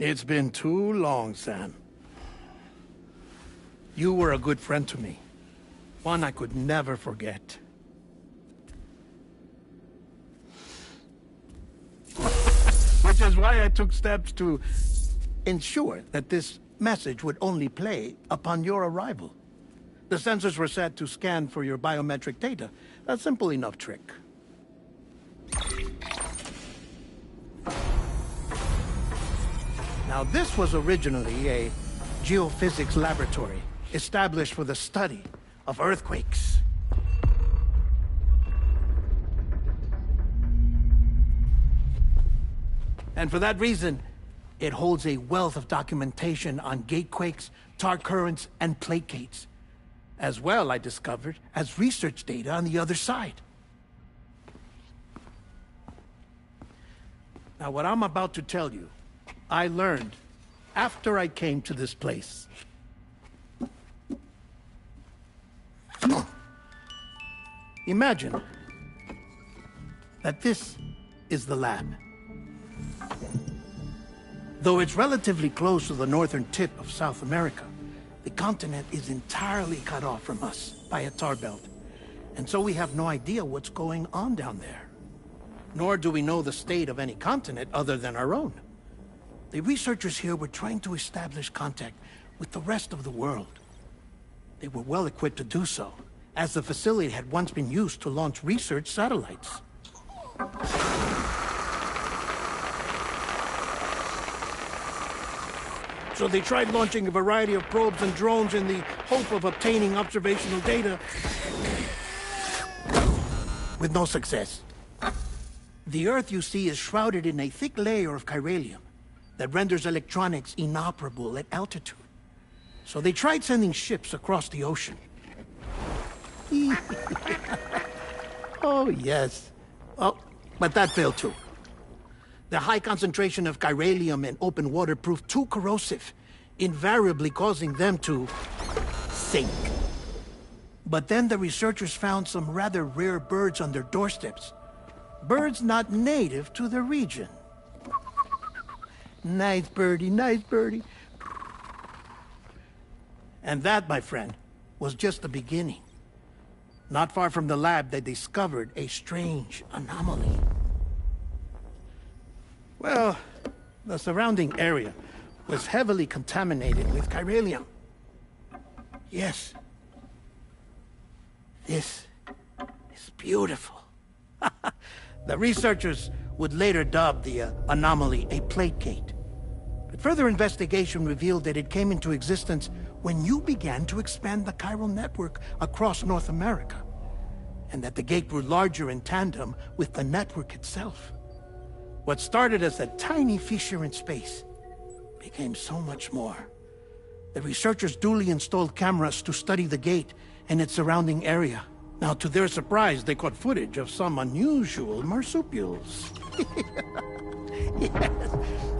[SPEAKER 1] It's been too long, Sam. You were a good friend to me. One I could never forget. Which is why I took steps to ensure that this message would only play upon your arrival. The sensors were set to scan for your biometric data. A simple enough trick. Now, this was originally a geophysics laboratory established for the study of earthquakes. And for that reason, it holds a wealth of documentation on gatequakes, tar currents, and placates. As well, I discovered, as research data on the other side. Now, what I'm about to tell you, I learned after I came to this place. Imagine that this is the lab. Though it's relatively close to the northern tip of South America, the continent is entirely cut off from us by a tar belt. And so we have no idea what's going on down there. Nor do we know the state of any continent other than our own. The researchers here were trying to establish contact with the rest of the world. They were well equipped to do so, as the facility had once been used to launch research satellites. So they tried launching a variety of probes and drones in the hope of obtaining observational data, with no success. The Earth, you see, is shrouded in a thick layer of chiralium that renders electronics inoperable at altitude. So they tried sending ships across the ocean. Oh, yes. Oh, but that failed too. The high concentration of chiralium in open water proved too corrosive, invariably causing them to sink. But then the researchers found some rather rare birds on their doorsteps. Birds not native to the region. Nice birdie, nice birdie. And that, my friend, was just the beginning. Not far from the lab, they discovered a strange anomaly. Well, the surrounding area was heavily contaminated with chiralium. Yes. This is beautiful. The researchers would later dub the anomaly a plate gate. But further investigation revealed that it came into existence when you began to expand the chiral network across North America, and that the gate grew larger in tandem with the network itself. What started as a tiny fissure in space became so much more. The researchers duly installed cameras to study the gate and its surrounding area. Now, to their surprise, they caught footage of some unusual marsupials. Yes,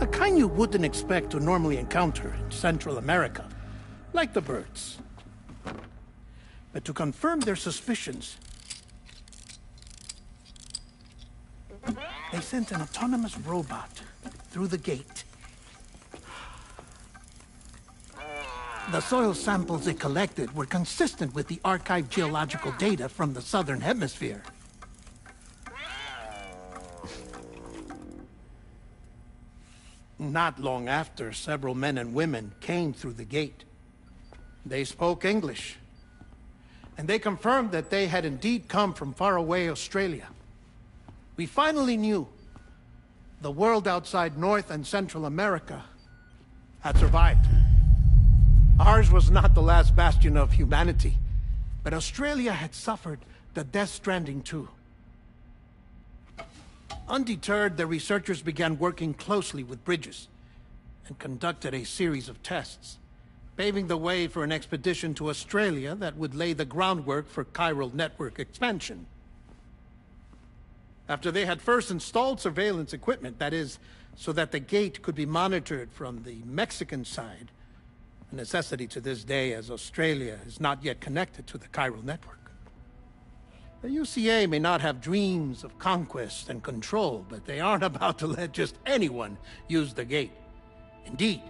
[SPEAKER 1] a kind you wouldn't expect to normally encounter in Central America, like the birds. But to confirm their suspicions, they sent an autonomous robot through the gate. The soil samples it collected were consistent with the archived geological data from the southern hemisphere. Not long after, several men and women came through the gate. They spoke English, and they confirmed that they had indeed come from faraway Australia. We finally knew the world outside North and Central America had survived. Ours was not the last bastion of humanity, but Australia had suffered the death stranding too. Undeterred, the researchers began working closely with Bridges and conducted a series of tests, paving the way for an expedition to Australia that would lay the groundwork for chiral network expansion. After they had first installed surveillance equipment, that is, so that the gate could be monitored from the Mexican side, a necessity to this day as Australia is not yet connected to the chiral network. The UCA may not have dreams of conquest and control, but they aren't about to let just anyone use the gate. Indeed,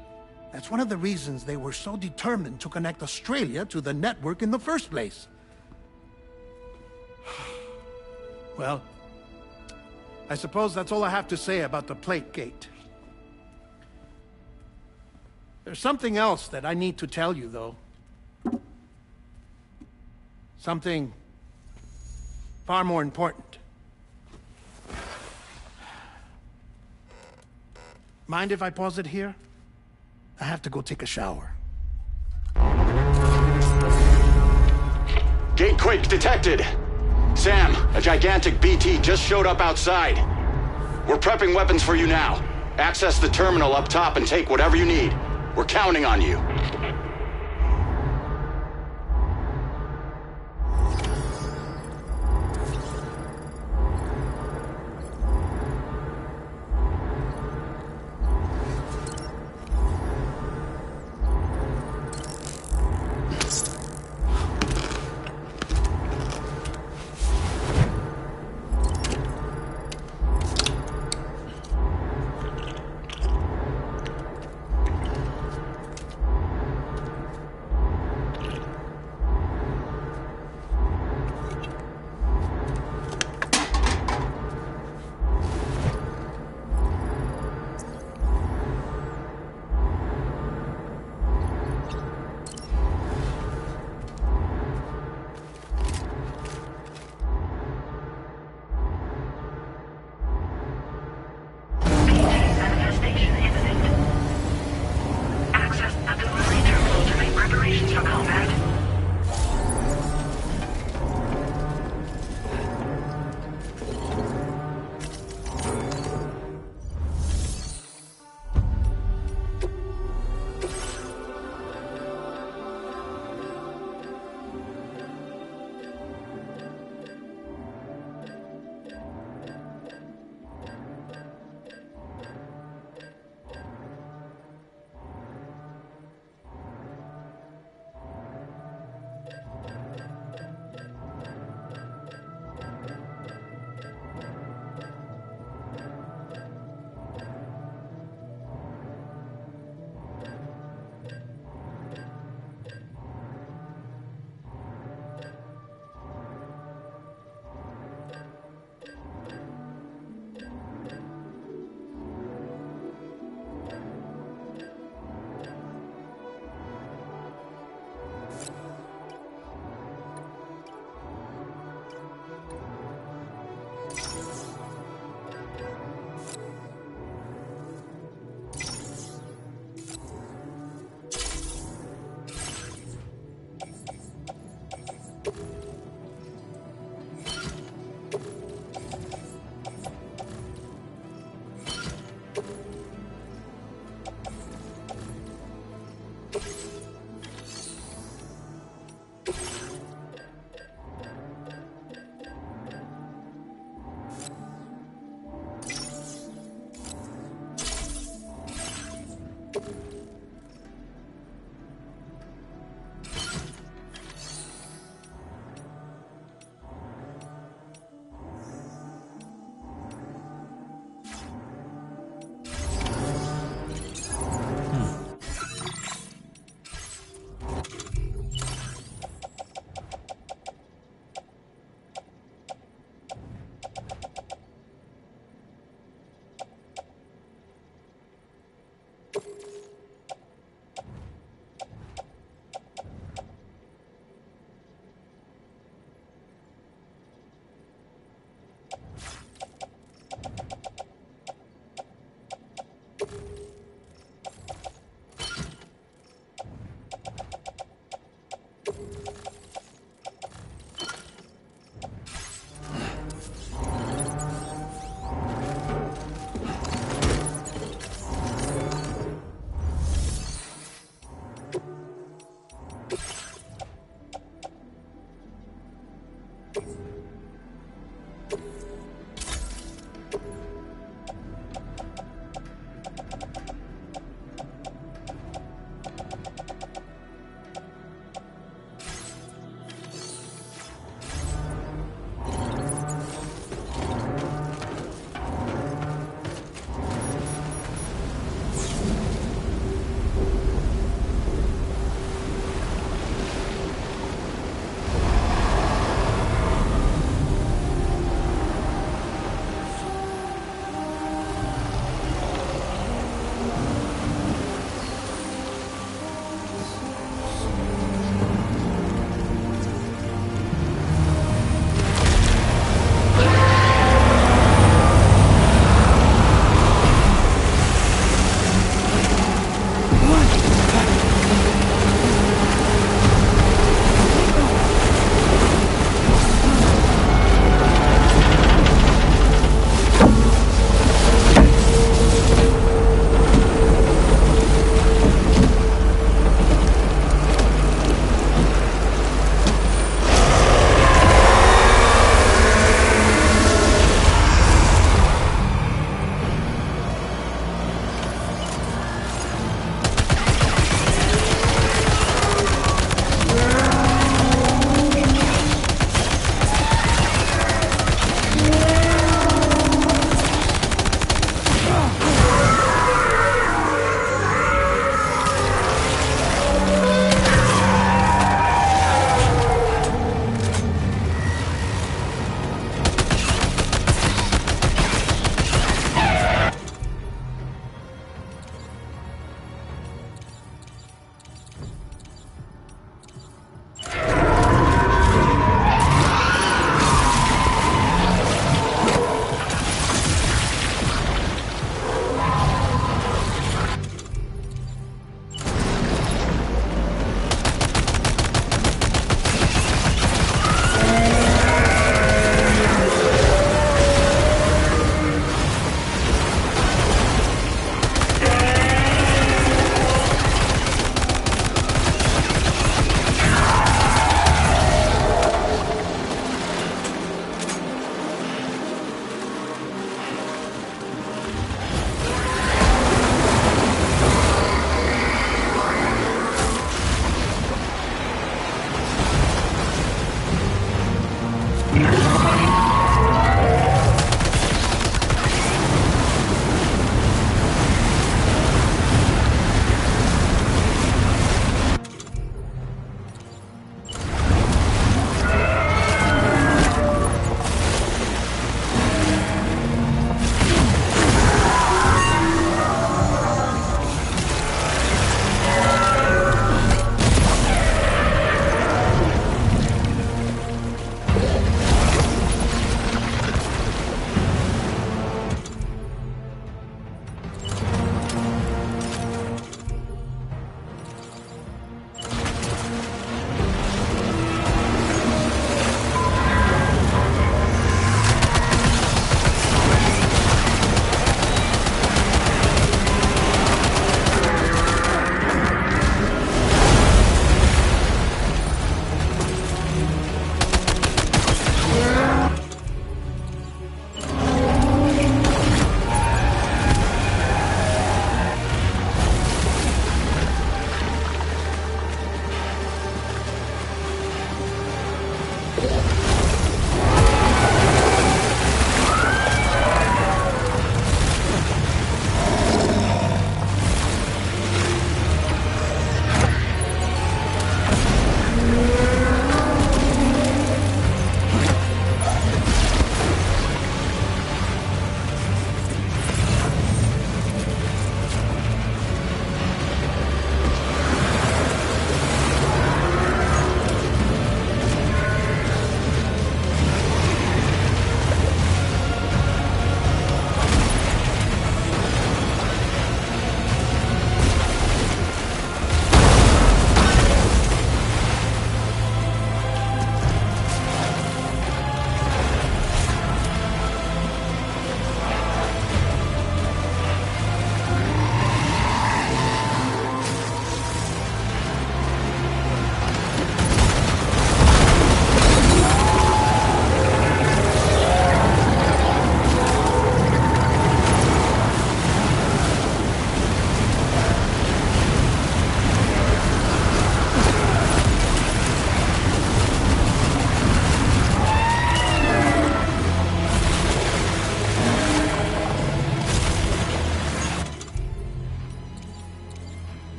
[SPEAKER 1] that's one of the reasons they were so determined to connect Australia to the network in the first place. Well, I suppose that's all I have to say about the plate gate. There's something else that I need to tell you, though. Something far more important. Mind if I pause it here? I have to go take a shower.
[SPEAKER 16] Gate quake detected! Sam, a gigantic BT just showed up outside. We're prepping weapons for you now. Access the terminal up top and take whatever you need. We're counting on you.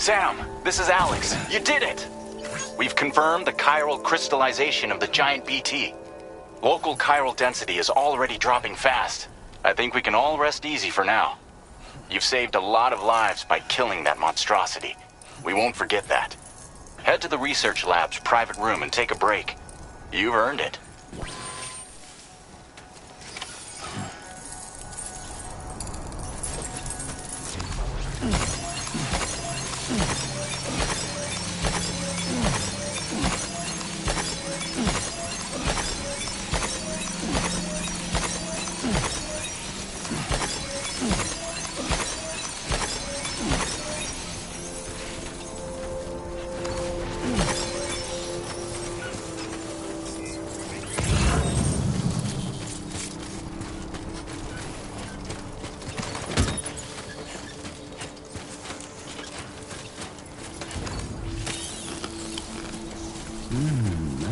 [SPEAKER 17] Sam, this is Alex. You did it! We've confirmed the chiral crystallization of the giant BT. Local chiral density is already dropping fast. I think we can all rest easy for now. You've saved a lot of lives by killing that monstrosity. We won't forget that. Head to the research lab's private room and take a break. You've earned it.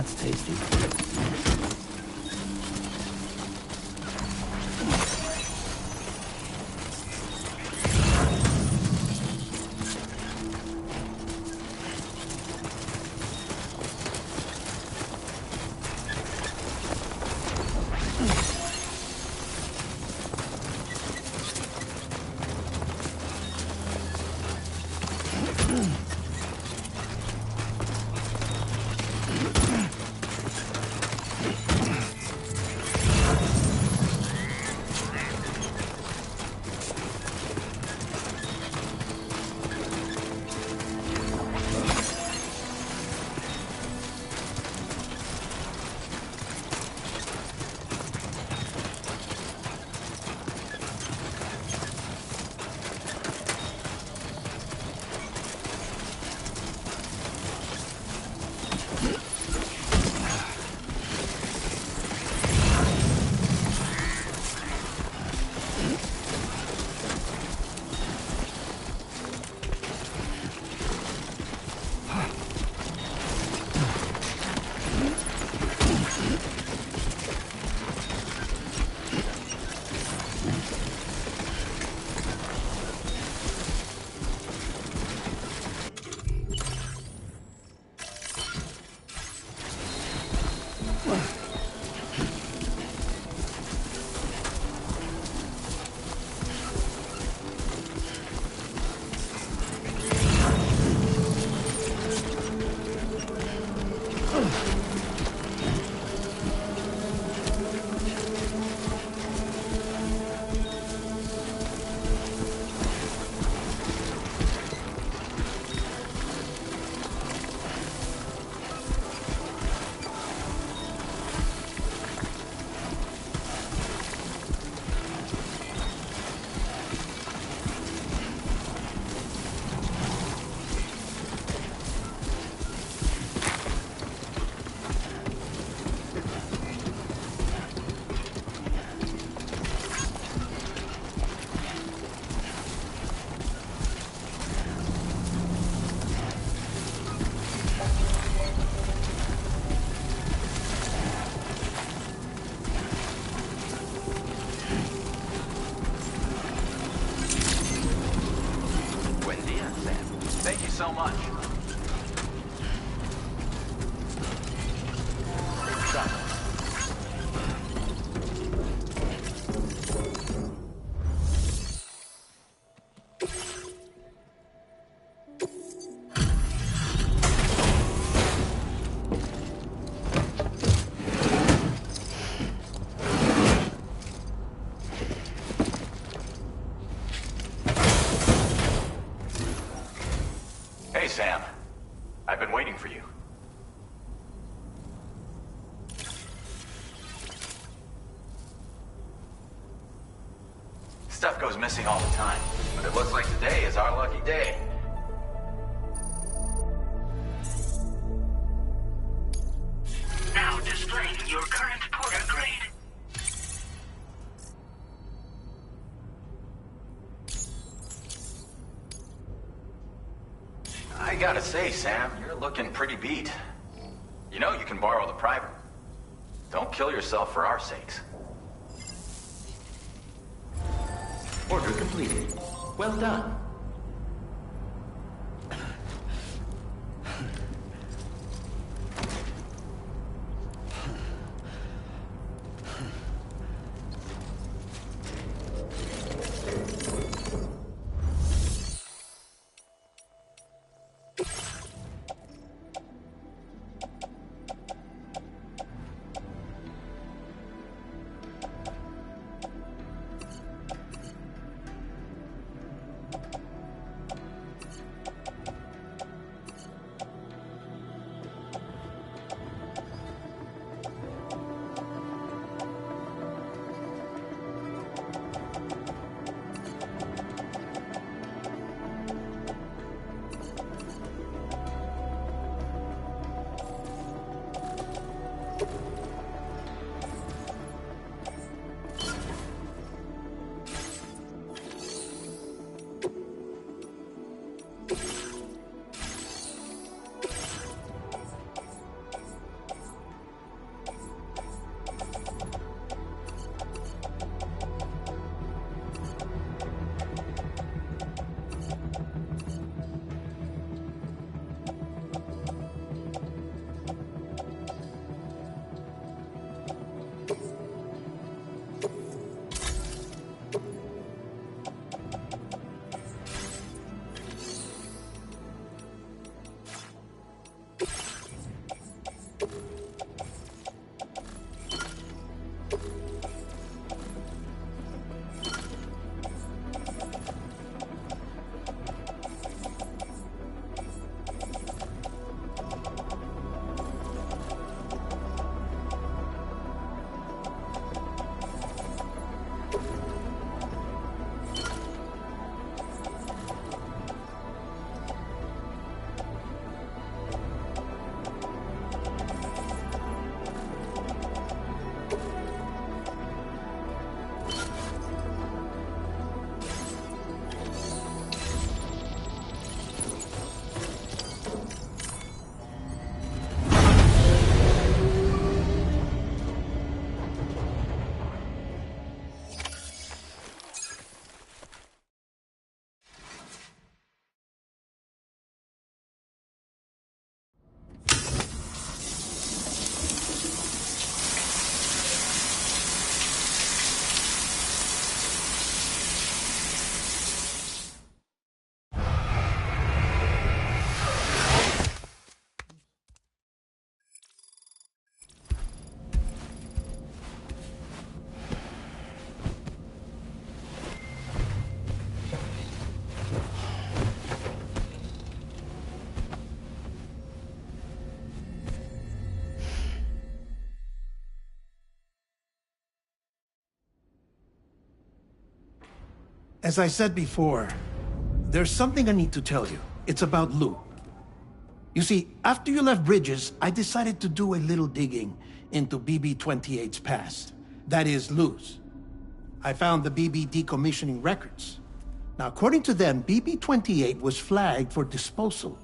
[SPEAKER 5] That's tasty.
[SPEAKER 17] Thank you so much. Hey, Sam. I've been waiting for you. Stuff goes missing all the time, but it looks like today is our lucky day.
[SPEAKER 7] Now displaying your current porter grade.
[SPEAKER 17] I gotta say, Sam, you're looking pretty beat. You know you can borrow the private. Don't kill yourself for our sakes.
[SPEAKER 8] Order completed. Well done.
[SPEAKER 1] As I said before, there's something I need to tell you. It's about Lou. You see, after you left Bridges, I decided to do a little digging into BB-28's past. That is, Lou's. I found the BB decommissioning records. Now, according to them, BB-28 was flagged for disposal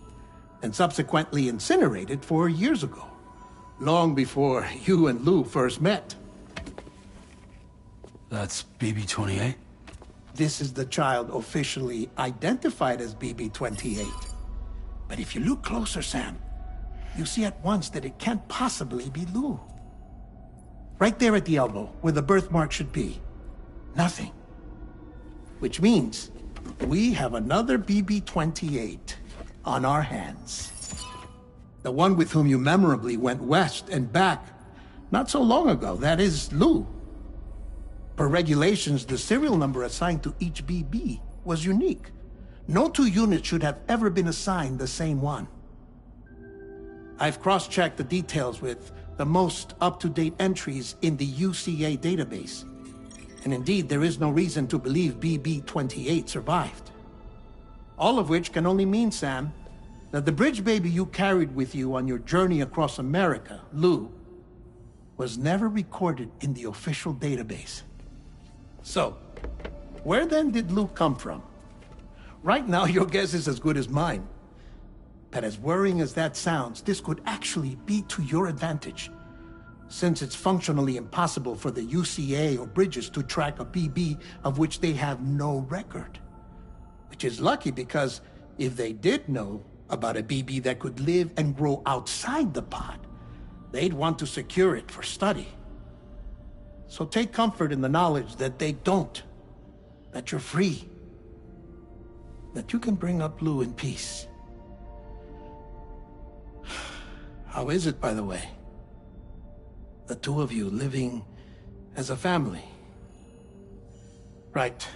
[SPEAKER 1] and subsequently incinerated 4 years ago, long before you and Lou first met.
[SPEAKER 5] That's BB-28?
[SPEAKER 1] This is the child officially identified as BB-28. But if you look closer, Sam, you see at once that it can't possibly be Lou. Right there at the elbow, where the birthmark should be. Nothing. Which means we have another BB-28 on our hands. The one with whom you memorably went west and back not so long ago, that is Lou. Per regulations, the serial number assigned to each BB was unique. No two units should have ever been assigned the same one. I've cross-checked the details with the most up-to-date entries in the UCA database. And indeed, there is no reason to believe BB-28 survived. All of which can only mean, Sam, that the bridge baby you carried with you on your journey across America, Lou, was never recorded in the official database. So, where then did Lou come from? Right now, your guess is as good as mine. But as worrying as that sounds, this could actually be to your advantage, since it's functionally impossible for the UCA or Bridges to track a BB of which they have no record. Which is lucky, because if they did know about a BB that could live and grow outside the pod, they'd want to secure it for study. So take comfort in the knowledge that they don't, that you're free, that you can bring up Lou in peace. How is it, by the way? The two of you living as a family. Right.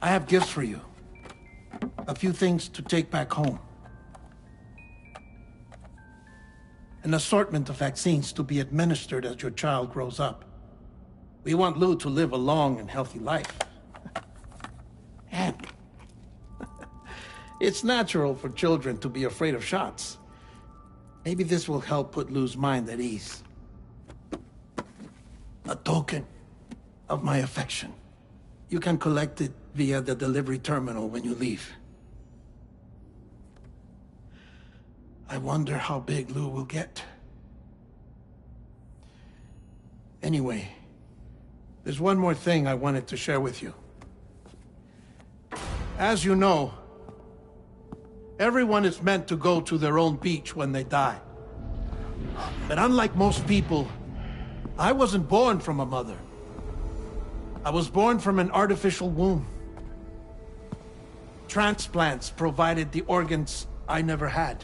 [SPEAKER 1] I have gifts for you. A few things to take back home. An assortment of vaccines to be administered as your child grows up. We want Lou to live a long and healthy life. And it's natural for children to be afraid of shots. Maybe this will help put Lou's mind at ease. A token of my affection. You can collect it via the delivery terminal when you leave. I wonder how big Lou will get. Anyway, there's one more thing I wanted to share with you. As you know, everyone is meant to go to their own beach when they die. But unlike most people, I wasn't born from a mother. I was born from an artificial womb. Transplants provided the organs I never had.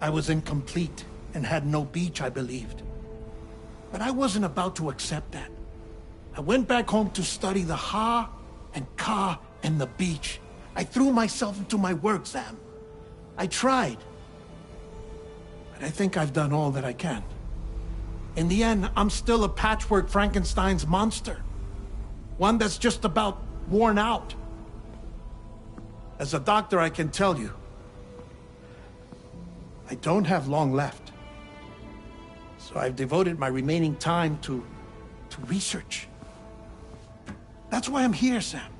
[SPEAKER 1] I was incomplete and had no beach, I believed. But I wasn't about to accept that. I went back home to study the Ha and Ka and the beach. I threw myself into my work, Sam. I tried. But I think I've done all that I can. In the end, I'm still a patchwork Frankenstein's monster. One that's just about worn out. As a doctor, I can tell you, I don't have long left. So I've devoted my remaining time to research. That's why I'm here, Sam.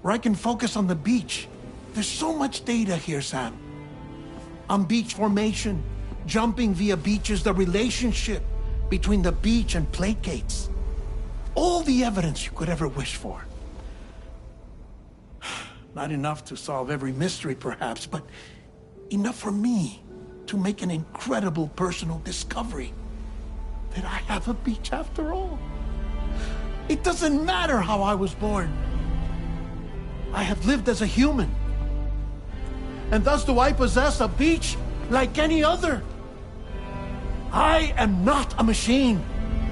[SPEAKER 1] Where I can focus on the beach. There's so much data here, Sam. On beach formation, jumping via beaches, the relationship between the beach and plate gates. All the evidence you could ever wish for. Not enough to solve every mystery, perhaps, but enough for me to make an incredible personal discovery. That I have a beach after all. It doesn't matter how I was born. I have lived as a human. And thus do I possess a beach like any other. I am not a machine,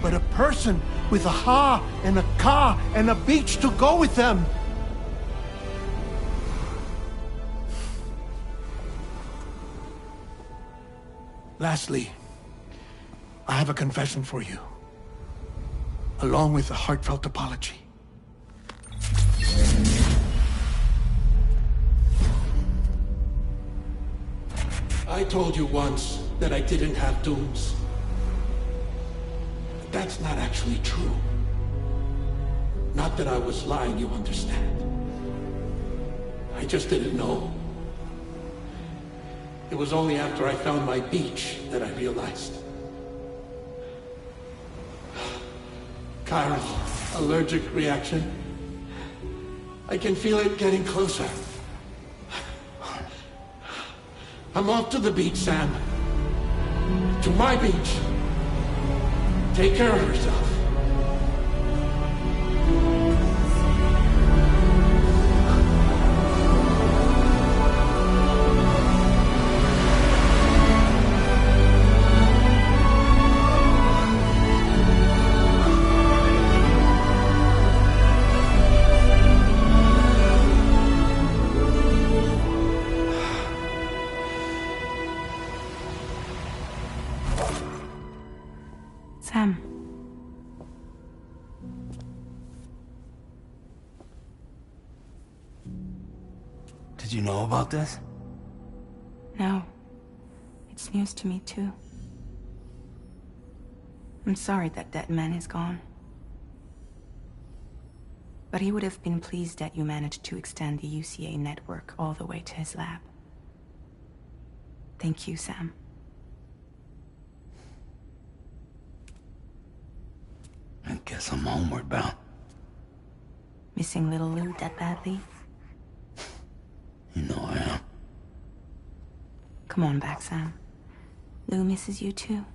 [SPEAKER 1] but a person with a Ha and a Ka and a beach to go with them. Lastly, I have a confession for you, along with a heartfelt apology. I told you once that I didn't have dooms. But that's not actually true. Not that I was lying, you understand. I just didn't know. It was only after I found my beach that I realized. Chiral allergic reaction. I can feel it getting closer. I'm off to the beach, Sam. To my beach. Take care of yourself.
[SPEAKER 2] Sam.
[SPEAKER 5] Did you know about this?
[SPEAKER 2] No. It's news to me, too. I'm sorry that that man is gone. But he would have been pleased that you managed to extend the UCA network all the way to his lab. Thank you, Sam.
[SPEAKER 5] I guess I'm homeward bound.
[SPEAKER 2] Missing little Lou that badly?
[SPEAKER 5] You know I am.
[SPEAKER 2] Come on back, Sam. Lou misses you too.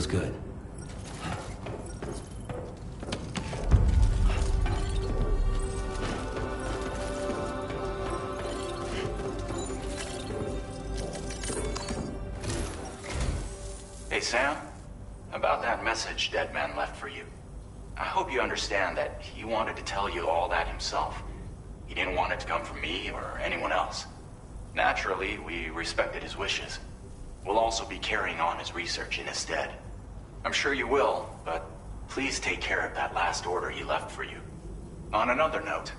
[SPEAKER 5] good.
[SPEAKER 17] Hey, Sam. About that message Deadman left for you. I hope you understand that he wanted to tell you all that himself. He didn't want it to come from me or anyone else. Naturally, we respected his wishes. We'll also be carrying on his research in his stead. I'm sure you will, but please take care of that last order he left for you. On another note,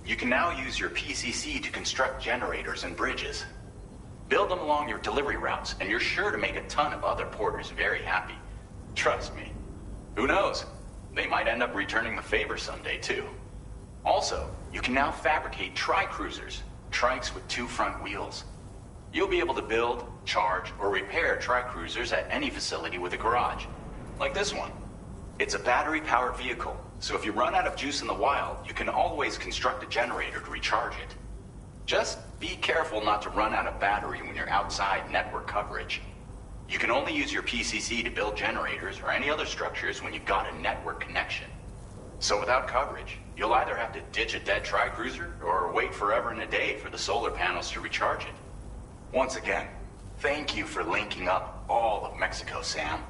[SPEAKER 17] you can now use your PCC to construct generators and bridges. Build them along your delivery routes, and you're sure to make a ton of other porters very happy. Trust me. Who knows? They might end up returning the favor someday, too. Also, you can now fabricate tri-cruisers, trikes with 2 front wheels. You'll be able to build, charge, or repair tri-cruisers at any facility with a garage. Like this one. It's a battery-powered vehicle, so if you run out of juice in the wild, you can always construct a generator to recharge it. Just be careful not to run out of battery when you're outside network coverage. You can only use your PCC to build generators or any other structures when you've got a network connection. So without coverage, you'll either have to ditch a dead tri-cruiser or wait forever and a day for the solar panels to recharge it. Once again, thank you for linking up all of Mexico, Sam.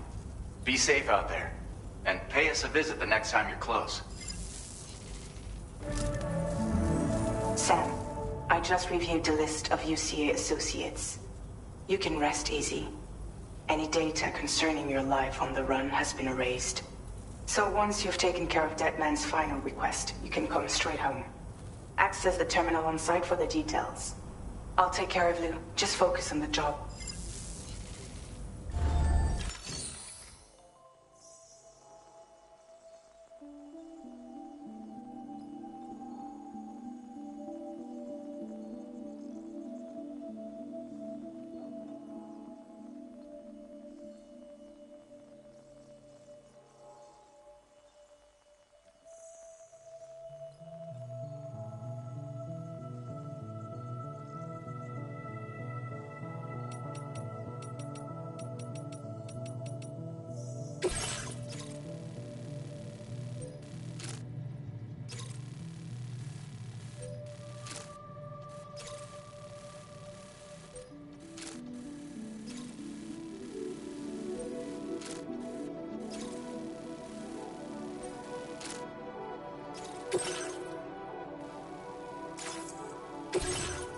[SPEAKER 17] Be safe out there, and pay us a visit the next time you're close.
[SPEAKER 2] Sam, I just reviewed the list of UCA associates. You can rest easy. Any data concerning your life on the run has been erased. So once you've taken care of Deadman's final request, you can come straight home. Access the terminal on site for the details. I'll take care of Lou. Just focus on the job.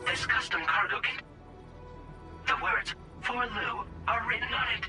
[SPEAKER 7] This custom cargo can... The words, "For Lou," are written on it.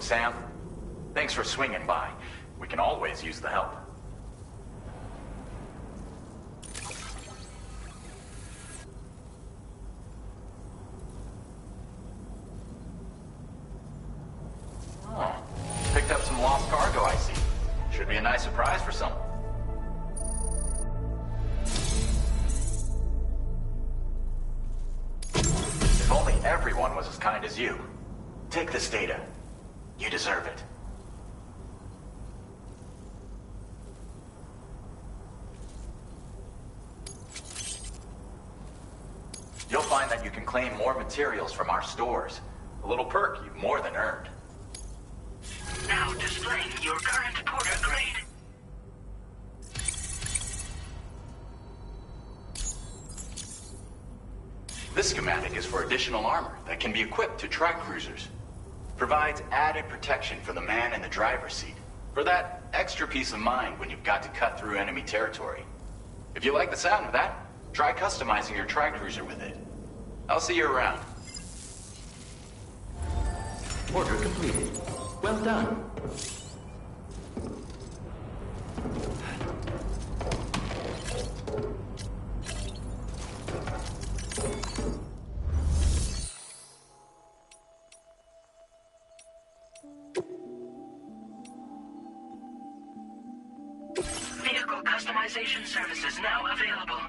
[SPEAKER 17] Sam. Thanks for swinging by. We can always use the help. Oh, picked up some lost cargo, I see. Should be a nice surprise for someone. If only everyone was as kind as you. Take this data. You deserve it. You'll find that you can claim more materials from our stores. A little perk you've more than earned.
[SPEAKER 7] Now displaying your current porter grade.
[SPEAKER 17] This schematic is for additional armor that can be equipped to tri-cruisers. Provides added protection for the man in the driver's seat. For that extra peace of mind when you've got to cut through enemy territory. If you like the sound of that, try customizing your tri-cruiser with it. I'll see you around.
[SPEAKER 8] Order completed. Well done.
[SPEAKER 7] Vehicle customization services now available.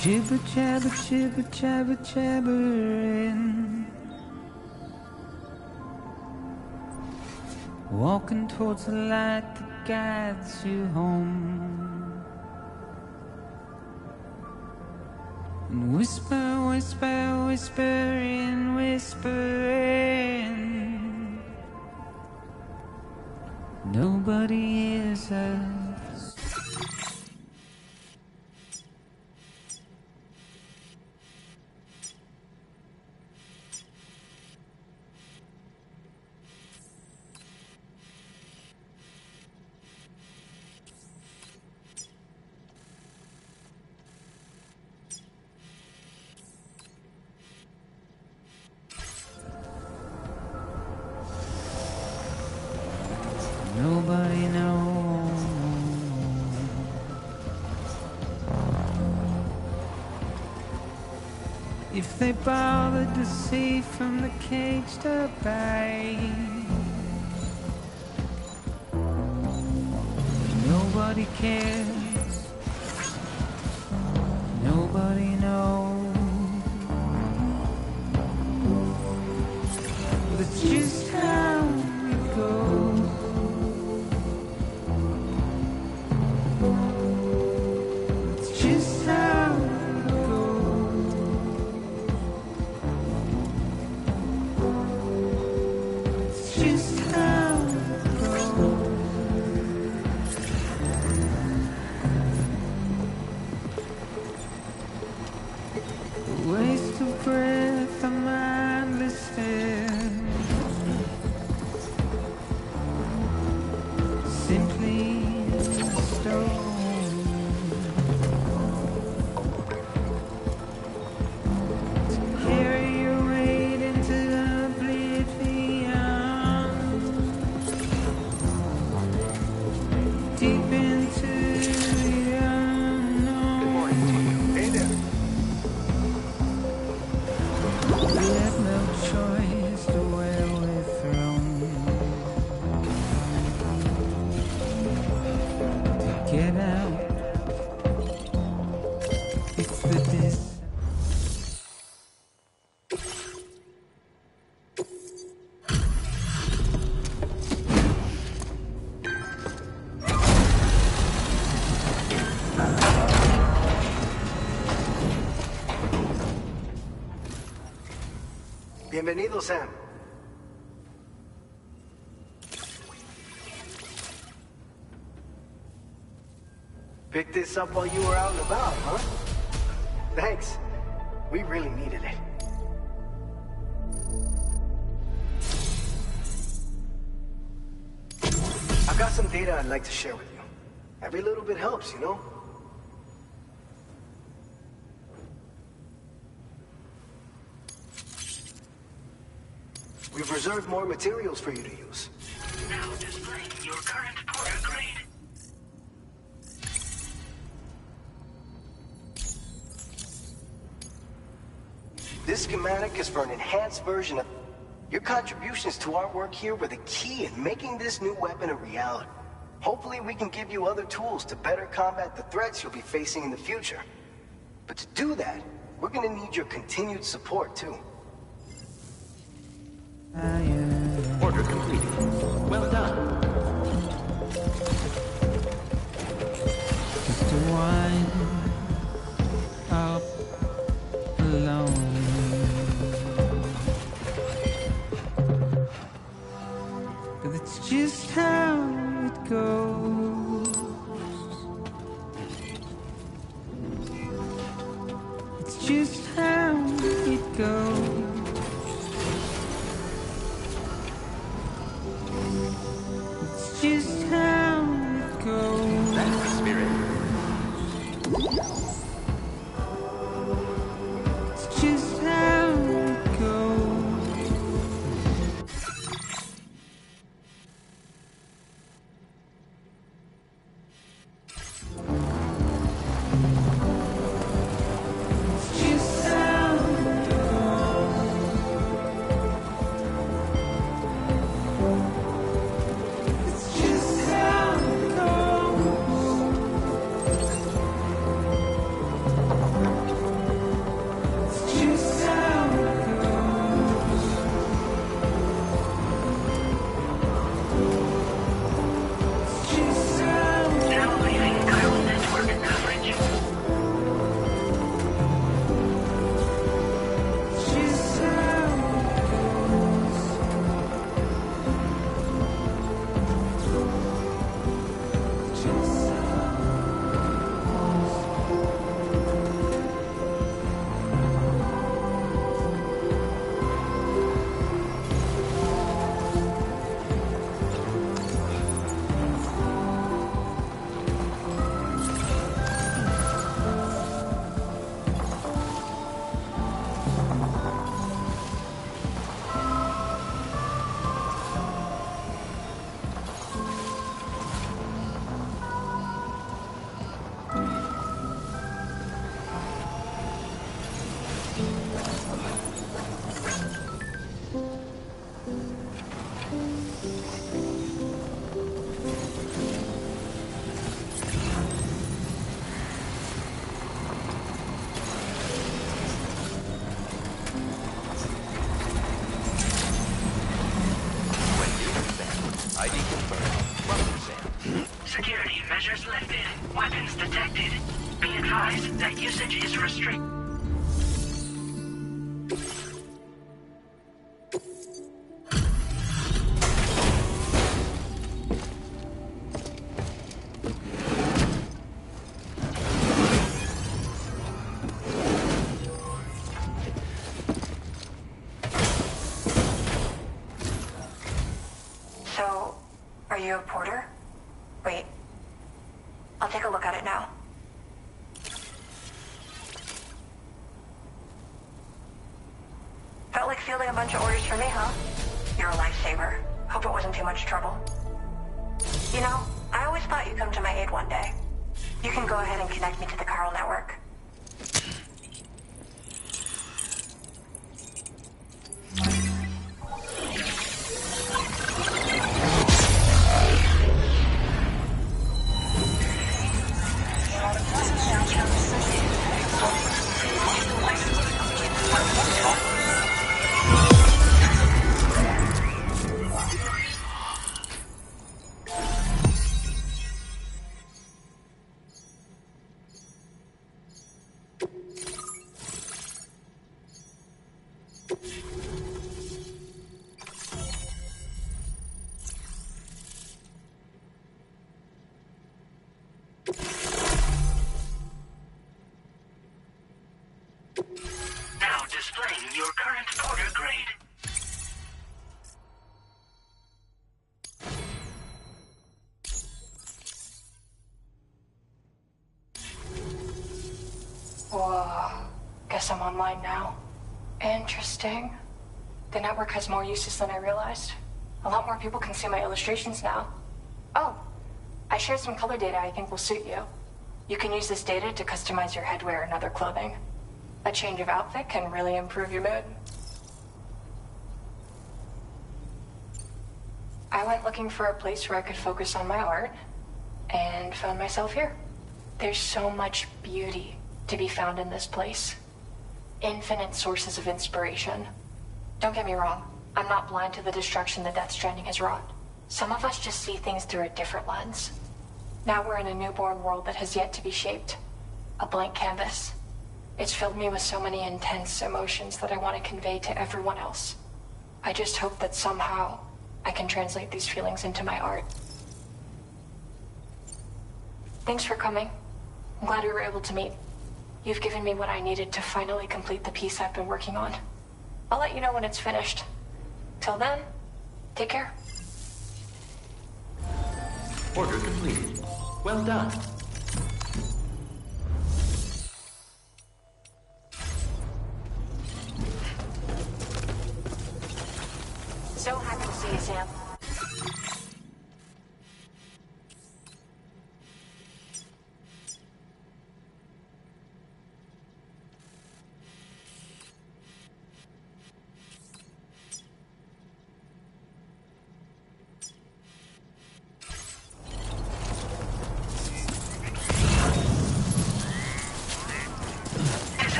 [SPEAKER 18] Jibber jabber, jibber jabber, jabbering. Walking towards the light that guides you home. And whisper, whisper, whispering, whispering. Nobody hears us. Nobody knows if they bothered to see from the cage to bay. Nobody cares. Nobody knows. But it's just how it goes. It's just how it goes. It's just how it goes. A waste of breath, a mindless stare. Simply a stone. Carry your weight into the oblivion, deep into the unknown. Good morning to you. Hey there. We have no choice to where we're thrown. To get out, it's the distance.
[SPEAKER 12] Bienvenido, Sam. Picked this up while you were out and about, huh? Thanks. We really needed it. I've got some data I'd like to share with you. Every little bit helps, you know? We've reserved more materials for you to use.
[SPEAKER 7] Now displaying your current porter grade.
[SPEAKER 12] This schematic is for an enhanced version of... Your contributions to our work here were the key in making this new weapon a reality. Hopefully we can give you other tools to better combat the threats you'll be facing in the future. But to do that, we're gonna need your continued support, too.
[SPEAKER 8] Order completed. Well done.
[SPEAKER 18] Just to wind up alone. But it's just how it goes. It's just how it goes. It's just how it goes.
[SPEAKER 8] That's the spirit.
[SPEAKER 18] It's just how it goes. It's just how it goes.
[SPEAKER 7] measures lifted. Weapons detected. Be advised that usage is restricted.
[SPEAKER 10] So, are you a porter? Wait. I'll take a look at it now. Felt like fielding a bunch of orders for me, huh? You're a lifesaver. Hope it wasn't too much trouble. You know, I always thought you'd come to my aid one day. You can go ahead and connect me to the Chiral network.
[SPEAKER 7] Now displaying your current porter grade.
[SPEAKER 2] Whoa. Guess I'm online now. Interesting. The network has more uses than I realized. A lot more people can see my illustrations now. Oh, I shared some color data I think will suit you. You can use this data to customize your headwear and other clothing. A change of outfit can really improve your mood. I went looking for a place where I could focus on my art, and found myself here. There's so much beauty to be found in this place. Infinite sources of inspiration. Don't get me wrong, I'm not blind to the destruction that Death Stranding has wrought. Some of us just see things through a different lens. Now we're in a newborn world that has yet to be shaped. A blank canvas. It's filled me with so many intense emotions that I want to convey to everyone else. I just hope that somehow I can translate these feelings into my art. Thanks for coming. I'm glad we were able to meet. You've given me what I needed to finally complete the piece I've been working on. I'll let you know when it's finished. Till then, take care.
[SPEAKER 8] Order completed. Well done.
[SPEAKER 2] So happy to see you, Sam.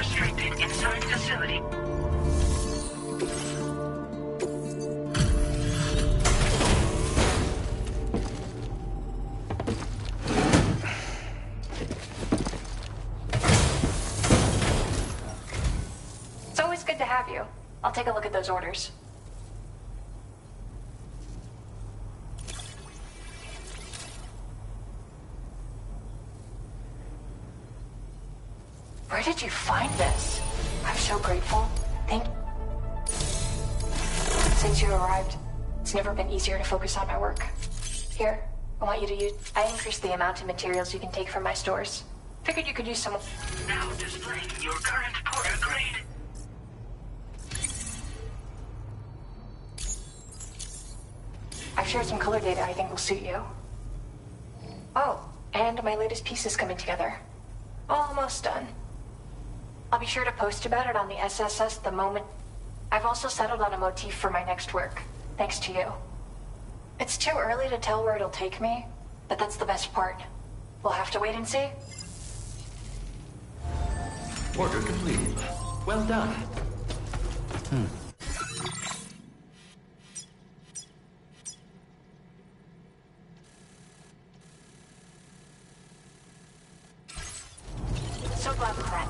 [SPEAKER 7] restricted inside facility.
[SPEAKER 19] It's always good to have you. I'll take a look at those orders. Where did you find this? I'm so grateful. Thank you. Since you arrived, it's never been easier to focus on my work. Here, I want you to use... I increased the amount of materials you can take from my stores. Figured you could use some...
[SPEAKER 7] Now displaying your current porter grade.
[SPEAKER 19] I've shared some color data I think will suit you. Oh, and my latest piece is coming together. Almost done. I'll be sure to post about it on the SSS the moment. I've also settled on a motif for my next work, thanks to you. It's too early to tell where it'll take me, but that's the best part. We'll have to wait and see.
[SPEAKER 8] Order complete. Well done.
[SPEAKER 19] So glad we met.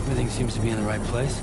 [SPEAKER 5] Everything seems to be in the right place.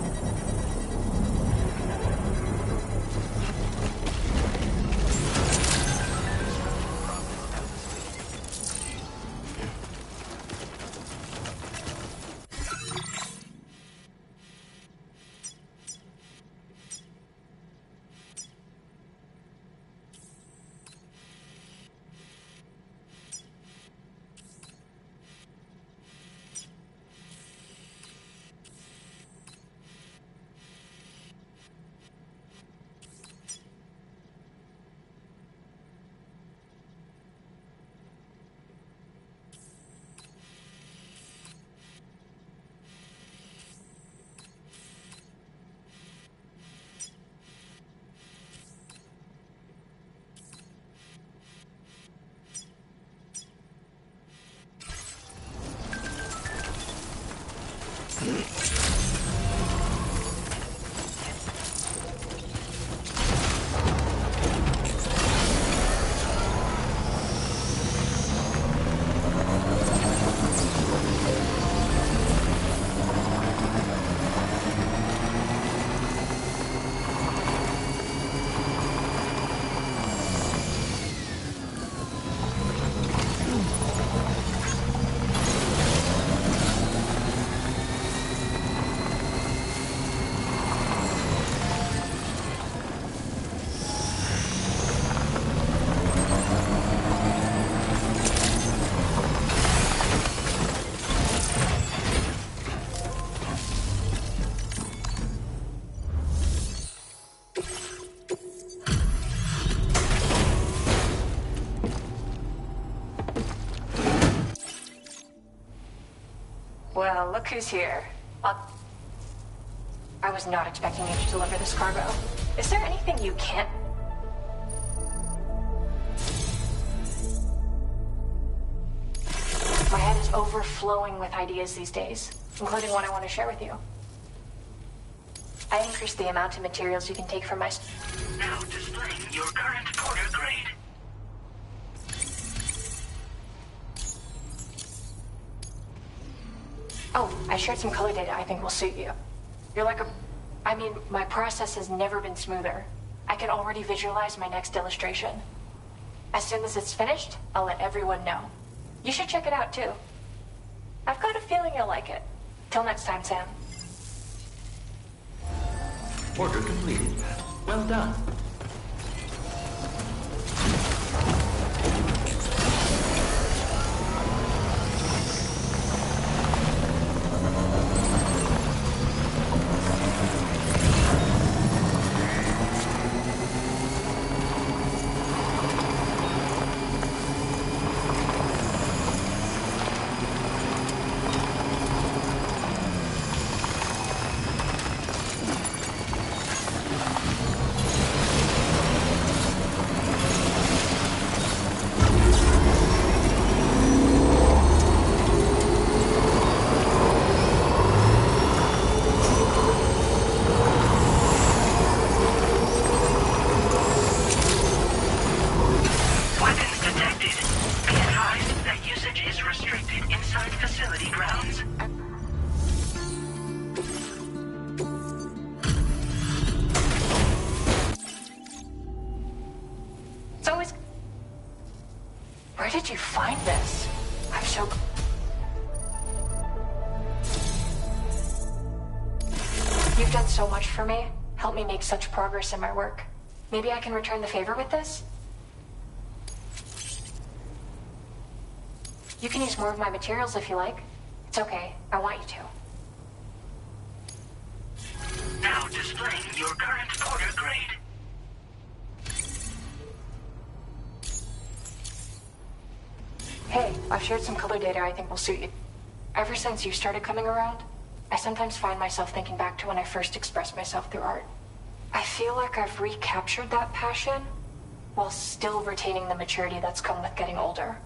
[SPEAKER 19] Well, look who's here. I was not expecting you to deliver this cargo. Is there anything you can't... My head is overflowing with ideas these days, including one I want to share with you. I increased the amount of materials you can take from my...
[SPEAKER 7] Now displaying your current porter grade.
[SPEAKER 19] Oh, I shared some color data I think will suit you. You're like a... I mean, my process has never been smoother. I can already visualize my next illustration. As soon as it's finished, I'll let everyone know. You should check it out, too. I've got a feeling you'll like it. Till next time, Sam.
[SPEAKER 8] Order completed. Well done.
[SPEAKER 19] did you find this? I'm so... You've done so much for me. Helped me make such progress in my work. Maybe I can return the favor with this? You can use more of my materials if you like. It's okay. I want you to.
[SPEAKER 7] Now displaying your current porter grade.
[SPEAKER 19] Hey, I've shared some color data I think will suit you. Ever since you started coming around, I sometimes find myself thinking back to when I first expressed myself through art. I feel like I've recaptured that passion while still retaining the maturity that's come with getting older.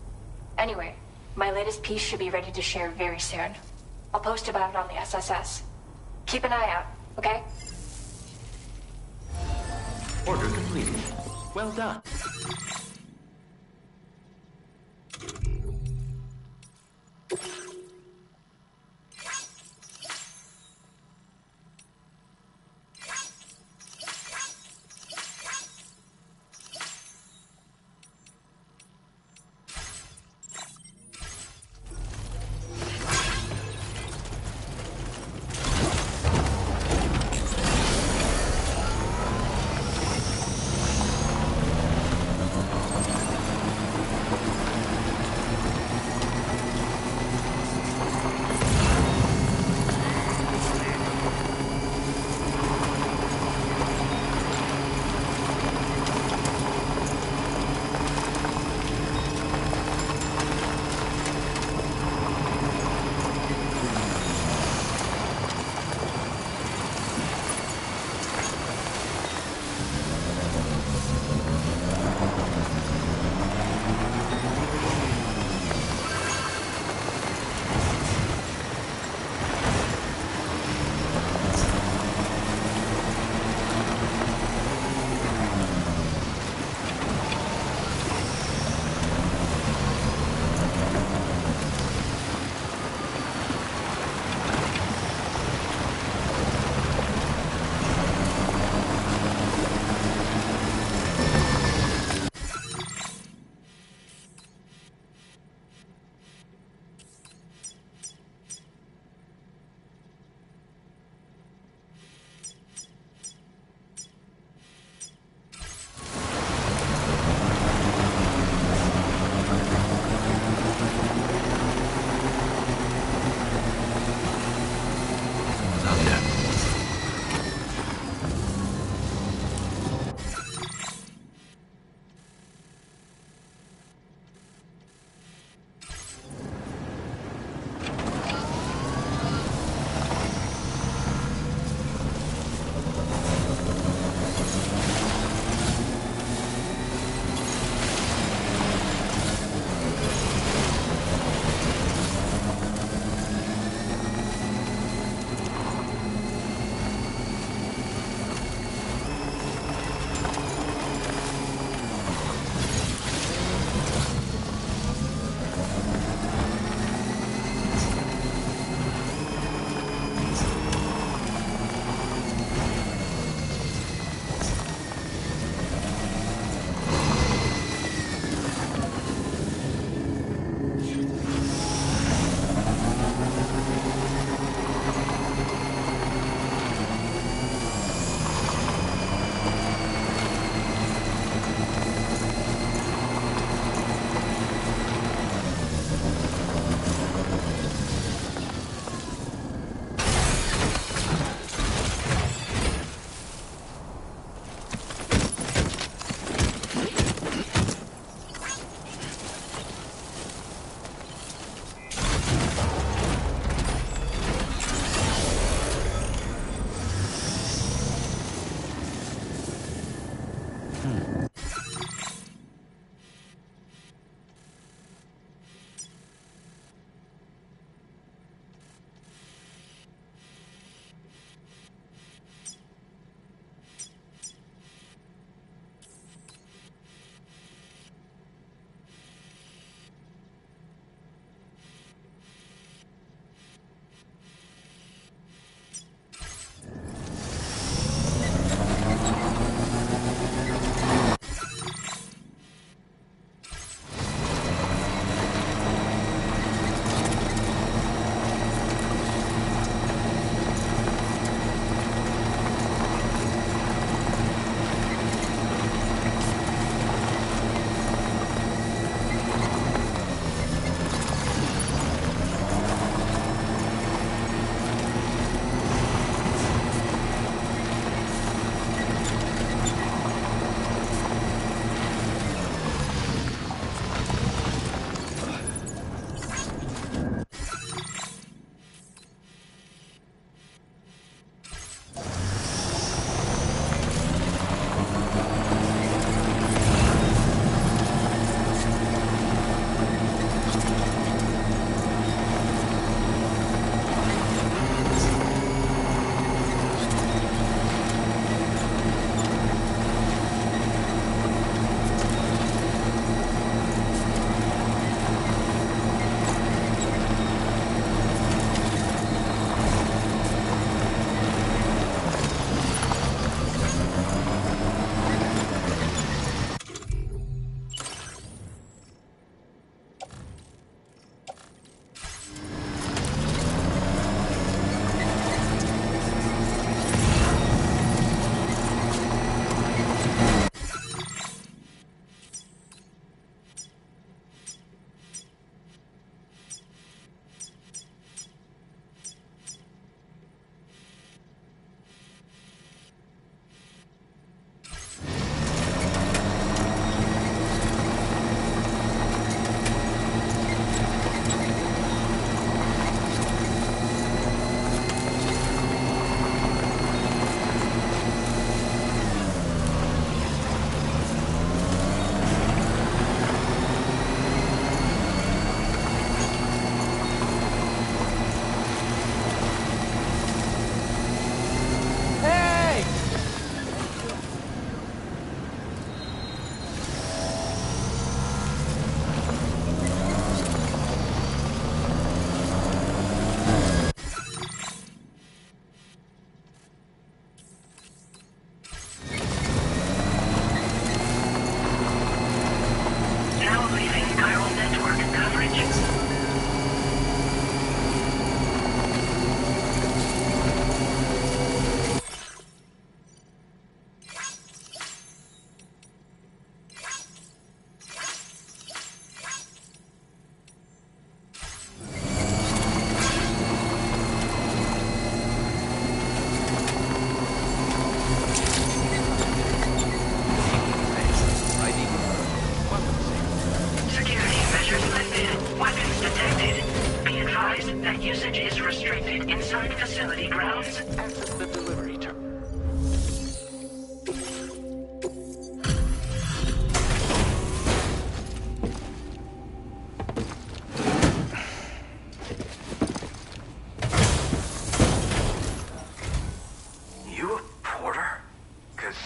[SPEAKER 19] Anyway, my latest piece should be ready to share very soon. I'll post about it on the SSS. Keep an eye out, okay?
[SPEAKER 8] Order completed. Well done.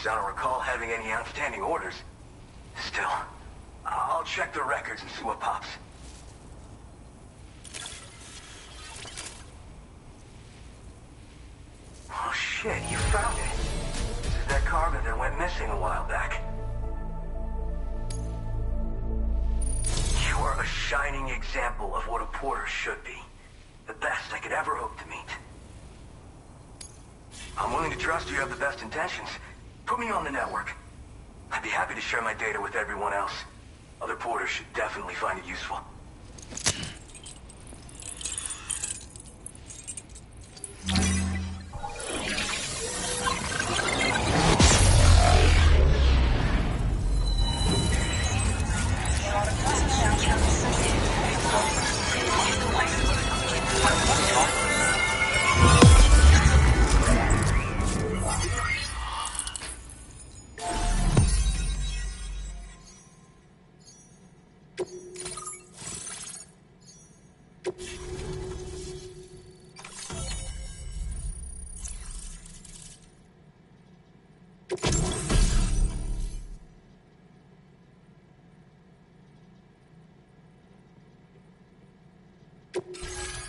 [SPEAKER 11] I don't recall having any outstanding orders. Still, I'll check the records and see what pops. Oh shit, you found it. This is that cargo that went missing a while back. You are a shining example of what a porter should be. The best I could ever hope to meet. I'm willing to trust you have the best intentions. Put me on the network. I'd be happy to share my data with everyone else. Other porters should definitely find it useful.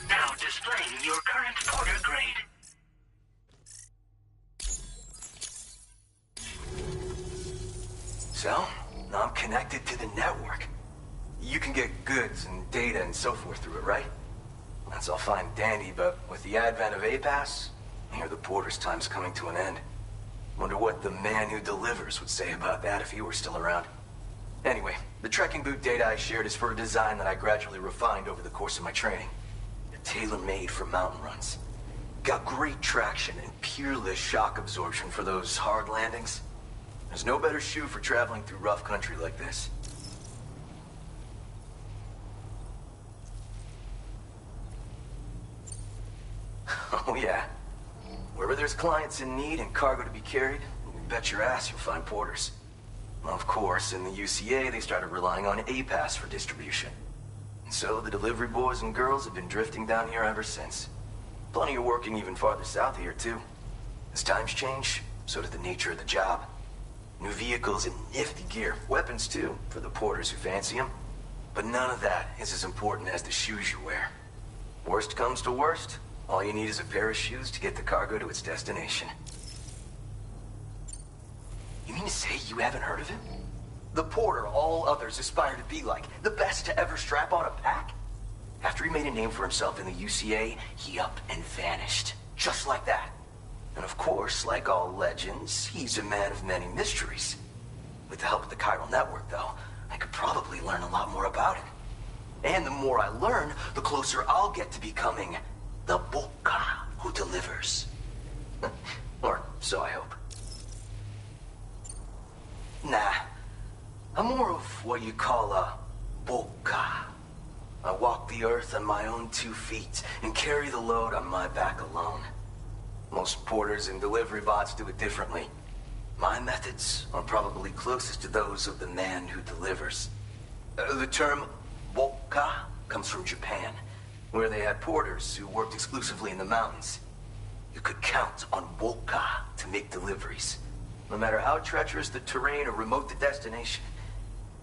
[SPEAKER 7] Now displaying your current porter grade.
[SPEAKER 11] So, now I'm connected to the network. You can get goods and data and so forth through it, right? That's all fine and dandy, but with the advent of A-Pass, I hear the porter's time's coming to an end. Wonder what the man who delivers would say about that if he were still around. Anyway, the trekking boot data I shared is for a design that I gradually refined over the course of my training. They're tailor-made for mountain runs. Got great traction and peerless shock absorption for those hard landings. There's no better shoe for traveling through rough country like this. Oh yeah. Wherever there's clients in need and cargo to be carried, you bet your ass you'll find porters. Of course, in the UCA, they started relying on A-Pass for distribution. And so the delivery boys and girls have been drifting down here ever since. Plenty of working even farther south here, too. As times change, so does the nature of the job. New vehicles and nifty gear. Weapons, too, for the porters who fancy them. But none of that is as important as the shoes you wear. Worst comes to worst, all you need is a pair of shoes to get the cargo to its destination. You mean to say you haven't heard of him? The porter all others aspire to be like, the best to ever strap on a pack? After he made a name for himself in the UCA, he up and vanished. Just like that. And of course, like all legends, he's a man of many mysteries. With the help of the chiral network, though, I could probably learn a lot more about him. And the more I learn, the closer I'll get to becoming the Boca who delivers. Or so I hope. Nah, I'm more of what you call a Boca. I walk the earth on my own 2 feet and carry the load on my back alone. Most porters and delivery bots do it differently. My methods are probably closest to those of the man who delivers. The term Boca comes from Japan, where they had porters who worked exclusively in the mountains. You could count on Boca to make deliveries, no matter how treacherous the terrain or remote the destination.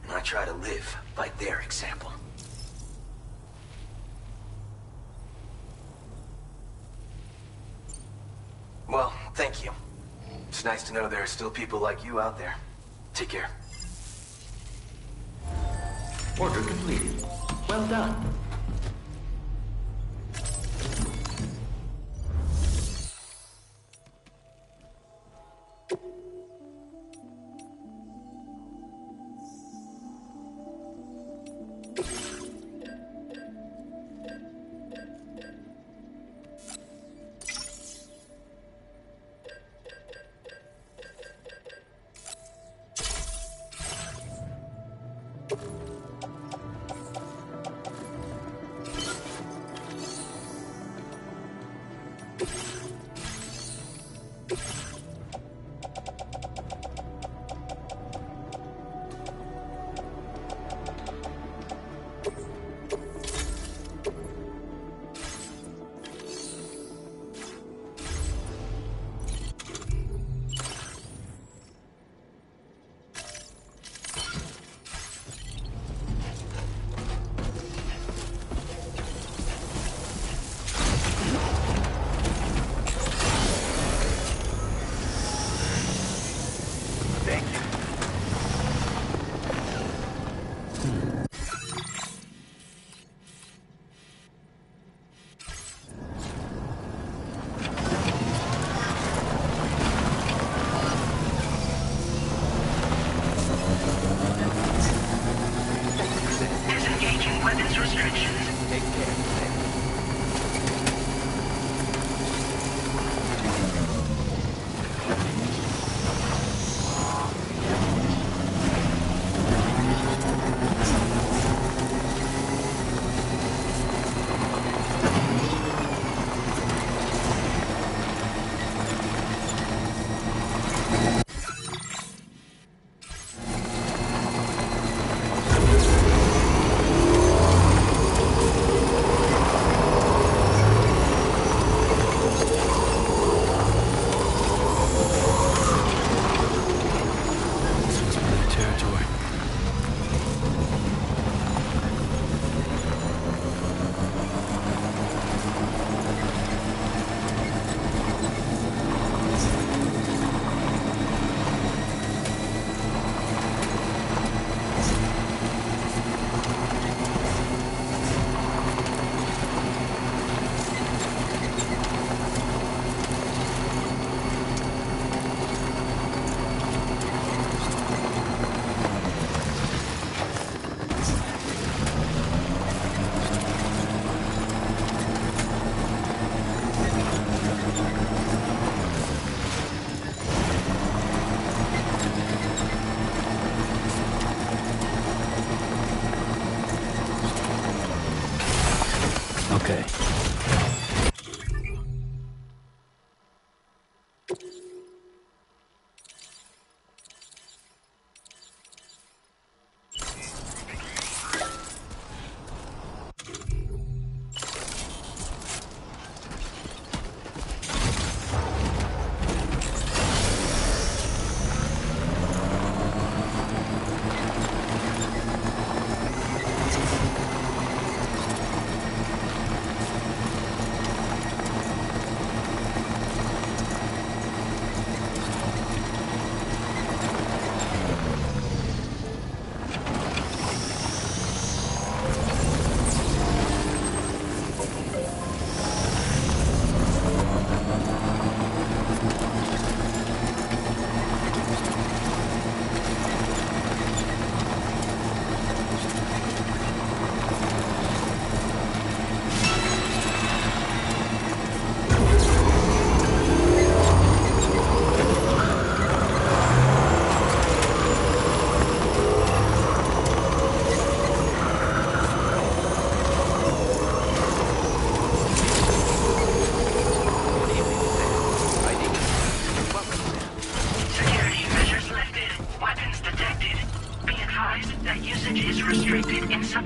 [SPEAKER 11] And I try to live by their example. Well, thank you. It's nice to know there are still people like you out there. Take care.
[SPEAKER 8] Order completed. Well done.
[SPEAKER 7] advised that usage is restricted inside...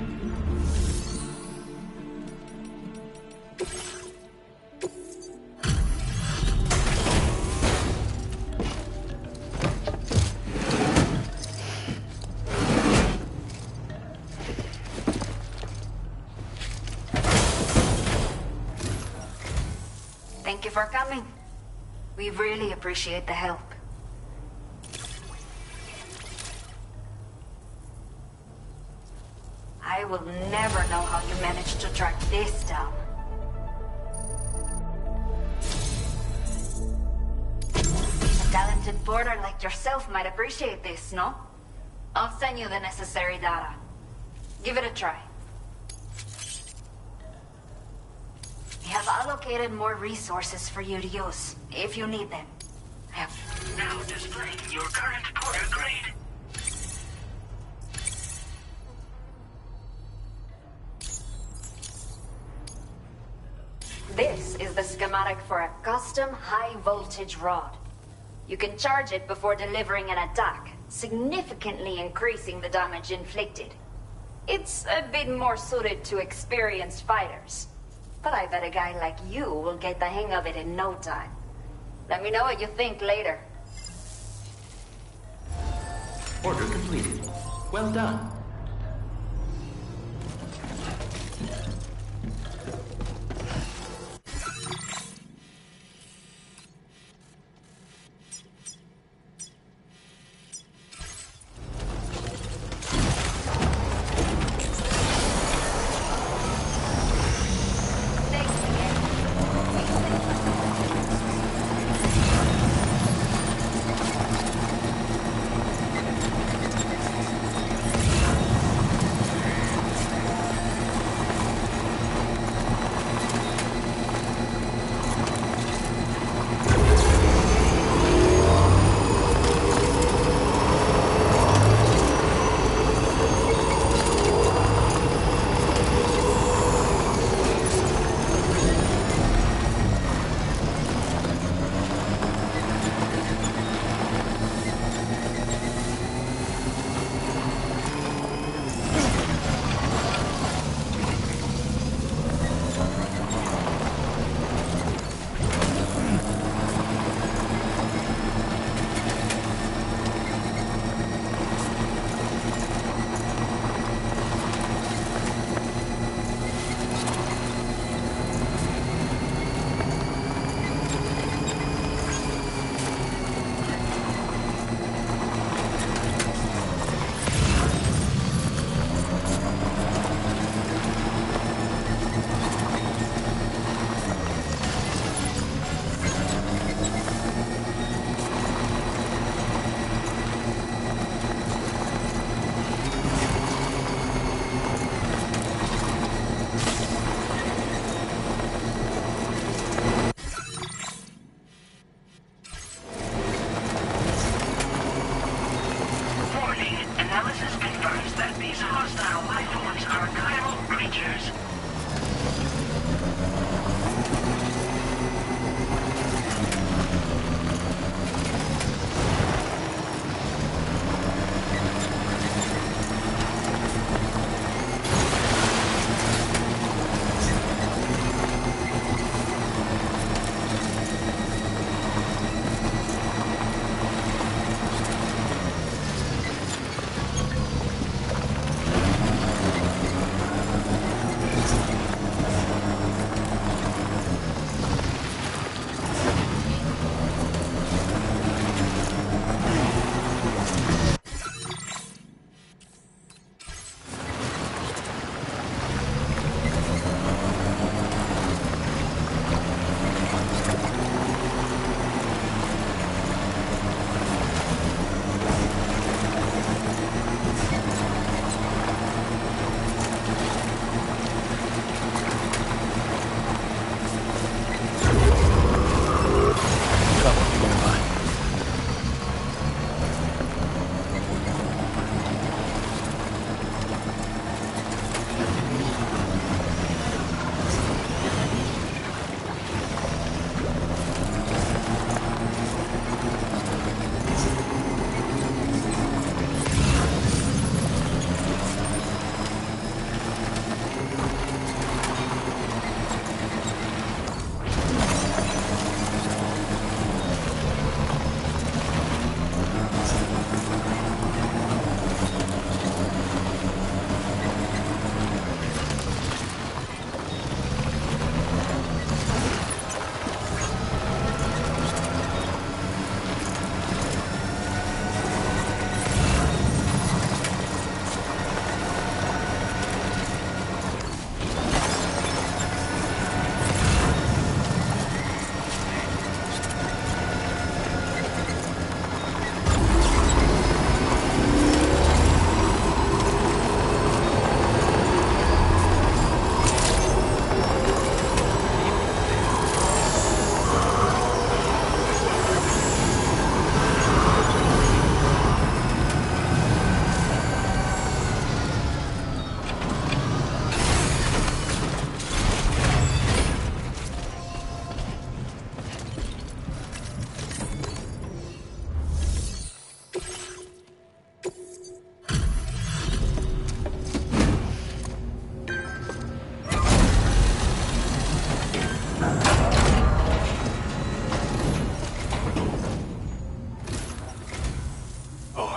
[SPEAKER 10] Thank you for coming. We really appreciate the help. I will never know how you managed to track this down. A talented porter like yourself might appreciate this, no? I'll send you the necessary data. Give it a try. We have allocated more resources for you to use, if you need them.
[SPEAKER 7] Now displaying your current porter grade.
[SPEAKER 10] This is the schematic for a custom high-voltage rod. You can charge it before delivering an attack, significantly increasing the damage inflicted. It's a bit more suited to experienced fighters. But I bet a guy like you will get the hang of it in no time. Let me know what you think later.
[SPEAKER 8] Order completed. Well done.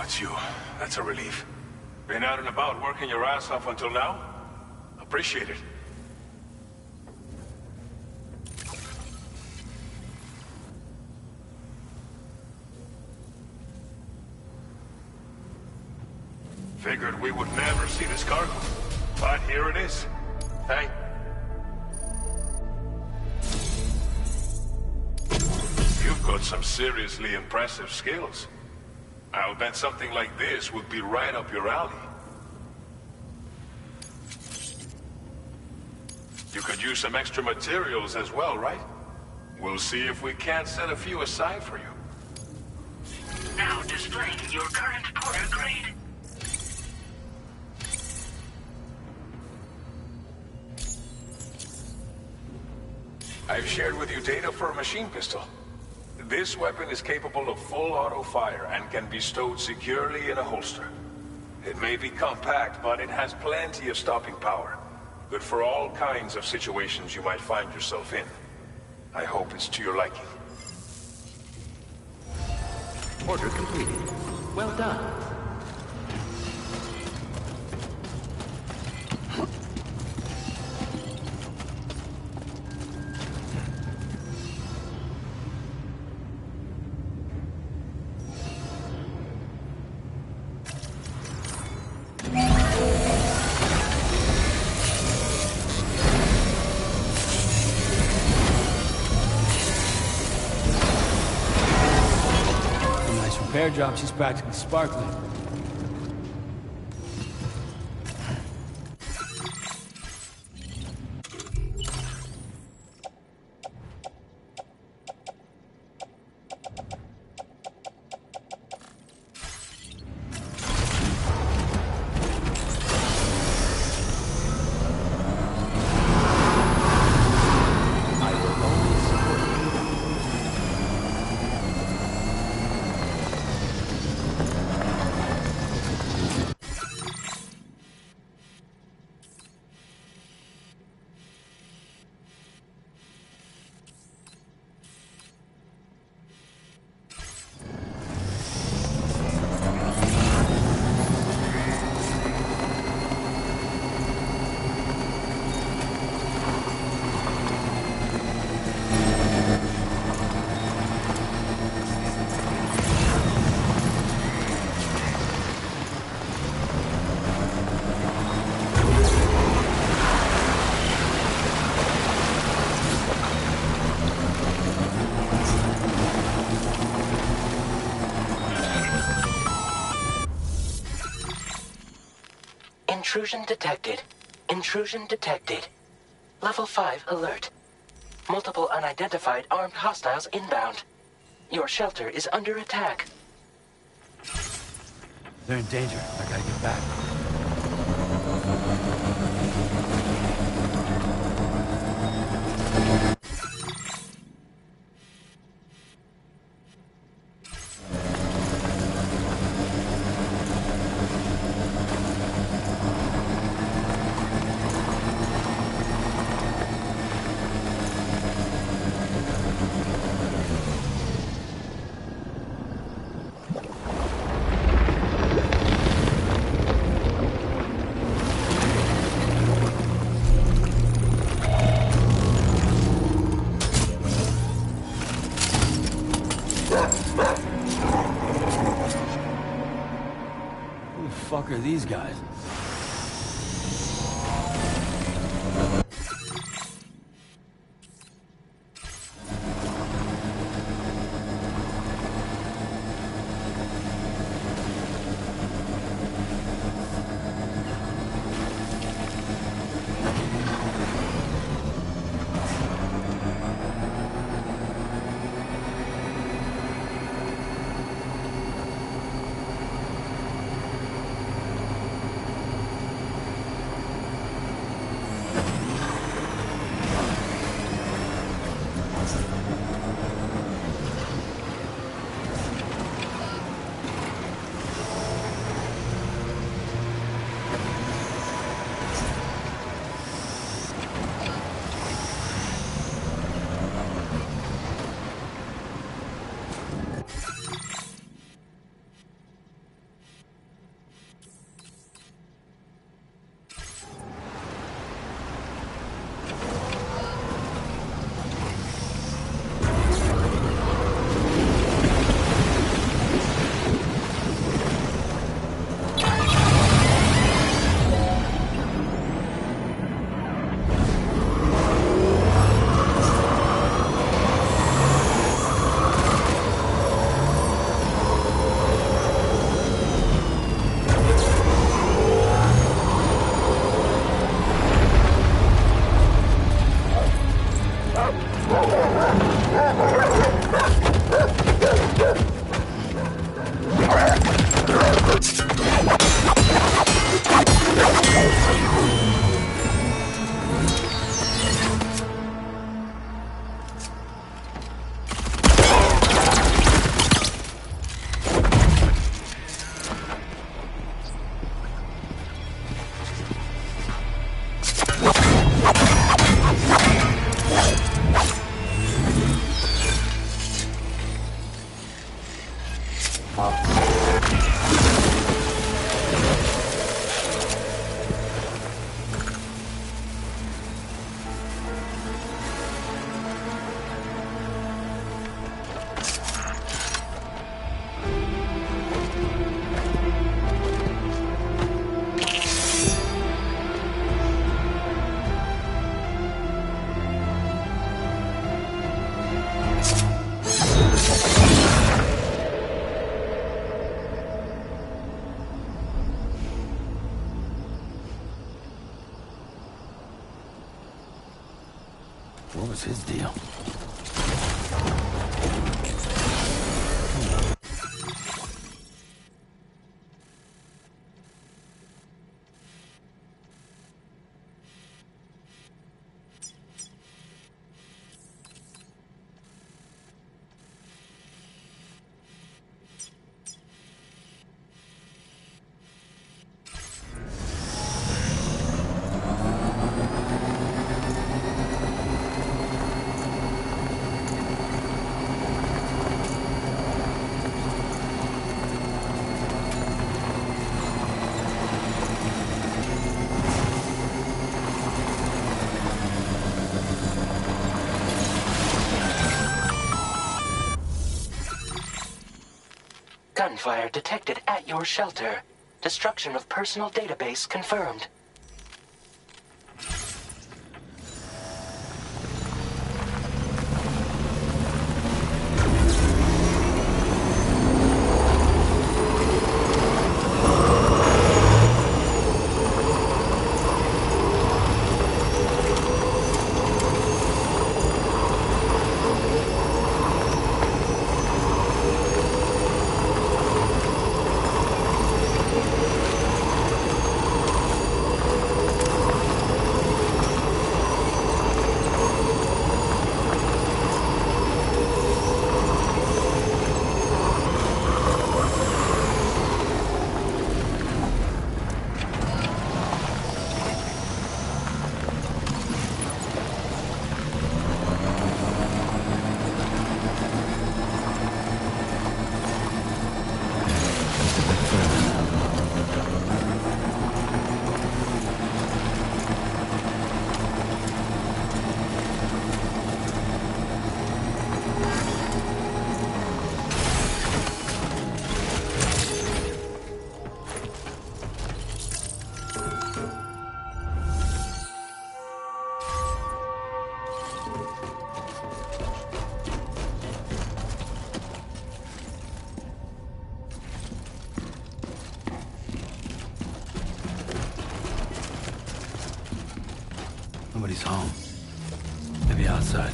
[SPEAKER 9] it's you. That's a relief. Been out and about working your ass off until now? Appreciate it. Figured we would never see this cargo. But here it is. Thank... You've got some seriously impressive skills. I'll bet something like this would be right up your alley. You could use some extra materials as well, right? We'll see if we can't set a few aside for you.
[SPEAKER 7] Now displaying your current porter grade.
[SPEAKER 9] I've shared with you data for a machine pistol. This weapon is capable of full auto fire and can be stowed securely in a holster. It may be compact, but it has plenty of stopping power. Good for all kinds of situations you might find yourself in. I hope it's to your liking.
[SPEAKER 8] Order completed. Well done.
[SPEAKER 4] Repair job, she's practically sparkling.
[SPEAKER 8] Intrusion detected. Intrusion detected. Level 5 alert. Multiple unidentified armed hostiles inbound. Your shelter is under attack.
[SPEAKER 5] They're in danger. I gotta get back. Who the fuck are these guys? What was his deal?
[SPEAKER 8] Gunfire detected at your shelter. Destruction of personal database confirmed.
[SPEAKER 5] Nobody's home. Maybe outside.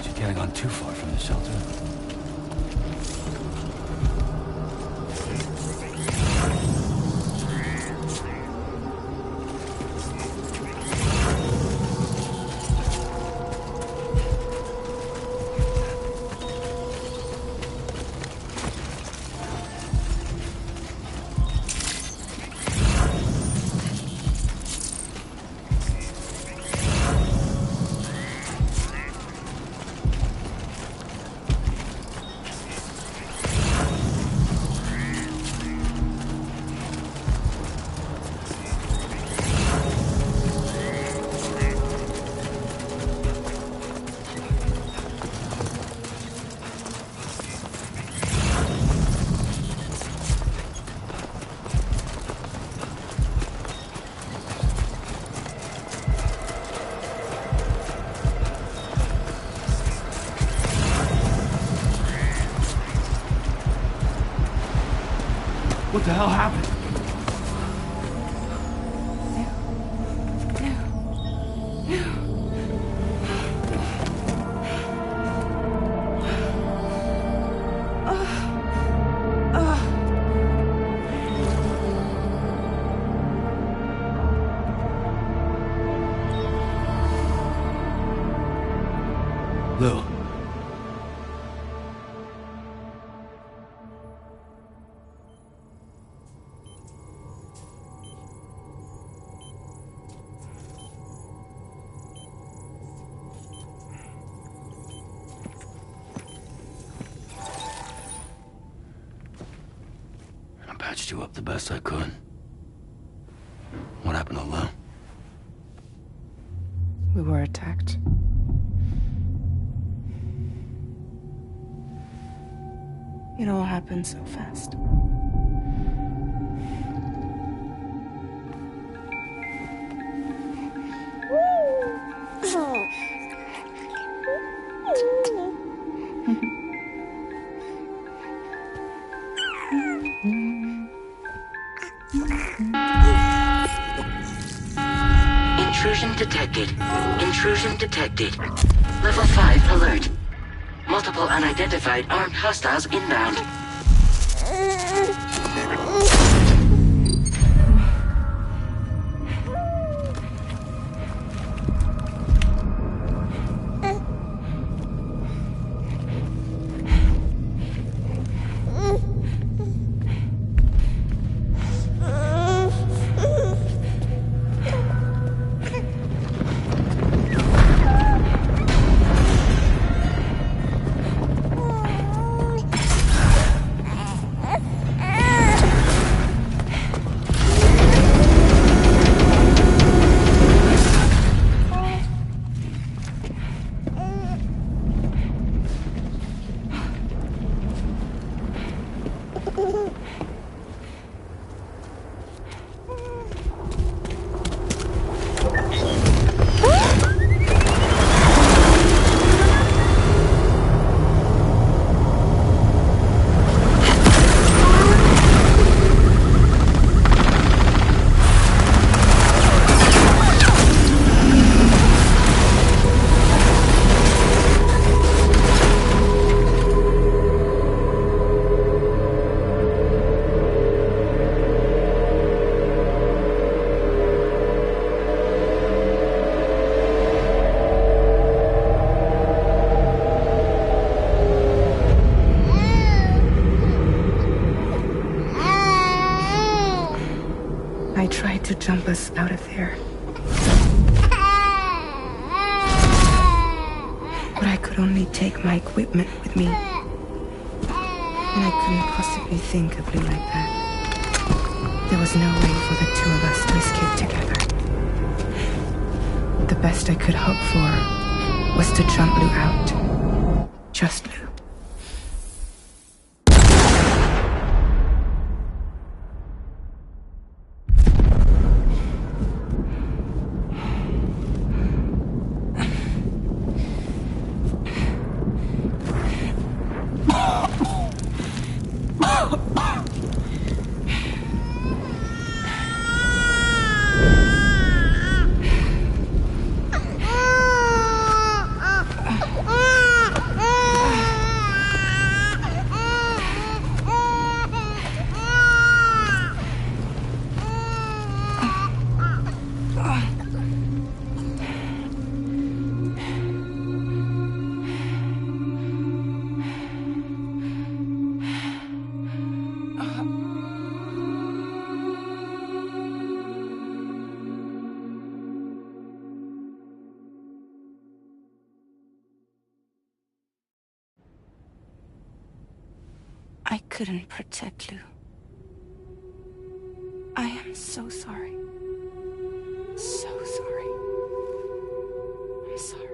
[SPEAKER 5] She can't have gone too far from the shelter.
[SPEAKER 4] What the hell happened? Lou.
[SPEAKER 5] I patched you up the best I could. What happened to Lou?
[SPEAKER 2] We were attacked. It all happened so fast.
[SPEAKER 8] Intrusion detected. Intrusion detected. Level 5 alert. Multiple unidentified armed hostiles inbound.
[SPEAKER 2] I tried to jump us out of there. But I could only take my equipment with me. And I couldn't possibly think of Lou like that. There was no way for the two of us to escape together. The best I could hope for was to jump Lou out. Just Lou. I couldn't protect Lou. I am so sorry. So sorry. I'm sorry.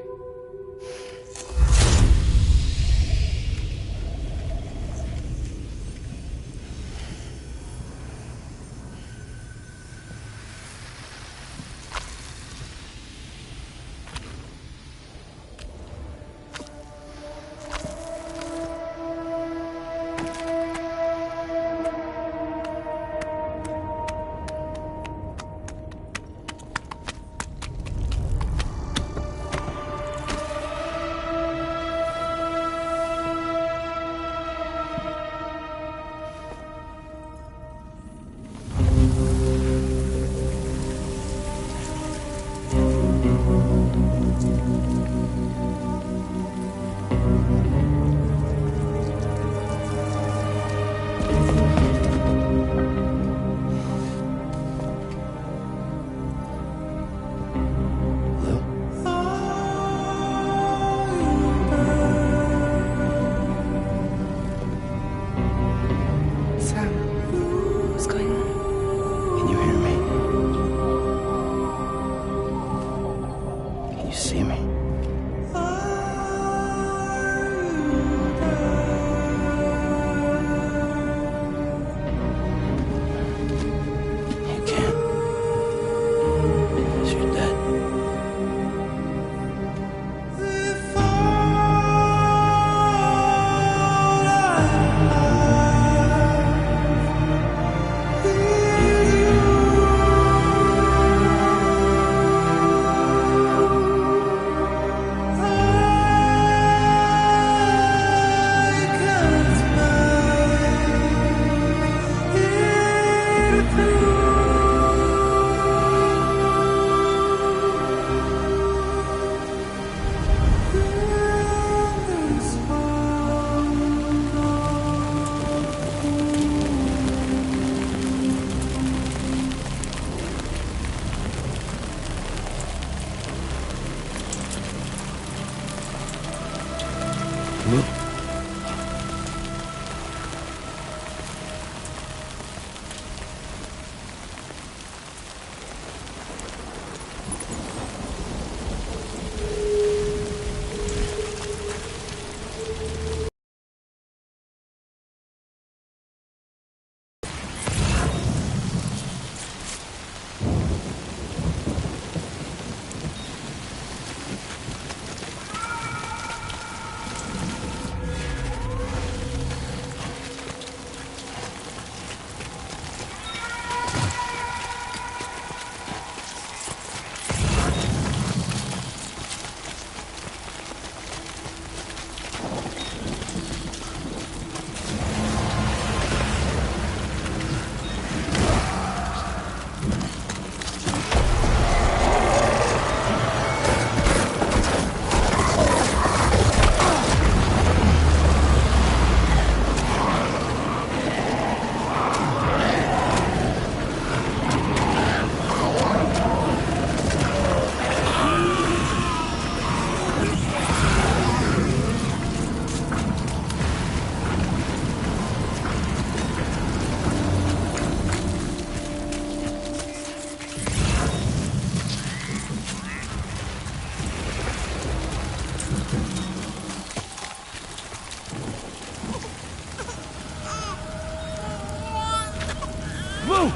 [SPEAKER 4] Move!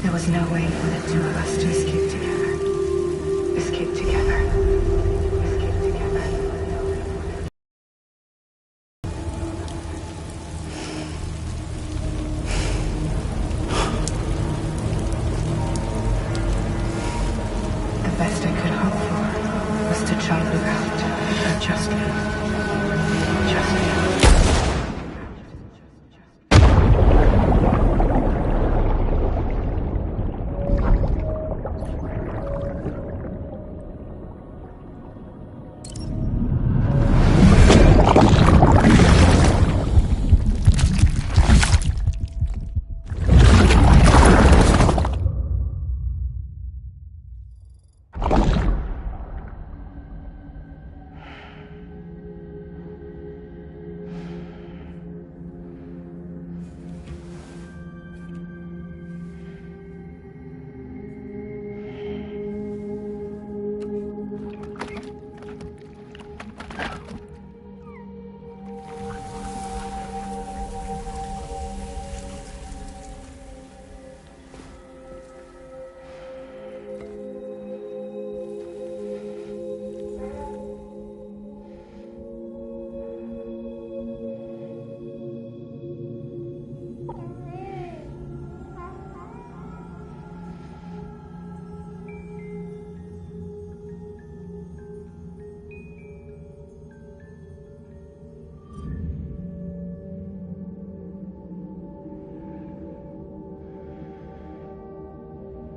[SPEAKER 2] There was no way for the two of us to escape together. Escape together. Escape together. The best I could hope for was to jump without just you. Just you.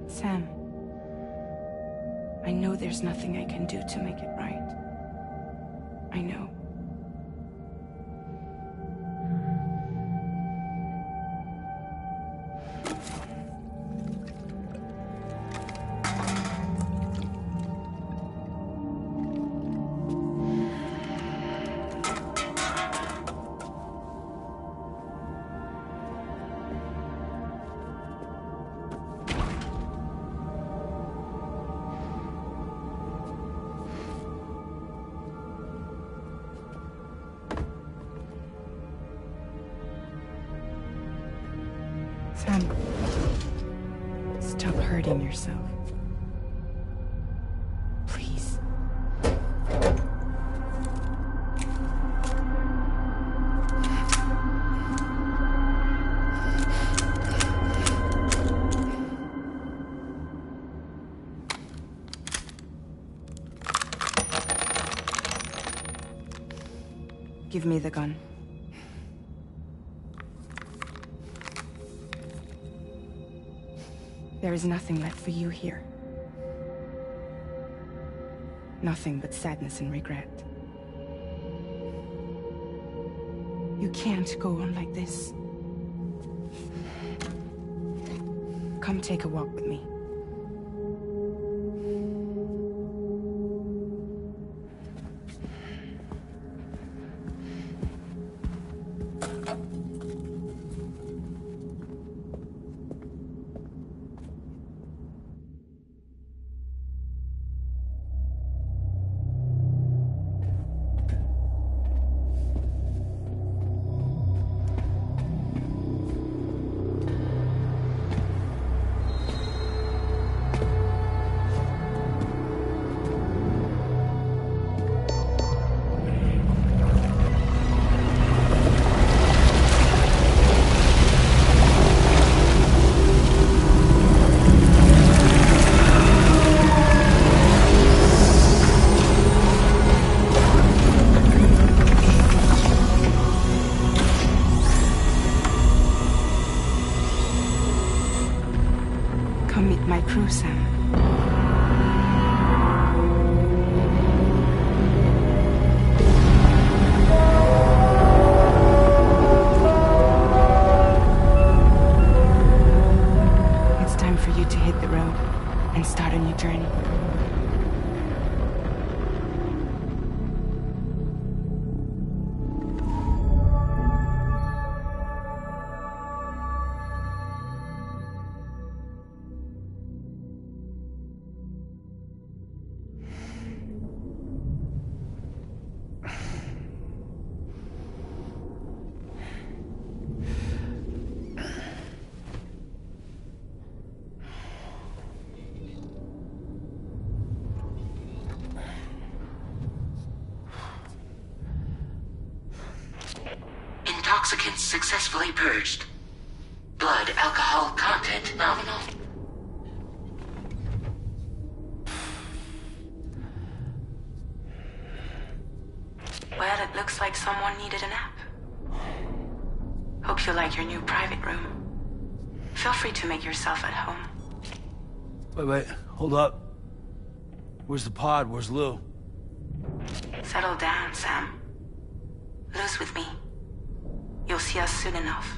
[SPEAKER 2] Sam, I know there's nothing I can do to make it right. I know. Sam, stop hurting yourself. Please. Give me the gun. There is nothing left for you here. Nothing but sadness and regret. You can't go on like this. Come take a walk with me. Come meet my crew, Sam. It's time for you to hit the road and start a new journey.
[SPEAKER 8] Intoxicants successfully purged. Blood alcohol content nominal.
[SPEAKER 2] Well, it looks like someone needed a nap. Hope you like your new private room. Feel free to make yourself at home.
[SPEAKER 5] Wait, hold up. Where's the pod? Where's Lou?
[SPEAKER 2] Settle down, Sam. Lou's with me. You'll see us soon enough.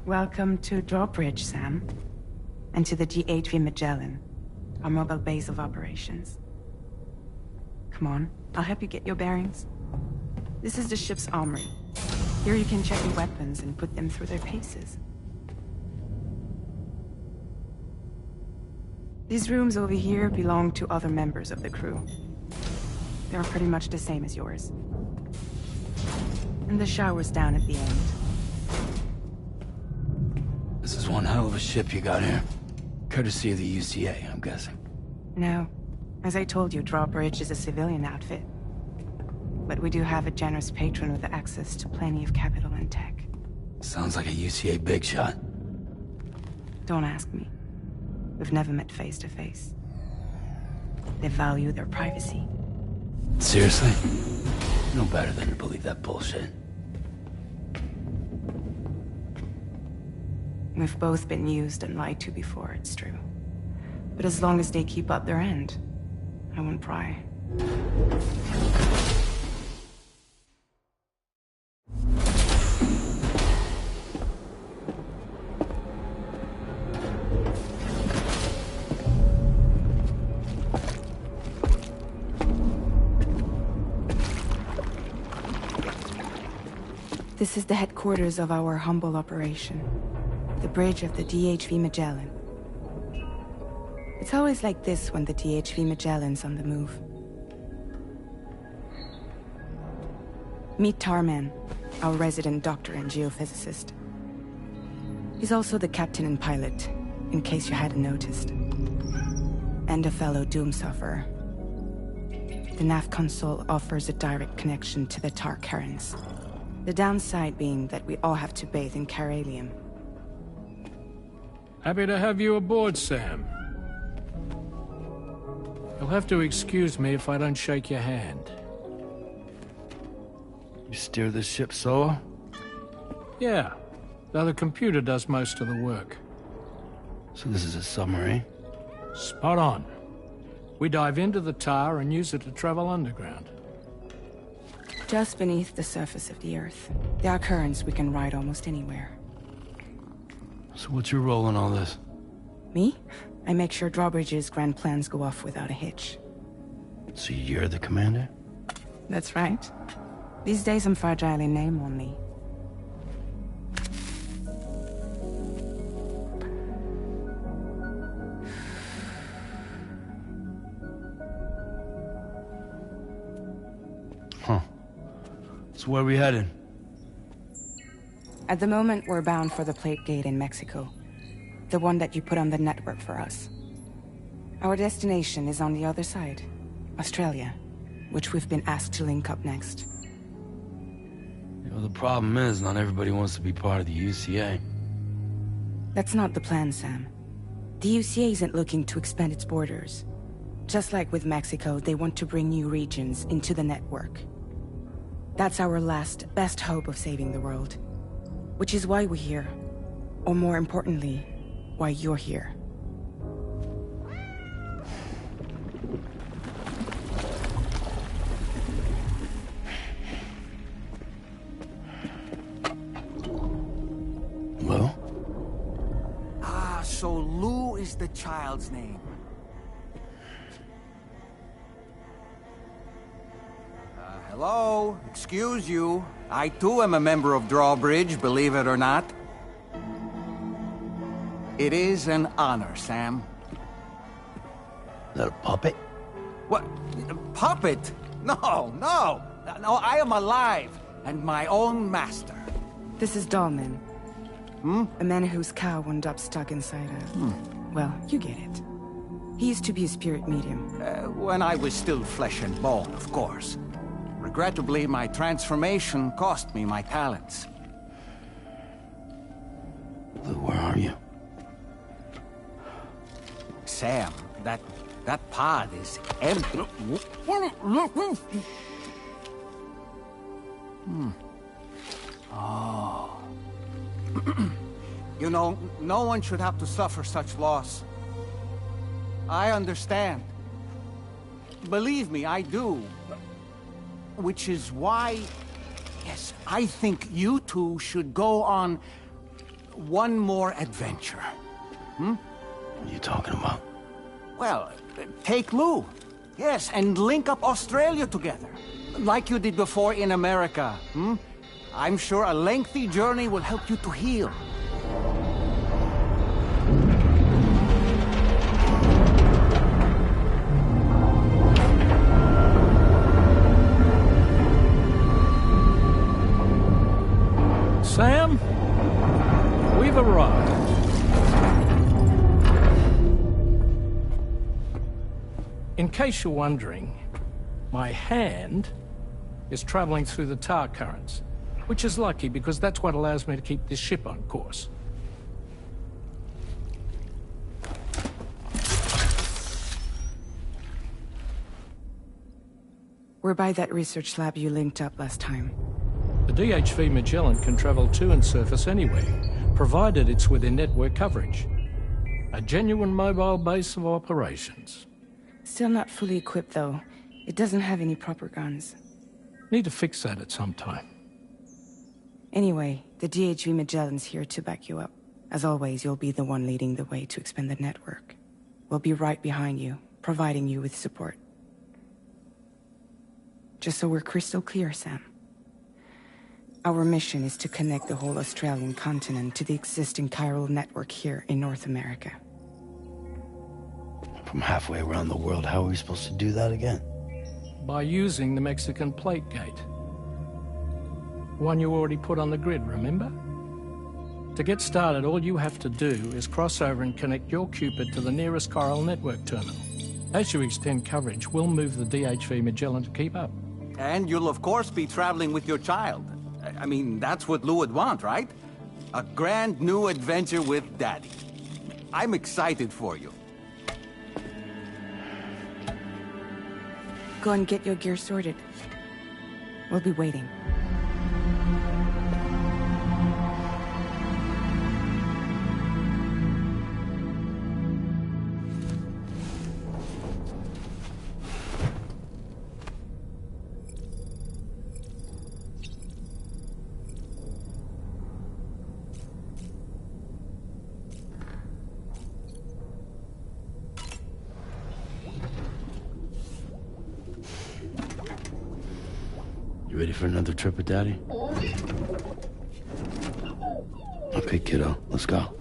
[SPEAKER 2] Welcome to Drawbridge, Sam. And to the DHV Magellan, our mobile base of operations. Come on, I'll help you get your bearings. This is the ship's armory. Here you can check your weapons and put them through their paces. These rooms over here belong to other members of the crew. They're pretty much the same as yours. And the shower's down at the end.
[SPEAKER 5] This is one hell of a ship you got here. Courtesy of the UCA, I'm guessing.
[SPEAKER 2] No. As I told you, Drawbridge is a civilian outfit. But we do have a generous patron with access to plenty of capital and tech.
[SPEAKER 5] Sounds like a UCA big shot.
[SPEAKER 2] Don't ask me. We've never met face to face. They value their privacy.
[SPEAKER 5] Seriously? No better than to believe that bullshit.
[SPEAKER 2] We've both been used and lied to before, it's true. But as long as they keep up their end, I won't pry. This is the headquarters of our humble operation. The bridge of the DHV Magellan. It's always like this when the DHV Magellan's on the move. Meet Tarman, our resident doctor and geophysicist. He's also the captain and pilot, in case you hadn't noticed. And a fellow doom sufferer. The nav console offers a direct connection to the tar currents. The downside being that we all have to bathe in caralium.
[SPEAKER 20] Happy to have you aboard, Sam. You'll have to excuse me if I don't shake your hand.
[SPEAKER 5] You steer this ship solo?
[SPEAKER 20] Yeah, though the computer does most of the work.
[SPEAKER 5] So this is a submarine?
[SPEAKER 20] Spot on. We dive into the tower and use it to travel underground.
[SPEAKER 2] Just beneath the surface of the Earth, there are currents we can ride almost anywhere.
[SPEAKER 5] So what's your role in all this?
[SPEAKER 2] Me? I make sure Drawbridge's grand plans go off without a hitch.
[SPEAKER 5] So you're the commander?
[SPEAKER 2] That's right. These days I'm fragile in name only.
[SPEAKER 5] Huh. So where are we headed?
[SPEAKER 2] At the moment, we're bound for the Plate Gate in Mexico. The one that you put on the network for us. Our destination is on the other side, Australia, which we've been asked to link up next.
[SPEAKER 5] You know, the problem is, not everybody wants to be part of the UCA.
[SPEAKER 2] That's not the plan, Sam. The UCA isn't looking to expand its borders. Just like with Mexico, they want to bring new regions into the network. That's our last, best hope of saving the world. Which is why we're here. Or more importantly, why you're here.
[SPEAKER 5] Lou?
[SPEAKER 13] Ah, so Lou is the child's name. Hello? Excuse you. I too am a member of Drawbridge, believe it or not. It is an honor, Sam.
[SPEAKER 5] Is that a puppet?
[SPEAKER 13] What? A puppet? No, no! No, I am alive, and my own master.
[SPEAKER 2] This is Dolman. A man whose cow wound up stuck inside a... Well, you get it. He used to be a spirit medium.
[SPEAKER 13] When I was still flesh and bone, of course. Regrettably, my transformation cost me my talents.
[SPEAKER 5] Lou, where are you?
[SPEAKER 13] Sam, that pod is empty. Oh. You know, no one should have to suffer such loss. I understand. Believe me, I do. Which is why, yes, I think you two should go on one more adventure.
[SPEAKER 5] What are you talking about?
[SPEAKER 13] Well, take Lou. Yes, and link up Australia together. Like you did before in America. I'm sure a lengthy journey will help you to heal.
[SPEAKER 20] Sam, we've arrived. In case you're wondering, my hand is traveling through the tar currents, which is lucky because that's what allows me to keep this ship on course.
[SPEAKER 2] We're by that research lab you linked up last time.
[SPEAKER 20] The DHV Magellan can travel to and surface anywhere, provided it's within network coverage. A genuine mobile base of operations.
[SPEAKER 2] Still not fully equipped, though. It doesn't have any proper guns.
[SPEAKER 20] Need to fix that at some time.
[SPEAKER 2] Anyway, the DHV Magellan's here to back you up. As always, you'll be the one leading the way to expand the network. We'll be right behind you, providing you with support. Just so we're crystal clear, Sam. Our mission is to connect the whole Australian continent to the existing chiral network here in North America.
[SPEAKER 5] From halfway around the world, how are we supposed to do that again?
[SPEAKER 20] By using the Mexican Plate Gate. One you already put on the grid, remember? To get started, all you have to do is cross over and connect your Cupid to the nearest chiral network terminal. As you extend coverage, we'll move the DHV Magellan to keep up.
[SPEAKER 13] And you'll of course be traveling with your child. I mean, that's what Lou would want, right? A grand new adventure with Daddy. I'm excited for you.
[SPEAKER 2] Go and get your gear sorted. We'll be waiting.
[SPEAKER 5] You ready for another trip with Daddy? Okay, kiddo, let's go.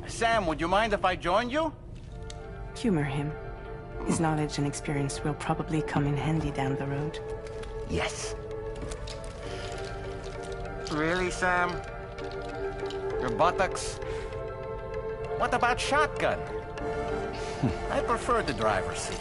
[SPEAKER 13] Sam, would you mind if I joined you?
[SPEAKER 2] Humor him. His knowledge and experience will probably come in handy down the road.
[SPEAKER 13] Yes. Really, Sam? Your buttocks? What about shotgun? I prefer the driver's seat.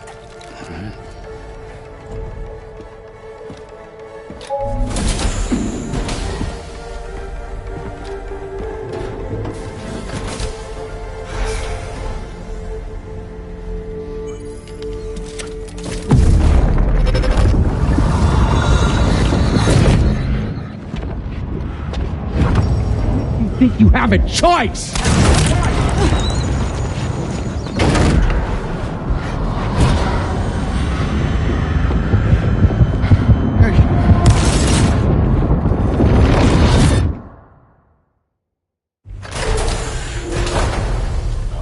[SPEAKER 20] Think you have a choice?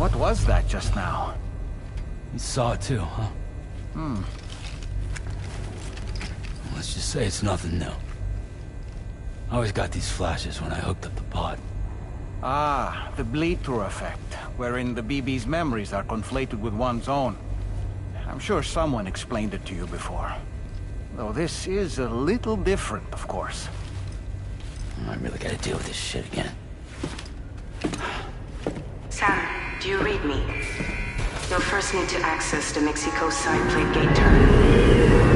[SPEAKER 13] What was that just now?
[SPEAKER 5] You saw it too, huh?
[SPEAKER 13] Hmm.
[SPEAKER 5] Let's just say it's nothing new. I always got these flashes when I hooked up the pod.
[SPEAKER 13] Ah, the bleed-through effect, wherein the BB's memories are conflated with one's own. I'm sure someone explained it to you before. Though this is a little different, of course.
[SPEAKER 5] I really gotta deal with this shit again.
[SPEAKER 2] Sam, do you read me? You'll first need to access the Mexico side plate gate terminal.